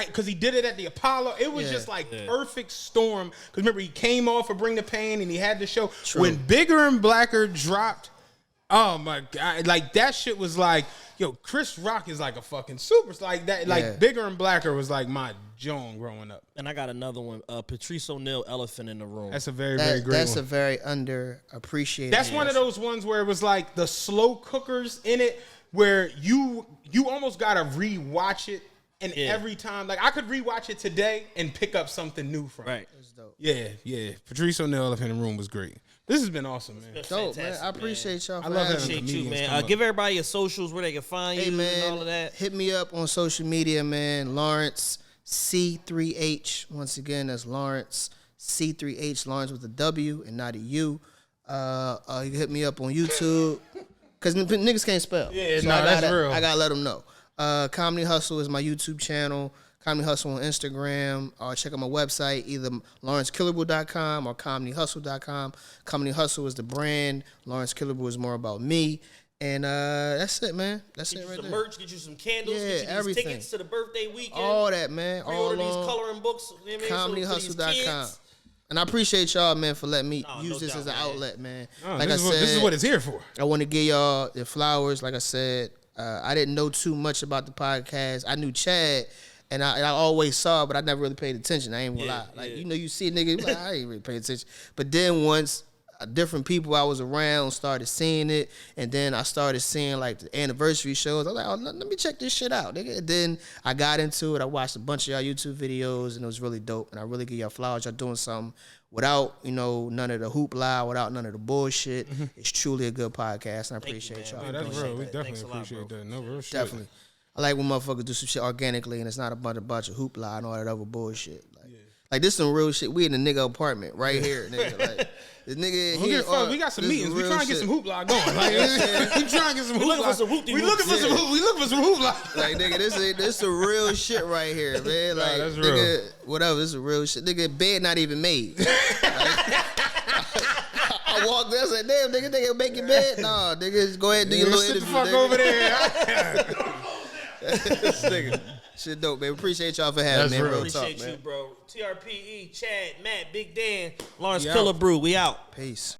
because he did it at the Apollo. It was just like perfect storm. Because remember, he came off of Bring the Pain and he had the show. True. When Bigger and Blacker dropped, oh my god, like that shit was like, yo, Chris Rock is like a fucking superstar. Like that, like Bigger and Blacker was like my Joan growing up. And I got another one, Patrice O'Neal, Elephant in the Room. That's a very great one. That's a very underappreciated. That's one of those ones where it was like the slow cookers in it. Where you almost gotta rewatch it, and every time, like I could rewatch it today and pick up something new from it. That's dope. Yeah. Patrice O'Neal, Elephant in the Room was great. This has been awesome, man. Dope, man. I appreciate y'all. I love having Appreciate you, comedians man. come Give everybody your socials where they can find you man, and all of that. Hit me up on social media, man. Lawrence C3H. Once again, that's Lawrence C3H. Lawrence with a W and not a U. You can hit me up on YouTube. Because niggas can't spell. Yeah, so that's real. I gotta let them know. Comedy Hustle is my YouTube channel. Comedy Hustle on Instagram. Or check out my website, either LawrenceKillebrew.com or ComedyHustle.com. Comedy Hustle is the brand. Lawrence Killebrew is more about me. And that's it, man. That's Get it you right some there. merch, get you some candles, Yeah, get you these everything. tickets to the birthday weekend. All that, man. Pre-order All these on coloring books. You know what I mean? ComedyHustle.com. And I appreciate y'all, man, for letting me use no this doubt, as an man. outlet, man. Like this is what it's here for. I want to give y'all the flowers. Like I said, I didn't know too much about the podcast. I knew Chad, and I always saw, but I never really paid attention. I ain't gonna lie. Like, you see a nigga, like, I ain't really paying attention. But then once different people I was around started seeing it, and then I started seeing like the anniversary shows. I was like, oh, let me check this shit out, nigga. And then I got into it. I watched a bunch of y'all YouTube videos, and it was really dope. And I really give y'all flowers. Y'all doing something without, none of the hoopla, without none of the bullshit. It's truly a good podcast, and I appreciate y'all. Oh, that's real. We that. definitely Thanks a lot, appreciate bro. that. No real shit. Definitely. I like when motherfuckers do some shit organically, and it's not a bunch of hoopla and all that other bullshit. Like this some real shit. We in the nigga apartment right here, nigga. Like the nigga. We got some this meetings. We real trying to get shit. some hoopla going. Like, we trying to get some hoopla. looking for some We looking for some hoopla. Like nigga, this some real shit right here, man. Like that's nigga, real. whatever. This is real shit. Nigga, bed not even made. Like, I walked there and said, damn, nigga make your bed. Nah, nigga, go ahead and do your little Sit interview. the fuck nigga. over there. This nigga. Shit dope, man. Appreciate y'all for having me. That's real. Real talk, Appreciate man. you, bro. TRPE, Chad, Matt, Big Dan, Lawrence We out. Killebrew. We out. Peace.